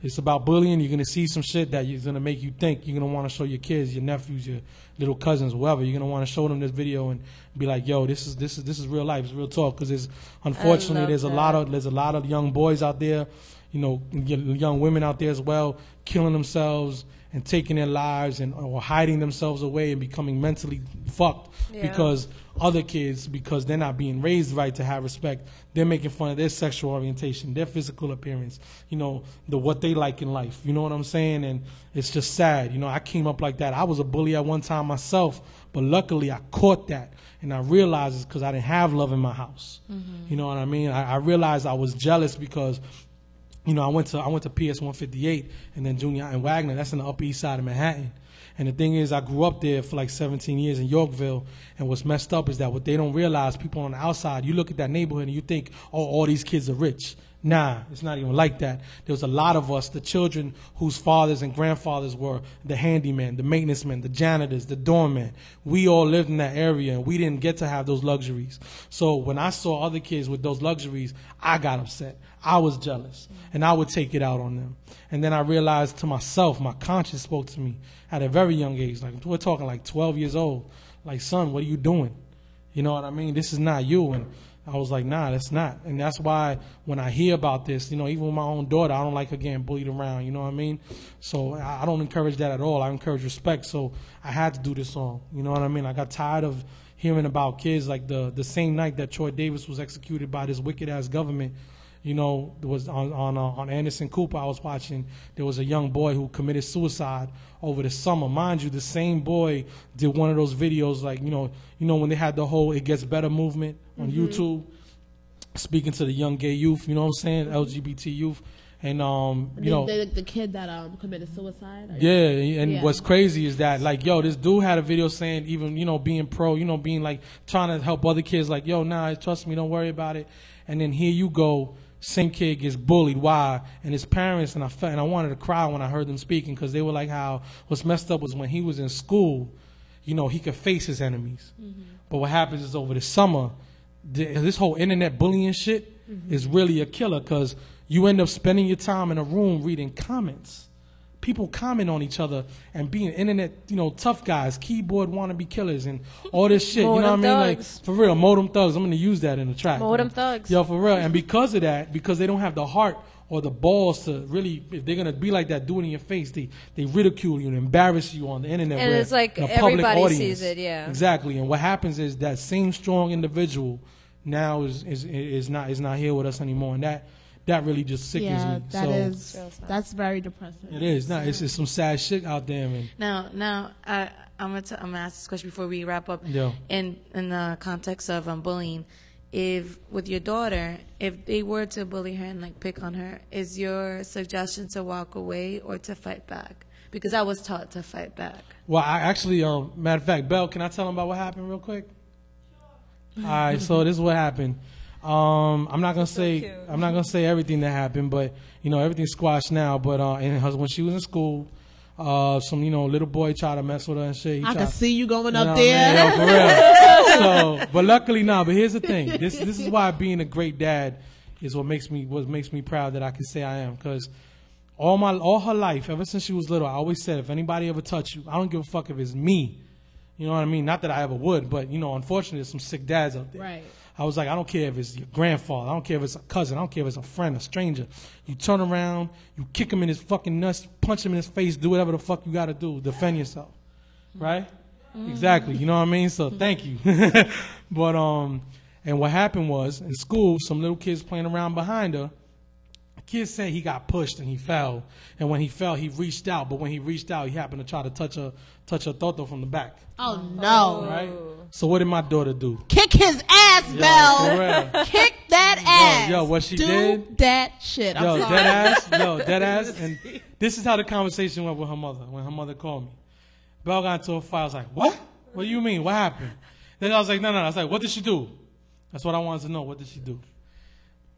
it's about bullying. You're going to see some shit that is going to make you think. You're going to want to show your kids, your nephews, your little cousins, whoever. You're going to want to show them this video and be like, yo, this is real life. It's real talk. Because unfortunately, there's a lot of young boys out there, you know, young women out there as well, killing themselves and taking their lives or hiding themselves away and becoming mentally fucked because other kids, because they're not being raised right to have respect, they're making fun of their sexual orientation, their physical appearance, you know, what they like in life. You know what I'm saying? And it's just sad. You know, I came up like that. I was a bully at one time myself, but luckily I caught that. And I realized it's because I didn't have love in my house. You know what I mean? I realized I was jealous because you know, I went to PS 158 and then Junior and Wagner. That's in the Upper East Side of Manhattan. And the thing is, I grew up there for like 17 years in Yorkville. And what's messed up is that what they don't realize, people on the outside, you look at that neighborhood and you think, oh, all these kids are rich. Nah, it's not even like that. There was a lot of us, the children whose fathers and grandfathers were the handyman, the maintenance men, the janitors, the doorman. We all lived in that area, and we didn't get to have those luxuries. So when I saw other kids with those luxuries, I got upset. I was jealous, and I would take it out on them. And then I realized to myself, my conscience spoke to me at a very young age. Like we're talking like 12 years old. Like, son, what are you doing? You know what I mean? This is not you. And I was like, nah, that's not. And that's why when I hear about this, you know, even with my own daughter, I don't like her getting bullied around, you know what I mean? So I don't encourage that at all. I encourage respect. So I had to do this song, you know what I mean? I got tired of hearing about kids like the same night that Troy Davis was executed by this wicked-ass government. You know, there was on Anderson Cooper I was watching, there was a young boy who committed suicide over the summer. Mind you, the same boy did one of those videos like, you know when they had the whole It Gets Better movement on YouTube, speaking to the young gay youth, you know what I'm saying, LGBT youth. And, you know. The kid that committed suicide? Yeah, and what's crazy is that, like, yo, this dude had a video saying even, you know, being pro, you know, being like, trying to help other kids, like, yo, nah, trust me, don't worry about it. And then here you go. Same kid gets bullied. Why? And his parents, and I wanted to cry when I heard them speaking, because they were like, how what's messed up was when he was in school, you know, he could face his enemies. But what happens is over the summer, this whole internet bullying shit is really a killer, because you end up spending your time in a room reading comments. people comment on each other and being internet, tough guys, keyboard wannabe killers, and all this shit. You know what I mean? Like, for real, modem thugs. I'm gonna use that in the track. Modem thugs. Yo, for real. And because of that, because they don't have the heart or the balls to really, if they're gonna be like that, do it in your face. They ridicule you and embarrass you on the internet. And where it's like in a public everybody audience. sees it, yeah. Exactly. And what happens is that same strong individual now is not here with us anymore, and that really just sickens me. That's very depressing. It is. No, it's some sad shit out there, man. Now, I'm gonna ask this question before we wrap up. Yeah. In the context of bullying, if with your daughter, if they were to bully her and like pick on her, is your suggestion to walk away or to fight back? Because I was taught to fight back. Well, I actually, matter of fact, Belle, can I tell them about what happened real quick? All right, so this is what happened. I'm not gonna say everything that happened, but everything's squashed now. But when she was in school, some little boy tried to mess with her and shit. I can see you going up there. Yeah, for real. But luckily now. But here's the thing. This is why being a great dad is what makes me proud that I can say I am. Because all her life, ever since she was little, I always said, if anybody ever touch you, I don't give a fuck if it's me. You know what I mean? Not that I ever would, but unfortunately, there's some sick dads out there. Right. I was like, I don't care if it's your grandfather, I don't care if it's a cousin, I don't care if it's a friend, a stranger. You turn around, you kick him in his fucking nuts, punch him in his face, do whatever the fuck you got to do, defend yourself, right? Exactly. You know what I mean? So thank you. But and what happened was in school, some little kids playing around behind her. Kid said he got pushed and he fell, and when he fell, he reached out. But when he reached out, he happened to try to touch her toto from the back. Oh no! Right. So what did my daughter do? Kick his ass, Belle. Kick that ass. Yo, what she did? Do that shit. Yo, dead ass. And this is how the conversation went with her mother when her mother called me. Belle got into a fight. I was like, what? What do you mean? What happened? Then I was like, no. I was like, what did she do? That's what I wanted to know. What did she do?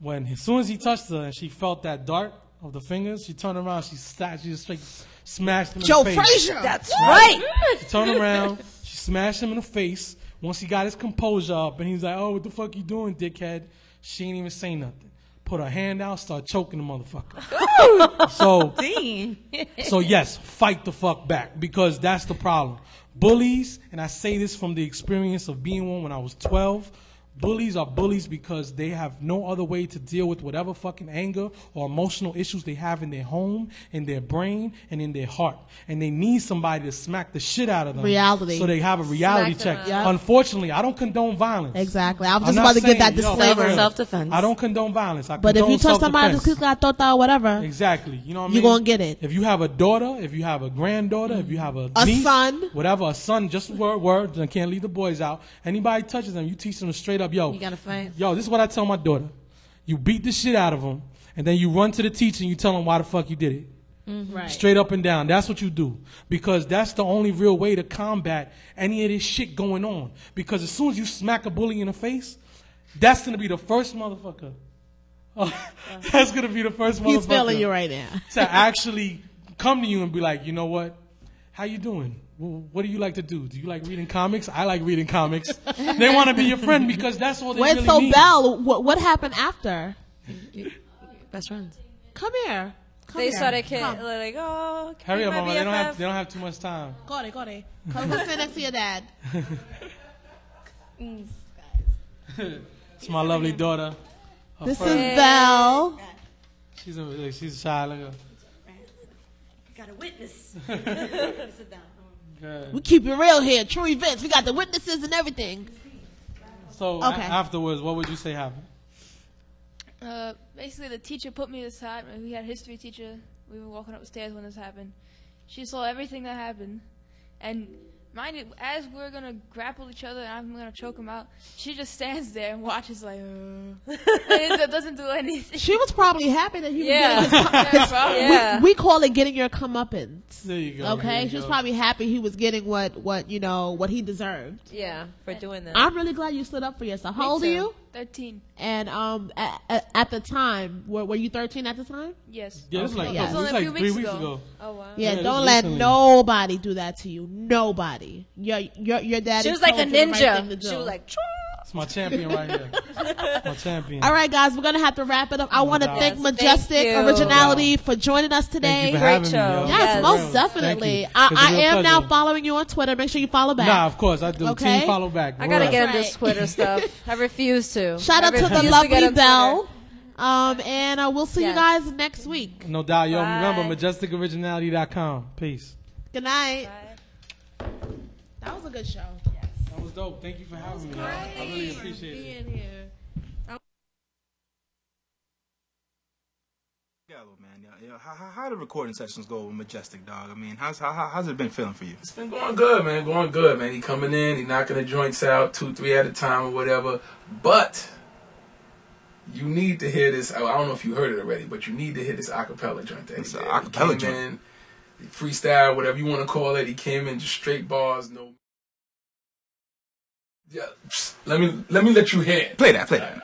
As soon as he touched her and she felt that dart of the fingers, she turned around, she just straight smashed him in the face. Joe Frazier. That's right. She turned around, she smashed him in the face. Once he got his composure up and he's like, oh, what the fuck you doing, dickhead? She ain't even say nothing. Put her hand out, start choking the motherfucker. So yes, fight the fuck back, because that's the problem. Bullies, and I say this from the experience of being one when I was 12, bullies are bullies because they have no other way to deal with whatever fucking anger or emotional issues they have in their home, in their brain, and in their heart. And they need somebody to smack the shit out of them. Reality. So they have a reality check. Yep. Unfortunately, I don't condone violence. Exactly. I was just about to get that disclaimer. Self-defense. I don't condone violence. But if you touch somebody, or whatever, exactly. You know what I mean? you're going to get it. If you have a daughter, if you have a granddaughter, if you have a niece, son, whatever, a son, just word, and can't leave the boys out. Anybody touches them, you teach them straight up, yo. You gotta fight. Yo, this is what I tell my daughter. You beat the shit out of them, and then you run to the teacher and you tell them why the fuck you did it. Right. Straight up and down. That's what you do. Because that's the only real way to combat any of this shit going on. Because as soon as you smack a bully in the face, that's going to be the first motherfucker. That's going to be the first motherfucker. He's feeling you right now. To actually come to you and be like, you know what? How you doing? What do you like to do? Do you like reading comics? I like reading comics. They want to be your friend because that's all they really need. Belle, what happened after? Best friends. Come here. They started like, oh, hurry up, mama. They don't have too much time. Go there. Come sit next to your dad. It's my lovely daughter. This is Belle. She's shy. Look at her. Got a witness. Sit down. Good. We keep it real here. True events. We got the witnesses and everything. So afterwards, what would you say happened? Basically, the teacher put me aside. We had a history teacher. We were walking up the stairs when this happened. She saw everything that happened. And mind you, as we're going to grapple each other and I'm going to choke him out, she just stands there and watches like, and it doesn't do anything. She was probably happy that he was getting his we call it getting your comeuppance. There you go. Okay? She was probably happy he was getting what he deserved. Yeah, for doing that. I'm really glad you stood up for yourself. How old are you? 13. And at the time, were you 13 at the time? Yes. Yeah, it was like, It was only a few 3 weeks weeks ago. ago. Oh wow. Yeah, Yeah, don't just let recently. nobody do that to you. Nobody. Your daddy. She was like a told you the right ninja. thing to do. She was like, It's my champion right here. My champion. All right, guys, we're going to have to wrap it up. I want to thank Yes, Majestik thank you. Originality for joining us today. Thank you for Great having me, show. yo. Yes, Yes. most definitely. Thank you. It's a I real am now pleasure. following you on Twitter. Make sure you follow back. Nah, of course I do. Okay. Team follow back. I gotta Word get up. in this Twitter stuff. I refuse to. Shout out I to the refuse get lovely on Belle. Twitter. And we'll see you Yes. guys next week. No doubt, yo. Bye. Remember, MajestikOriginality.com. Peace. Good night. That was a good show. That was dope. Thank you for having me. Yo. I really appreciate it. Being here. Gallo, man. Yo, how the recording sessions go with Majestik, dog? I mean, how's it been feeling for you? It's been going good, man. Going good, man. He coming in, he knocking the joints out 2-3 at a time or whatever. But you need to hear this. I don't know if you heard it already, but you need to hear this acapella joint. That It's he an did. acapella He came joint. in, freestyle, whatever you want to call it. He came in just straight bars, no. Yeah, let me let you hear it. Play that.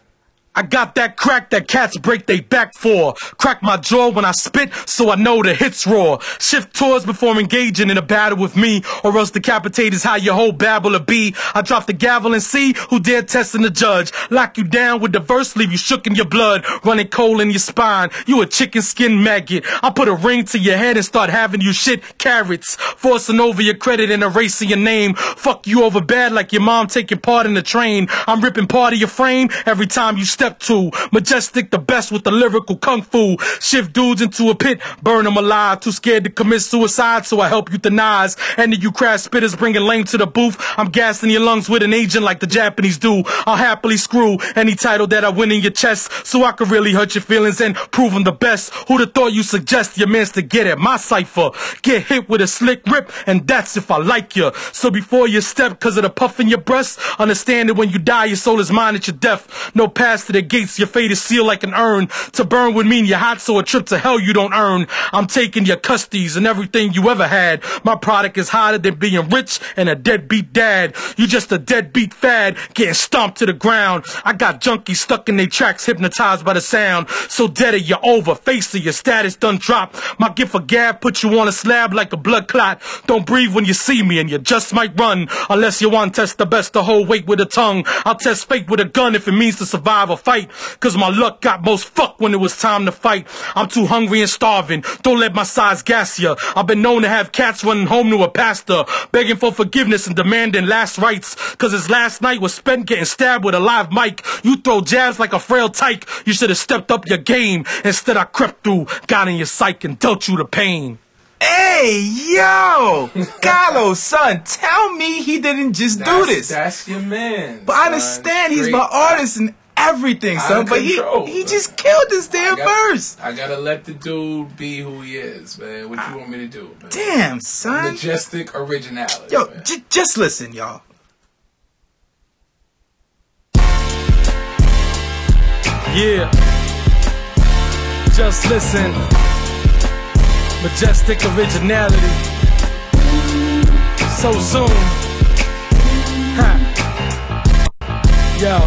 I got that crack that cats break they back for. Crack my jaw when I spit, so I know the hits raw. Shift tours before engaging in a battle with me, or else decapitate is how your whole babbler be. I drop the gavel and see who dare testing the judge. Lock you down with the verse, leave you shook in your blood, running cold in your spine. You a chicken skin maggot. I put a ring to your head and start having you shit carrots, forcing over your credit and erasing your name. Fuck you over bad like your mom taking part in the train. I'm ripping part of your frame every time you step to. Majestik, the best with the lyrical kung fu. Shift dudes into a pit, burn them alive. Too scared to commit suicide, so I help euthanize. And you crash spitters bringing lame to the booth. I'm gassing your lungs with an agent like the Japanese do. I'll happily screw any title that I win in your chest, so I could really hurt your feelings and prove them the best. Who'd have thought you suggest your mans to get at my cipher? Get hit with a slick rip, and that's if I like you. So before you step, cause of the puff in your breast, understand that when you die, your soul is mine at your death. No pass to the gates, your fate is sealed like an urn. To burn would mean you're hot, so a trip to hell you don't earn. I'm taking your custodies and everything you ever had. My product is hotter than being rich and a deadbeat dad. You just a deadbeat fad, getting stomped to the ground. I got junkies stuck in their tracks, hypnotized by the sound. So dead it, you're over, face it, your status done drop. My gift of gab put you on a slab like a blood clot. Don't breathe when you see me and you just might run, unless you want to test the best to hold weight with a tongue. I'll test fate with a gun if it means to survive a fight, cause my luck got most fucked when it was time to fight. I'm too hungry and starving, don't let my size gas ya. I've been known to have cats running home to a pastor, begging for forgiveness and demanding last rites, cause his last night was spent getting stabbed with a live mic. You throw jabs like a frail tyke, you should have stepped up your game. Instead I crept through, got in your psyche and dealt you the pain. Hey, yo! Gallo, son, tell me he didn't just do this. That's your man. But I understand he's my artist and everything, son, but he just killed this damn verse. I gotta let the dude be who he is, man. What you want me to do, man? Damn, son. Majestik Originality. Yo, man. just listen, y'all. Yeah, just listen. Majestik Originality. So soon. Ha. Yo,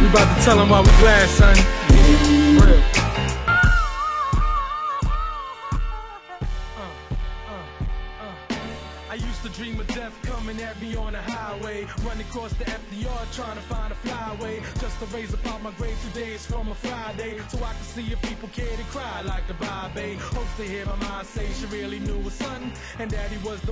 we about to tell them why we glad, son. Real. I used to dream of death coming at me on the highway, running across the FDR trying to find a flyway, just to raise up out my grave 2 days from a Friday, so I could see if people cared and cry like the Bobby. Hopes to hear my mom say she really knew her son, and that he was the